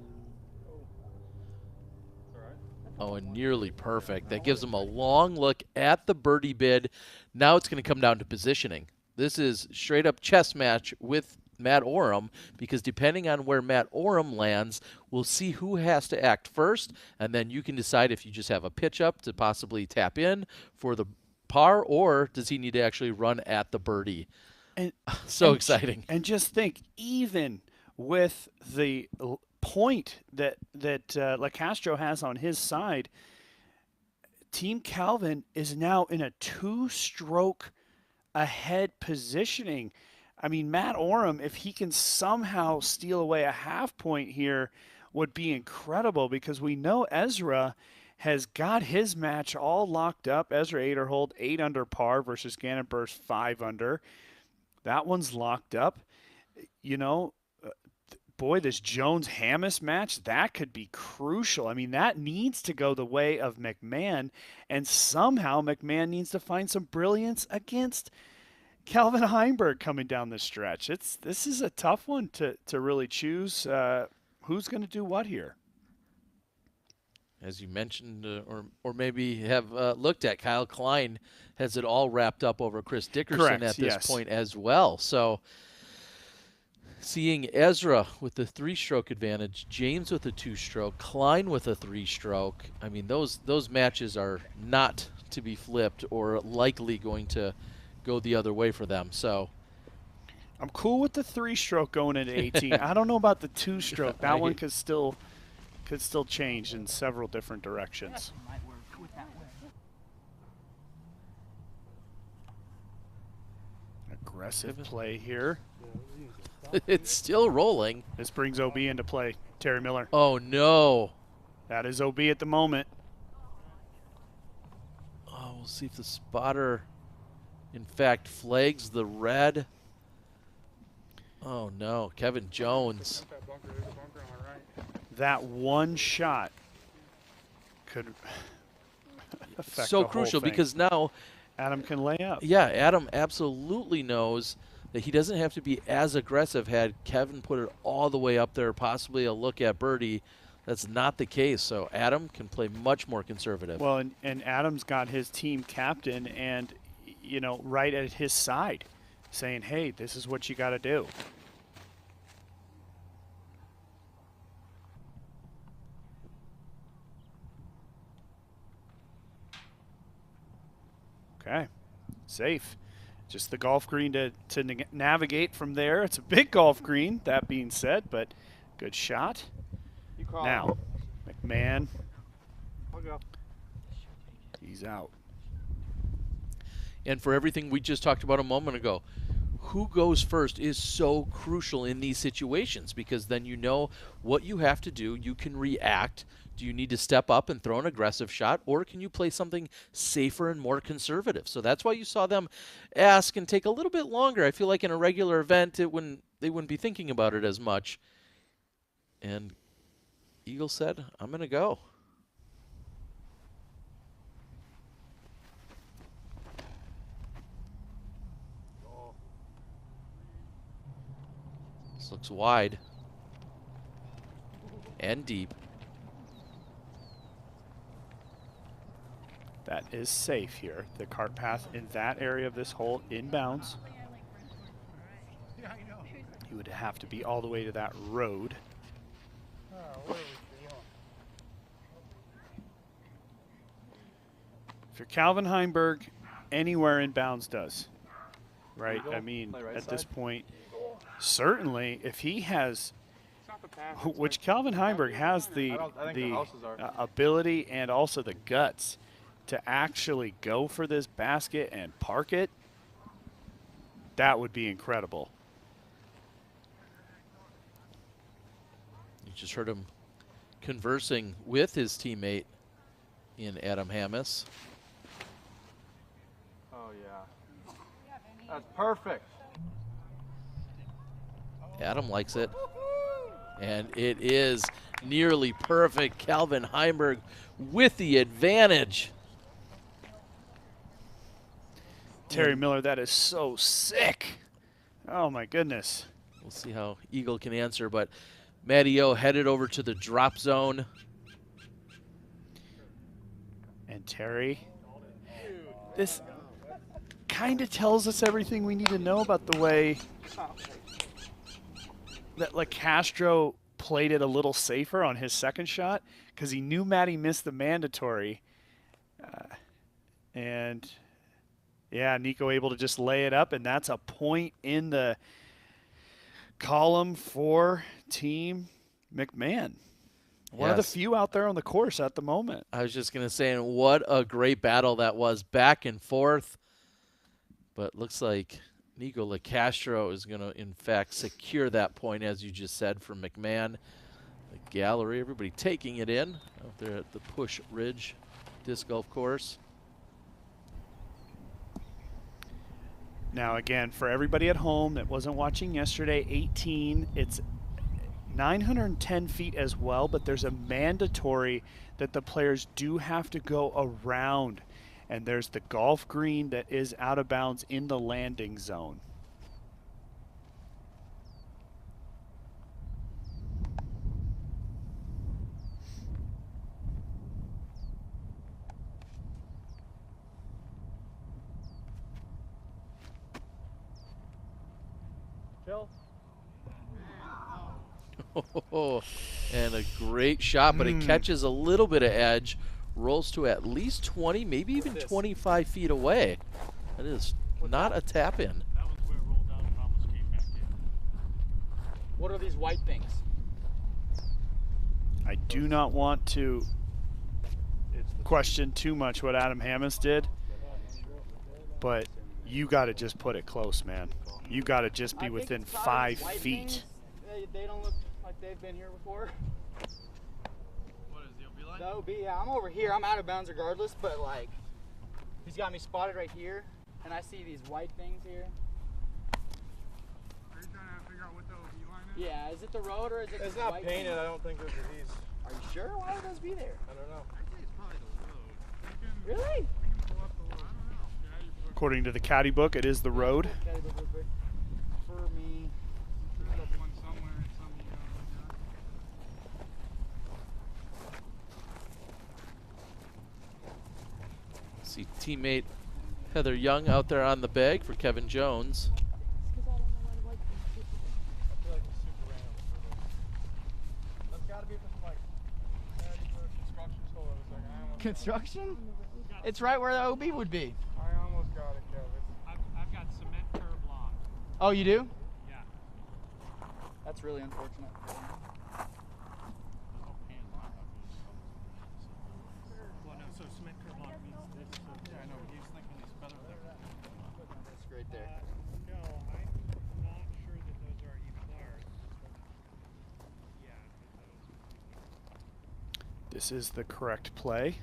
Oh, and nearly perfect. That gives him a long look at the birdie bid. Now it's going to come down to positioning. This is straight up chess match with Matt Oram, because depending on where Matt Oram lands, we'll see who has to act first, and then you can decide if you just have a pitch up to possibly tap in for the par, or does he need to actually run at the birdie? And so exciting. And just think, even with the point that LeCastro has on his side, Team Calvin is now in a 2-stroke ahead positioning. I mean, Matt Oram, if he can somehow steal away a half point here, would be incredible, because we know Ezra has got his match all locked up. Ezra Aderhold, 8 under par versus Gannon Burst, 5 under. That one's locked up. You know, boy, this Jones-Hammis match, that could be crucial. I mean, that needs to go the way of McMahon, and somehow McMahon needs to find some brilliance against Calvin Heimberg coming down the stretch. This is a tough one to really choose who's going to do what here. As you mentioned, or maybe have looked at, Kyle Klein has it all wrapped up over Chris Dickerson Correct, at this yes. point as well. So seeing Ezra with the 3-stroke advantage, James with a 2-stroke, Klein with a 3-stroke, I mean, those matches are not to be flipped or likely going to go the other way for them. So I'm cool with the 3-stroke going into 18. I don't know about the 2-stroke. That one could still change in several different directions. Aggressive play here. It's still rolling. This brings OB into play. Terry Miller. Oh no. That is OB at the moment. Oh, we'll see if the spotter in fact flags the red. Oh no, Kevin Jones. That one shot could affect so the whole crucial thing. Because now Adam can lay up. Yeah, Adam absolutely knows that he doesn't have to be as aggressive. Had Kevin put it all the way up there, possibly a look at birdie, that's not the case. So Adam can play much more conservative. Well, and Adam's got his team captain and, you know, right at his side saying, hey, this is what you got to do. Okay, safe. Just the golf green to navigate from there. It's a big golf green, that being said, but good shot. Now, McMahon. He's out. And for everything we just talked about a moment ago, who goes first is so crucial in these situations, because then you know what you have to do. You can react. Do you need to step up and throw an aggressive shot, or can you play something safer and more conservative? So that's why you saw them ask and take a little bit longer. I feel like in a regular event, they wouldn't be thinking about it as much. And Eagle said, I'm going to go. This looks wide and deep. That is safe here. The cart path in that area of this hole inbounds. You would have to be all the way to that road. If you're Calvin Heimberg, anywhere in bounds does, right? I mean, at this point, certainly if he has, which Calvin Heimberg has the ability and also the guts to actually go for this basket and park it, that would be incredible. You just heard him conversing with his teammate in Adam Hammis. Oh, yeah. That's perfect. Adam likes it. And it is nearly perfect. Calvin Heimberg with the advantage. Terry Miller, that is so sick. Oh, my goodness. We'll see how Eagle can answer, but Matty O headed over to the drop zone. And Terry, this kind of tells us everything we need to know about the way that LeCastro played it a little safer on his second shot because he knew Matty missed the mandatory. And, yeah, Nico able to just lay it up, and that's a point in the column for Team McMahon. One of the few out there on the course at the moment. I was just going to say, and what a great battle that was, back and forth. But looks like Nico LeCastro is going to, in fact, secure that point, as you just said, from McMahon. The gallery, everybody taking it in out there at the Push Ridge Disc Golf Course. Now, again, for everybody at home that wasn't watching yesterday, 18, it's 910 feet as well, but there's a mandatory that the players do have to go around. And there's the golf green that is out of bounds in the landing zone. And a great shot, but it catches a little bit of edge, rolls to at least 20, maybe even 25 feet away. That is not a tap in. What are these white things? I do not want to question too much what Adam Hammis did, but you got to just put it close, man. You got to just be within 5 feet. They don't look like they've been here before. What is the OB line? The OB, yeah, I'm over here. I'm out of bounds regardless, but like, he's got me spotted right here, and I see these white things here. Are you trying to figure out what the OB line is? Yeah, is it the road or is it It's the not white painted. things? I don't think those are these. Are you sure? Why would those be there? I don't know. I think it's probably the road. Really? We can pull up the road. I don't know. Yeah, According to the caddy book, it is the road. For me. There's up one somewhere and some you don't look at. See teammate Heather Young out there on the bag for Kevin Jones. Construction? It's right where the OB would be. I almost got it, Kevin. I've got cement curb block. Oh, you do? Yeah. That's really unfortunate. Well, no, so cement curb block means this. So yeah, I know. He was thinking these feather there. That's right there. No, I'm not sure that those are even there. Yeah. This is the correct play.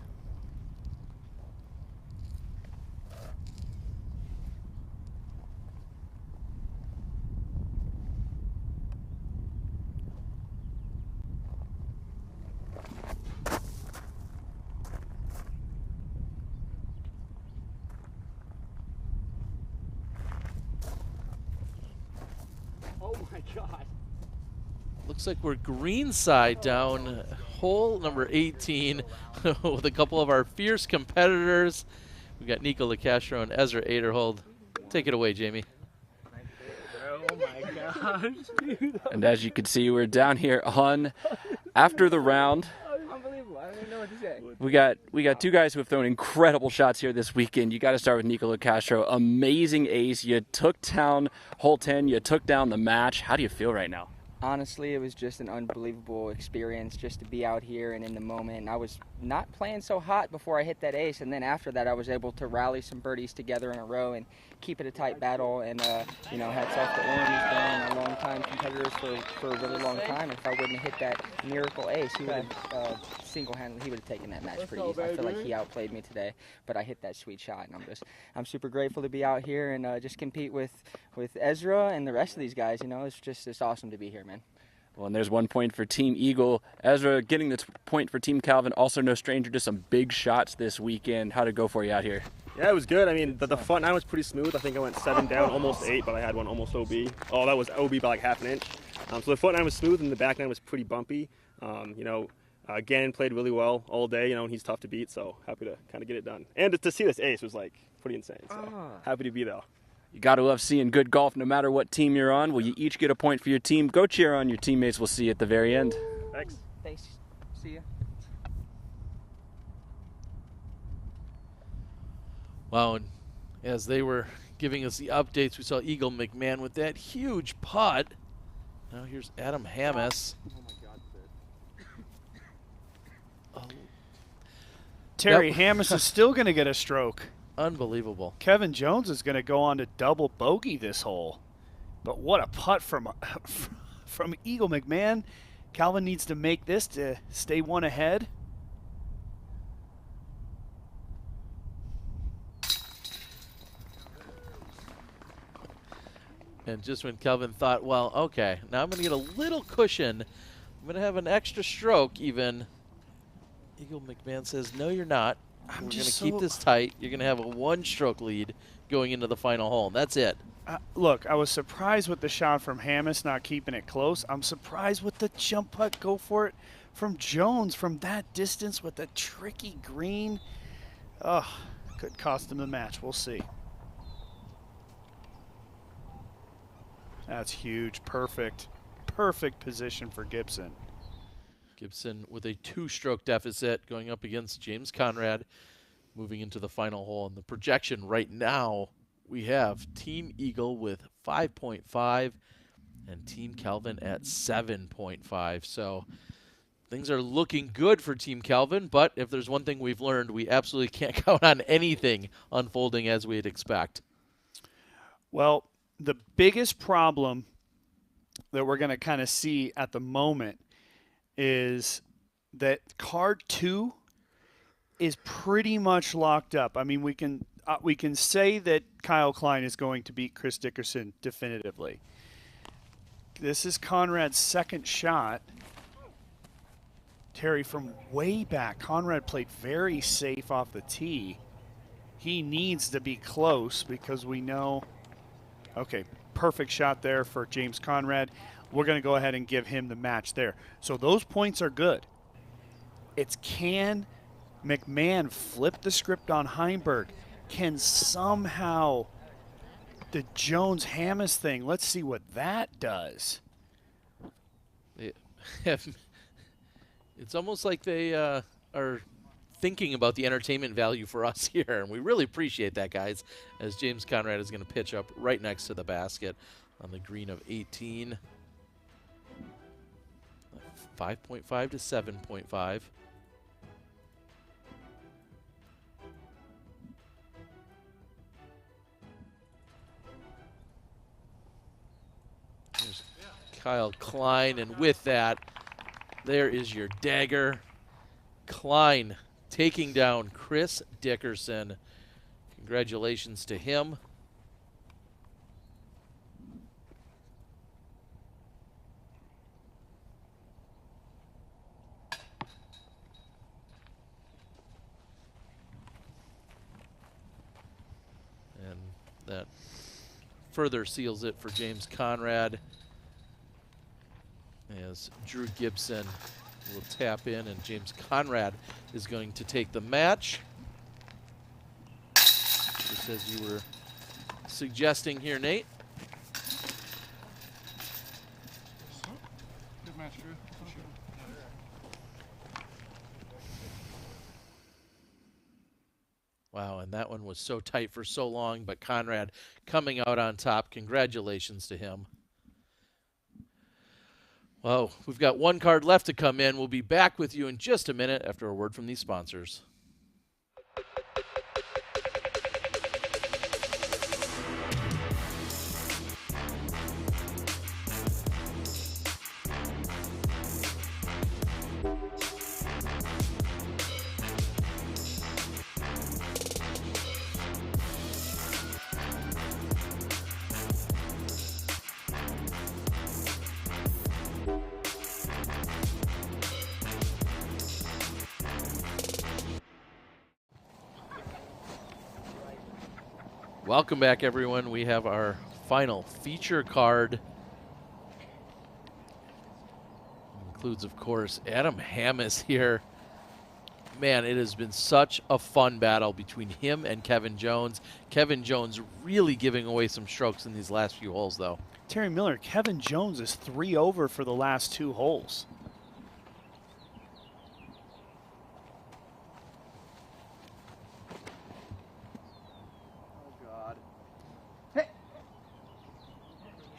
Oh my God. Looks like we're greenside down hole number 18 with a couple of our fierce competitors. We got Nico LeCastro and Ezra Aderhold. Take it away, Jamie. Oh my gosh, dude. And as you can see, we're down here on after the round. Unbelievable. I don't even know what to say. We got two guys who have thrown incredible shots here this weekend. You got to start with Nico LeCastro. Amazing ace. You took down hole 10. You took down the match. How do you feel right now? Honestly, it was just an unbelievable experience just to be out here and in the moment. I was not playing so hot before I hit that ace, and then after that I was able to rally some birdies together in a row and keep it a tight battle. And you know, hats off to Orm. He's been a long-time competitors for a really long time. If I wouldn't have hit that miracle ace, he would have single-handedly, he would have taken that match pretty easily. I feel like he outplayed me today, but I hit that sweet shot, and I'm super grateful to be out here and just compete with Ezra and the rest of these guys. You know, it's awesome to be here, man. Well, and there's 1 point for Team Eagle. Ezra getting the point for Team Calvin, also no stranger to some big shots this weekend. How'd it go for you out here? Yeah, it was good. I mean, the front nine was pretty smooth. I think I went 7 down, almost 8, but I had one almost OB. Oh, that was OB by like half an inch. So the front nine was smooth and the back nine was pretty bumpy. You know, Gannon played really well all day, you know, and he's tough to beat, so happy to kind of get it done. And to see this ace was like pretty insane, so happy to be there. You got to love seeing good golf no matter what team you're on. Well, you each get a point for your team. Go cheer on your teammates. We'll see you at the very end. Thanks. Thanks. See ya. Wow, and as they were giving us the updates, we saw Eagle McMahon with that huge putt. Now here's Adam Hammes. Oh my God, Terry Hammes is still going to get a stroke. Unbelievable. Kevin Jones is going to go on to double bogey this hole. But what a putt from Eagle McMahon. Calvin needs to make this to stay one ahead. And just when Kelvin thought, well, okay, now I'm going to get a little cushion. I'm going to have an extra stroke even. Eagle McMahon says, no, you're not. We're going to keep this tight. You're going to have a 1-stroke lead going into the final hole. And that's it. Look, I was surprised with the shot from Hammes not keeping it close. I'm surprised with the jump putt, go for it, from Jones from that distance with a tricky green. Oh, could cost him the match. We'll see. That's huge. Perfect. Perfect position for Gibson. Gibson with a 2-stroke deficit going up against James Conrad, moving into the final hole. And the projection right now, we have Team Eagle with 5.5 and Team Calvin at 7.5. So things are looking good for Team Calvin, but if there's one thing we've learned, we absolutely can't count on anything unfolding as we'd expect. Well, the biggest problem that we're going to kind of see at the moment is that card 2 is pretty much locked up. I mean, we can say that Kyle Klein is going to beat Chris Dickerson definitively. This is Conrad's second shot. Terry, from way back, Conrad played very safe off the tee. He needs to be close because we know. Okay, perfect shot there for James Conrad. We're going to go ahead and give him the match there. So those points are good. It's can McMahon flip the script on Heimberg? Can somehow the Jones-Hammes thing, let's see what that does. It's almost like they are thinking about the entertainment value for us here, and we really appreciate that, guys, as James Conrad is going to pitch up right next to the basket on the green of 18. 5.5 to 7.5. There's Kyle Klein, and with that, there is your dagger. Klein taking down Chris Dickerson. Congratulations to him. And that further seals it for James Conrad. as Drew Gibson will tap in, and James Conrad is going to take the match. Just as you were suggesting here, Nate. Good match, Drew. Wow, and that one was so tight for so long, but Conrad coming out on top. Congratulations to him. Well, we've got one card left to come in. We'll be back with you in just a minute after a word from these sponsors. Welcome back, everyone. We have our final feature card. Includes, of course, Adam Hammes here. Man, it has been such a fun battle between him and Kevin Jones. Kevin Jones really giving away some strokes in these last few holes, though. Terry Miller, Kevin Jones is 3 over for the last 2 holes.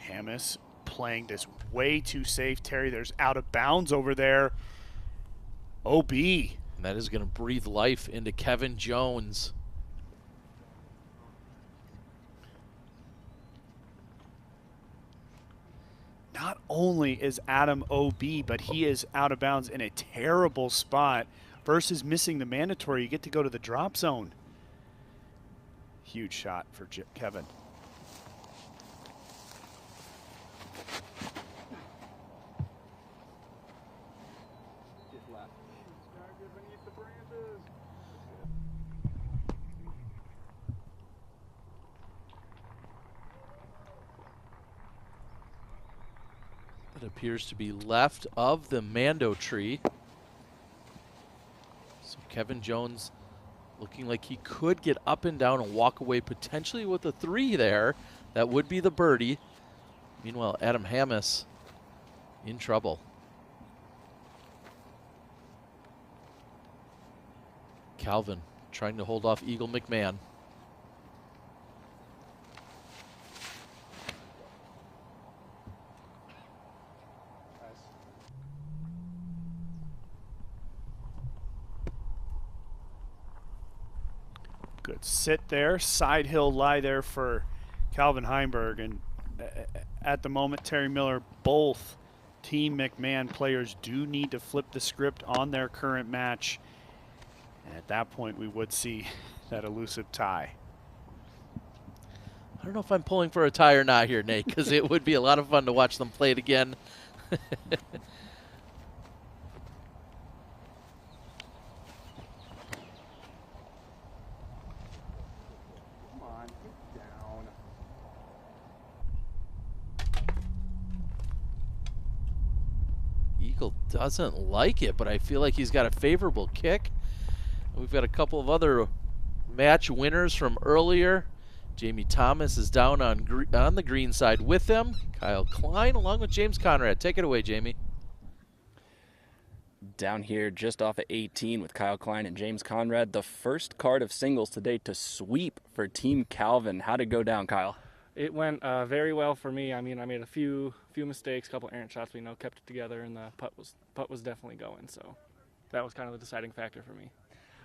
Hammes playing this way too safe. Terry, there's out of bounds over there. OB. And that is going to breathe life into Kevin Jones. Not only is Adam OB, but he is out of bounds in a terrible spot versus missing the mandatory. You get to go to the drop zone. Huge shot for Kevin. That appears to be left of the Mando tree. So Kevin Jones looking like he could get up and down and walk away potentially with a 3 there. That would be the birdie. Meanwhile, Adam Hammes in trouble. Calvin trying to hold off Eagle McMahon. Good sit there, side hill lie there for Calvin Heimberg, and at the moment, Terry Miller, both Team McMahon players do need to flip the script on their current match. And at that point, we would see that elusive tie. I don't know if I'm pulling for a tie or not here, Nate, because it would be a lot of fun to watch them play it again. Eagle doesn't like it, but I feel like he's got a favorable kick. We've got a couple of other match winners from earlier. Jamie Thomas is down on the green side with them. Kyle Klein along with James Conrad. Take it away, Jamie. Down here just off of 18 with Kyle Klein and James Conrad. The first card of singles today to sweep for Team Calvin. How'd it go down, Kyle? It went very well for me. I mean, I made a few mistakes, a couple errant shots, but, you know, kept it together, and the putt was definitely going. So that was kind of the deciding factor for me.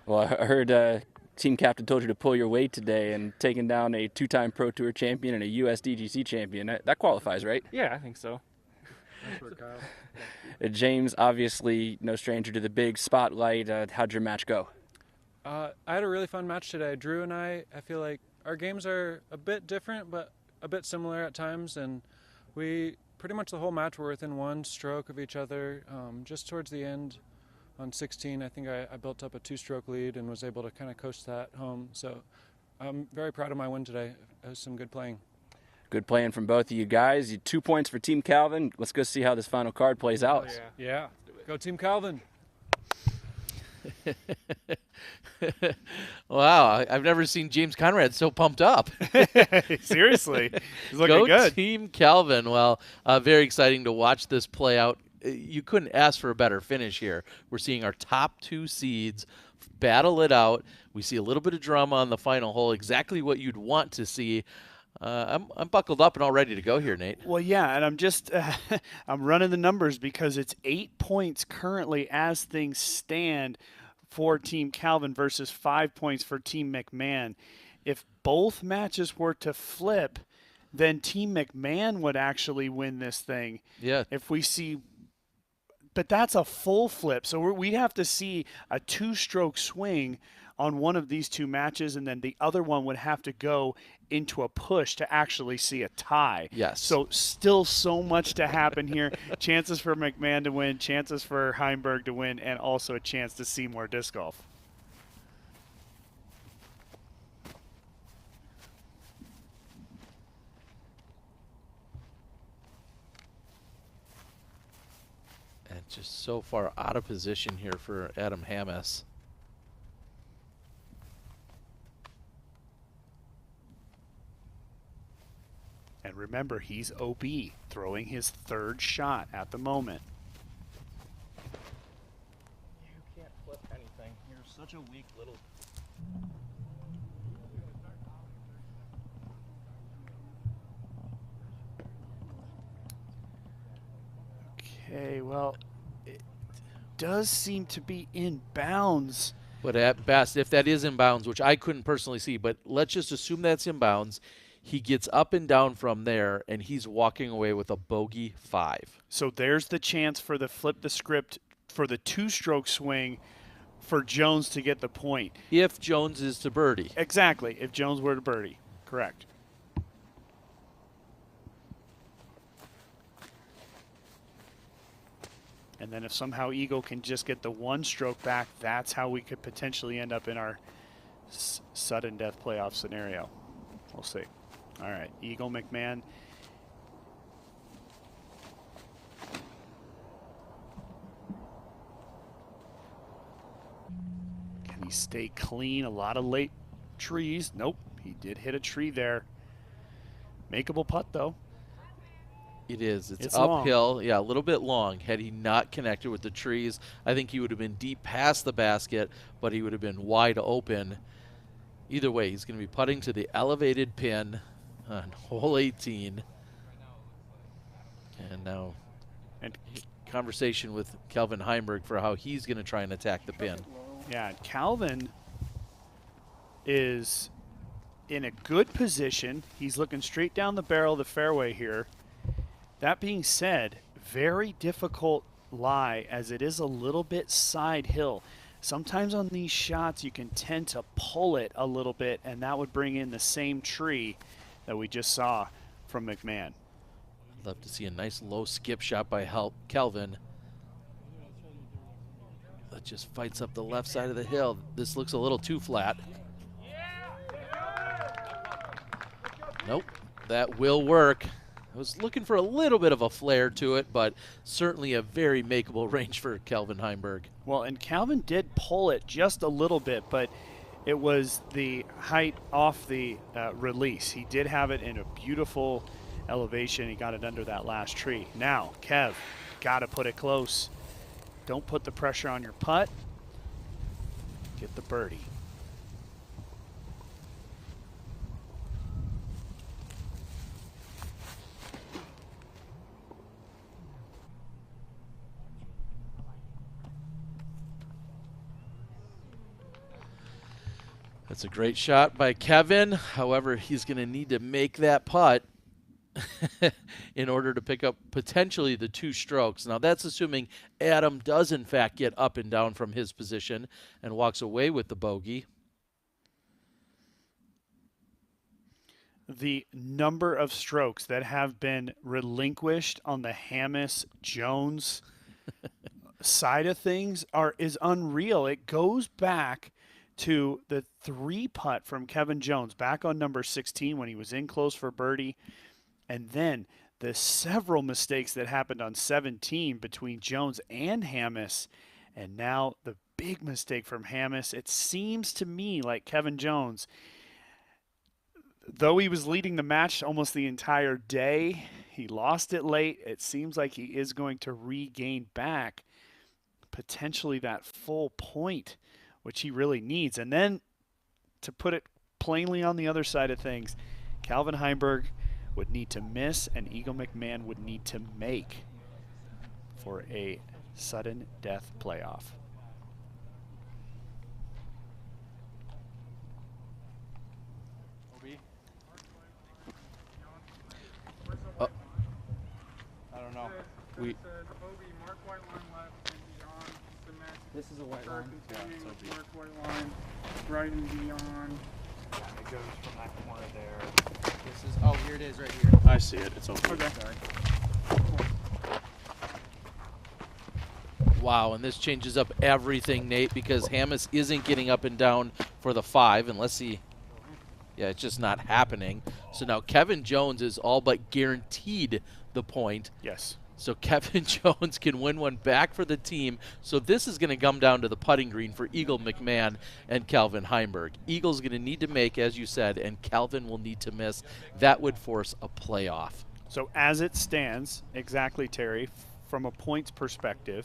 Well, I heard team captain told you to pull your weight today, and taking down a 2-time Pro Tour champion and a USDGC champion. That qualifies, right? Yeah, I think so. Nice work, Kyle. James, obviously no stranger to the big spotlight. How'd your match go? I had a really fun match today. Drew and I feel like our games are a bit different, but a bit similar at times, and we pretty much the whole match were within 1 stroke of each other. Just towards the end on 16, I think I built up a 2-stroke lead and was able to kind of coast that home. So I'm very proud of my win today. It was some good playing. Good playing from both of you guys. 2 points for Team Calvin. Let's go see how this final card plays out. Yeah. Go Team Calvin. Wow, I've never seen James Conrad so pumped up. Seriously, he's looking Go good. Team Calvin. Well, very exciting to watch this play out. You couldn't ask for a better finish here. We're seeing our top 2 seeds battle it out. We see a little bit of drama on the final hole, exactly what you'd want to see. I'm buckled up and all ready to go here, Nate. Well, yeah, and I'm just I'm running the numbers because it's 8 points currently as things stand for Team Calvin versus 5 points for Team McMahon. If both matches were to flip, then Team McMahon would actually win this thing. Yeah. If we see, but that's a full flip, so we'd have to see a 2-stroke swing on one of these 2 matches, and then the other one would have to go into a push to actually see a tie. Yes. So still so much to happen here. Chances for McMahon to win, chances for Heimberg to win, and also a chance to see more disc golf. And just so far out of position here for Adam Hammes. And remember, he's OB, throwing his 3rd shot at the moment. You can't flip anything. You're such a weak little... Okay, well, it does seem to be in bounds. But at best, if that is in bounds, which I couldn't personally see, but let's just assume that's in bounds, he gets up and down from there, and he's walking away with a bogey 5. So there's the chance for the flip the script for the 2-stroke swing for Jones to get the point. If Jones is to birdie. Exactly, if Jones were to birdie. Correct. And then if somehow Eagle can just get the 1-stroke back, that's how we could potentially end up in our sudden death playoff scenario. We'll see. All right, Eagle, McMahon. Can he stay clean? A lot of late trees. Nope, he did hit a tree there. Makeable putt, though. It is. It's long. uphill. Yeah, a little bit long. Had he not connected with the trees, I think he would have been deep past the basket, but he would have been wide open. Either way, he's going to be putting to the elevated pin on hole 18. And now conversation with Kelvin Heimberg for how he's going to try and attack the pin. Yeah, Calvin is in a good position. He's looking straight down the barrel of the fairway here. That being said, very difficult lie as it is a little bit side hill. Sometimes on these shots you can tend to pull it a little bit, and that would bring in the same tree that we just saw from McMahon. Love to see a nice low skip shot by Kelvin. That just fights up the left side of the hill. This looks a little too flat. Nope, that will work. I was looking for a little bit of a flare to it, but certainly a very makeable range for Kelvin Heimberg. Well, and Calvin did pull it just a little bit, but it was the height off the release. He did have it in a beautiful elevation. He got it under that last tree. Now, Kev, got to put it close. Don't put the pressure on your putt. Get the birdie. That's a great shot by Kevin. However, he's going to need to make that putt in order to pick up potentially the 2 strokes. Now, that's assuming Adam does, in fact, get up and down from his position and walks away with the bogey. The number of strokes that have been relinquished on the Hammes-Jones side of things is unreal. It goes back to the 3 putt from Kevin Jones back on number 16 when he was in close for birdie. And then the several mistakes that happened on 17 between Jones and Hammis. And now the big mistake from Hammis. It seems to me like Kevin Jones, though he was leading the match almost the entire day, he lost it late. It seems like he is going to regain back potentially that full point, which he really needs. And then to put it plainly on the other side of things, Calvin Heimberg would need to miss and Eagle McMahon would need to make for a sudden death playoff. I don't know. This is a white line. Yeah, it's OB. Mark white line, right and beyond. Yeah, it goes from that corner there. This is, oh, here it is right here. I see it. It's OB. Okay. Sorry. Wow, and this changes up everything, Nate, because Hammis isn't getting up and down for the 5 unless he, yeah, it's just not happening. So now Kevin Jones is all but guaranteed the point. Yes. So Kevin Jones can win one back for the team. So this is going to come down to the putting green for Eagle McMahon and Calvin Heimberg. Eagle's going to need to make, as you said, and Calvin will need to miss. That would force a playoff. So as it stands, exactly, Terry, from a points perspective,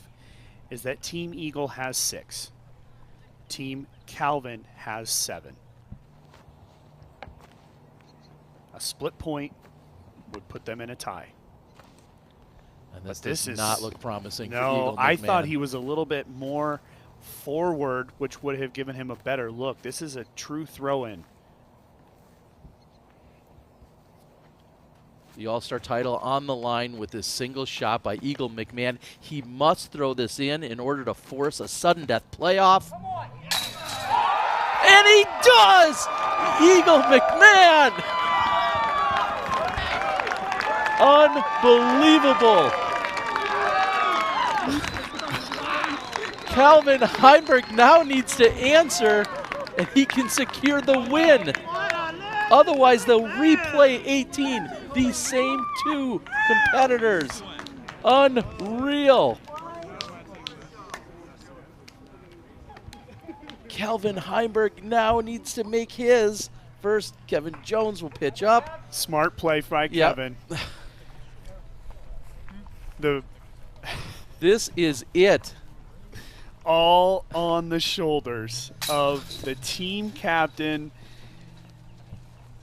is that Team Eagle has 6. Team Calvin has 7. A split point would put them in a tie. And this does not look promising for No, Eagle McMahon. I thought he was a little bit more forward, which would have given him a better look. This is a true throw-in. The All-Star title on the line with this single shot by Eagle McMahon. He must throw this in order to force a sudden death playoff. And he does! Eagle McMahon! Unbelievable! Calvin Heimberg now needs to answer, and he can secure the win. Otherwise, they'll replay 18, these same 2 competitors. Unreal. Calvin Heimberg now needs to make his. First, Kevin Jones will pitch up. Smart play by Kevin. This is it. All on the shoulders of the team captain,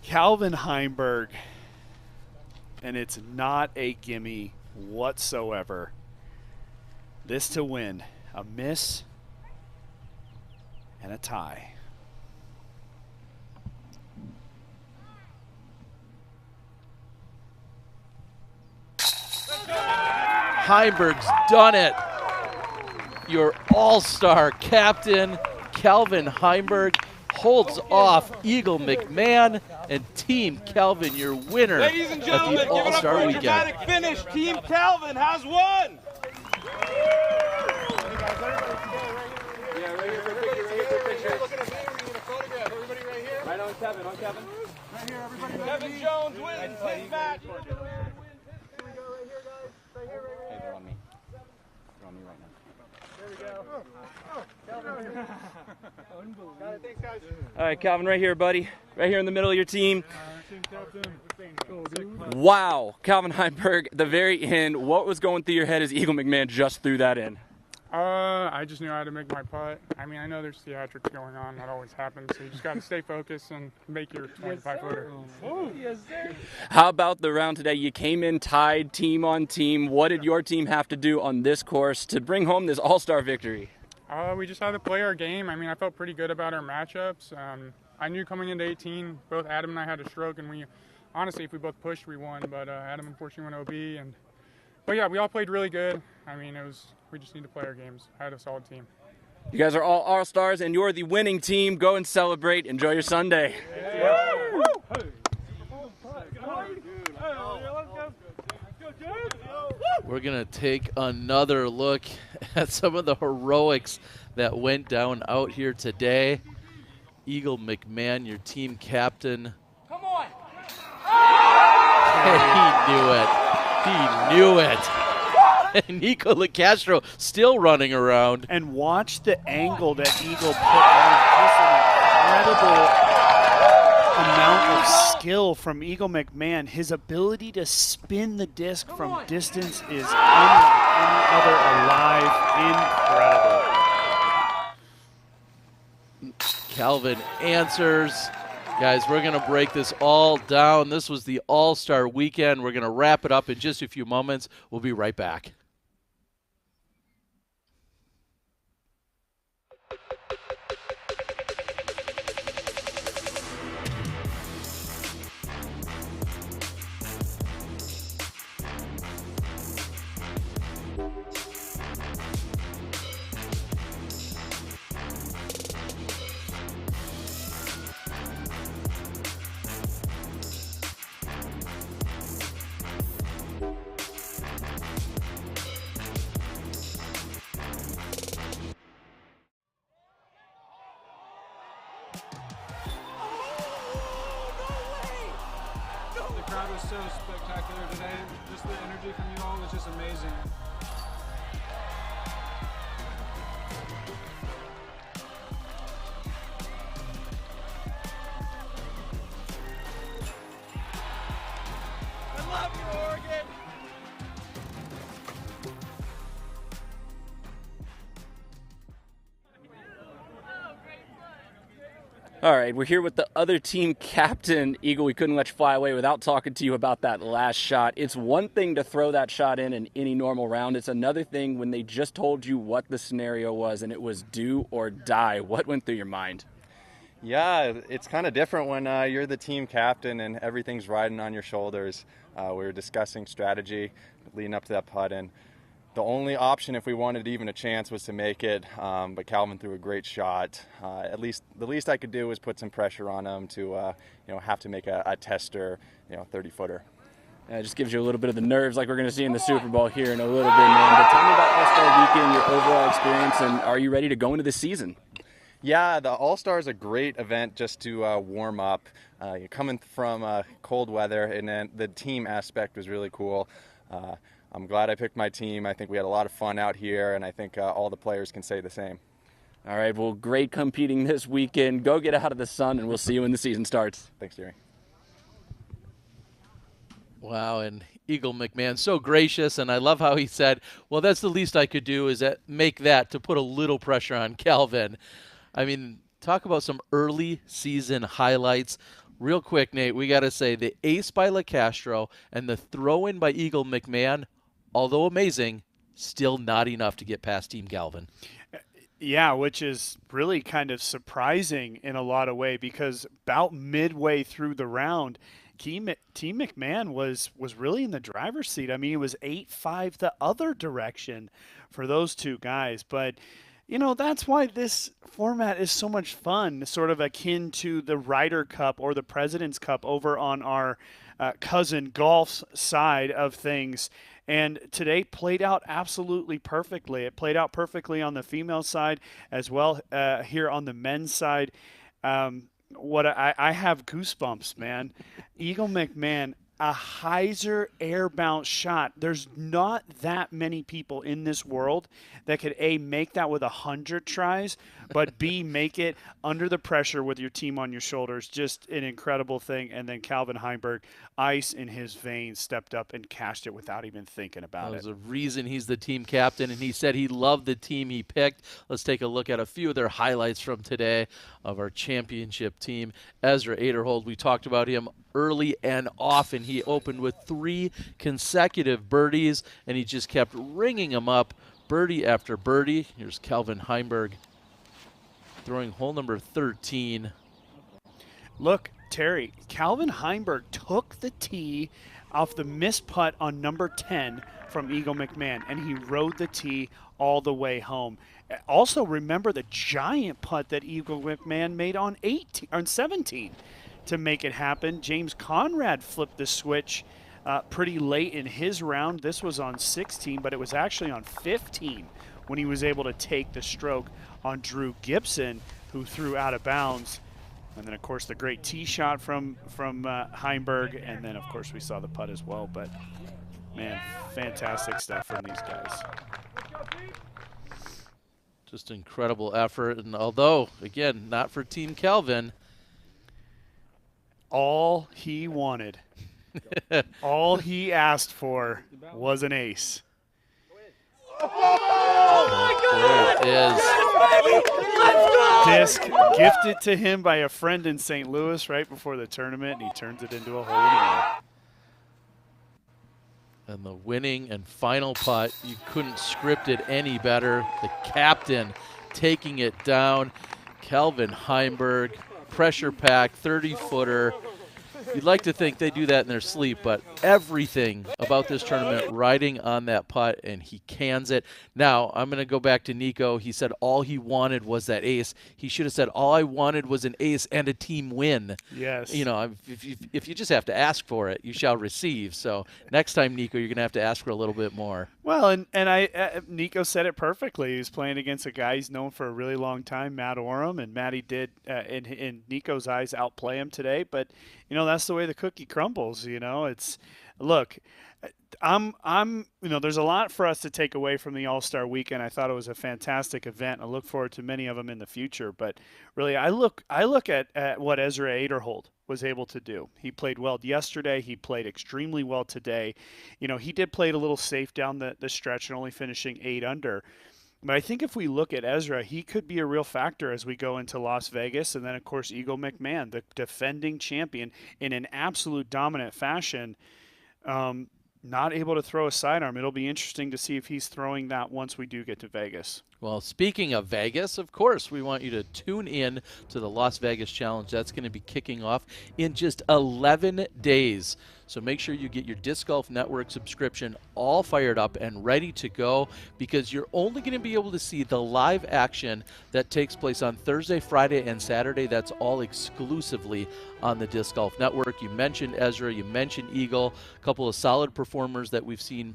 Calvin Heimberg. And it's not a gimme whatsoever. This to win. A miss and a tie. Heimberg's done it. Your all-star captain, Calvin Heimberg, holds off Eagle McMahon, and Team Calvin, your winner Ladies and at gentlemen, the give it up for All-Star a Weekend. dramatic finish. Team Calvin has won. Right on Kevin, on Kevin. Right here, everybody. Kevin Jones wins his match. Here we go, right here, guys. Right here, right here. Hey, they're on me. They're on me right now. There we go. Unbelievable. Got it, thanks, guys. All right, Calvin, right here, buddy. Right here in the middle of your team. Wow, Calvin Heimberg, the very end. What was going through your head as Eagle McMahon just threw that in? I just knew I had to make my putt. I mean, I know there's theatrics going on. That always happens. So you just got to stay focused and make your 25-footer. Yes, sir. How about the round today? You came in tied team on team. What did your team have to do on this course to bring home this all-star victory? We just had to play our game. I mean, I felt pretty good about our matchups. I knew coming into 18, both Adam and I had a stroke, and we honestly, if we both pushed, we won. But Adam unfortunately went OB, but yeah, we all played really good. I mean, we just need to play our games. I had a solid team. You guys are all all-stars, and you're the winning team. Go and celebrate. Enjoy your Sunday. We're going to take another look at some of the heroics that went down out here today. Eagle McMahon, your team captain. Come on. He knew it. And Nico LaCastro still running around. And watch the angle that Eagle put on. Just an incredible amount of skill from Eagle McMahon. His ability to spin the disc from distance is unlike any other alive. Incredible. Calvin answers. Guys, we're going to break this all down. This was the All-Star Weekend. We're going to wrap it up in just a few moments. We'll be right back. The crowd was so spectacular today. Just the energy from you all was just amazing. I love you, Oregon! All right, we're here with the other team captain, Eagle. We couldn't let you fly away without talking to you about that last shot. It's one thing to throw that shot in any normal round. It's another thing when they just told you what the scenario was, and it was do or die. What went through your mind? Yeah, it's kind of different when you're the team captain and everything's riding on your shoulders. We were discussing strategy leading up to that putt, and the only option if we wanted even a chance was to make it, but Calvin threw a great shot. At least the least I could do was put some pressure on him to have to make a tester 30-footer. It just gives you a little bit of the nerves like we're going to see in the Super Bowl here in a little bit, man. But tell me about All-Star Weekend, your overall experience, and are you ready to go into the season? Yeah, the All-Star is a great event just to warm up. You're coming from cold weather, and then the team aspect was really cool. I'm glad I picked my team. I think we had a lot of fun out here, and I think all the players can say the same. All right, well, great competing this weekend. Go get out of the sun, and we'll see you when the season starts. Thanks, Jerry. Wow, and Eagle McMahon, so gracious, and I love how he said, well, that's the least I could do is make that to put a little pressure on Calvin. I mean, talk about some early season highlights. Real quick, Nate, we got to say the ace by LaCastro and the throw-in by Eagle McMahon, although amazing, still not enough to get past Team Calvin. Yeah, which is really kind of surprising in a lot of way because about midway through the round, Team McMahon was really in the driver's seat. I mean, it was 8-5 the other direction for those two guys. But, that's why this format is so much fun, sort of akin to the Ryder Cup or the President's Cup over on our cousin golf's side of things. And today played out absolutely perfectly. It played out perfectly on the female side as well here on the men's side. I have goosebumps, man. Eagle McMahon, a hyzer air bounce shot. There's not that many people in this world that could A, make that with 100 tries, but B, make it under the pressure with your team on your shoulders. Just an incredible thing. And then Calvin Heimberg, ice in his veins, stepped up and cashed it without even thinking about it. There's a reason he's the team captain, and he said he loved the team he picked. Let's take a look at a few of their highlights from today of our championship team. Ezra Aderhold, we talked about him early and often. He opened with 3 consecutive birdies, and he just kept ringing them up, birdie after birdie. Here's Calvin Heimberg throwing hole number 13. Look, Terry, Calvin Heimberg took the tee off the missed putt on number 10 from Eagle McMahon, and he rode the tee all the way home. Also, remember the giant putt that Eagle McMahon made on 17 to make it happen. James Conrad flipped the switch pretty late in his round. This was on 16, but it was actually on 15 when he was able to take the stroke on Drew Gibson, who threw out of bounds. And then, of course, the great tee shot from Heimberg. And then, of course, we saw the putt as well. But, man, fantastic stuff from these guys. Just incredible effort. And although, again, not for Team Calvin. All he wanted, all he asked for was an ace. Oh my God! There it is. Disc gifted to him by a friend in St. Louis right before the tournament, and he turns it into a hole-in-one. And the winning and final putt, you couldn't script it any better. The captain taking it down. Calvin Heimberg, pressure pack, 30-footer. You'd like to think they do that in their sleep, but everything about this tournament riding on that putt, and he cans it. Now, I'm going to go back to Nico. He said all he wanted was that ace. He should have said all I wanted was an ace and a team win. Yes. You know, if you just have to ask for it, you shall receive. So next time, Nico, you're going to have to ask for a little bit more. Well, and Nico said it perfectly. He was playing against a guy he's known for a really long time, Matt Oram, and Matty did, in Nico's eyes, outplay him today. But, you know, that's the way the cookie crumbles. You know, it's look. You know, there's a lot for us to take away from the All-Star Weekend. I thought it was a fantastic event. I look forward to many of them in the future. But really, I look at what Ezra Aderhold was able to do. He played well yesterday. He played extremely well today. You know, he did play it a little safe down the stretch and only finishing 8 under. But I think if we look at Ezra, he could be a real factor as we go into Las Vegas. And then, of course, Eagle McMahon, the defending champion, in an absolute dominant fashion, not able to throw a sidearm. It'll be interesting to see if he's throwing that once we do get to Vegas. Well, speaking of Vegas, of course, we want you to tune in to the Las Vegas Challenge. That's going to be kicking off in just 11 days. So make sure you get your Disc Golf Network subscription all fired up and ready to go, because you're only going to be able to see the live action that takes place on Thursday, Friday, and Saturday. That's all exclusively on the Disc Golf Network. You mentioned Ezra, you mentioned Eagle, a couple of solid performers that we've seen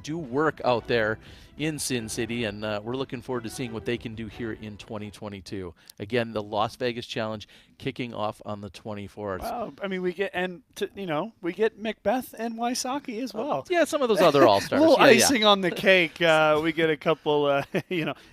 do work out there in Sin City, and we're looking forward to seeing what they can do here in 2022. Again, the Las Vegas Challenge kicking off on the 24th. Well, I mean, we get Macbeth and Wysocki as well. Yeah, some of those other All-Stars. A little icing on the cake. We get a couple,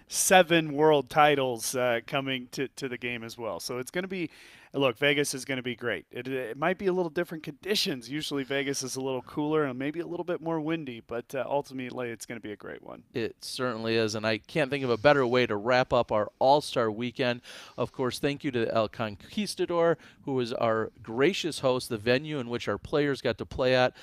7 world titles coming to the game as well. So it's going to be, look, Vegas is going to be great. It might be a little different conditions. Usually Vegas is a little cooler and maybe a little bit more windy, but ultimately it's going to be a great one. It certainly is, and I can't think of a better way to wrap up our All-Star Weekend. Of course, thank you to El Conquistador, who is our gracious host, the venue in which our players got to play at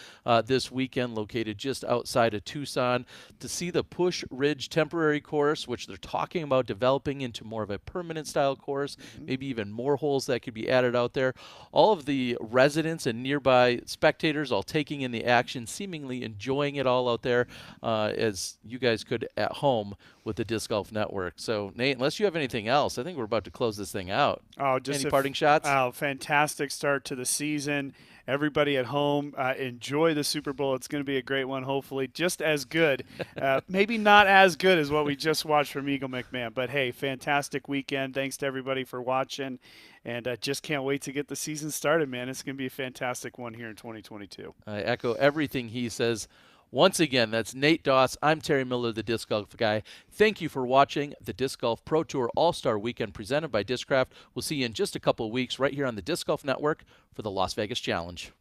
this weekend, located just outside of Tucson. To see the Push Ridge temporary course, which they're talking about developing into more of a permanent style course, maybe even more holes that could be added out there. All of the residents and nearby spectators all taking in the action, seemingly enjoying it all out there, as you guys could at home with the Disc Golf Network. So, Nate, unless you have anything else, I think we're about to close this thing out. Oh, just any parting shots? Oh, fantastic start to the season. Everybody at home, enjoy the Super Bowl. It's going to be a great one, hopefully just as good. Maybe not as good as what we just watched from Eagle McMahon. But, hey, fantastic weekend. Thanks to everybody for watching. And I just can't wait to get the season started, man. It's going to be a fantastic one here in 2022. I echo everything he says. Once again, that's Nate Doss. I'm Terry Miller, the Disc Golf Guy. Thank you for watching the Disc Golf Pro Tour All-Star Weekend presented by Discraft. We'll see you in just a couple of weeks right here on the Disc Golf Network for the Las Vegas Challenge.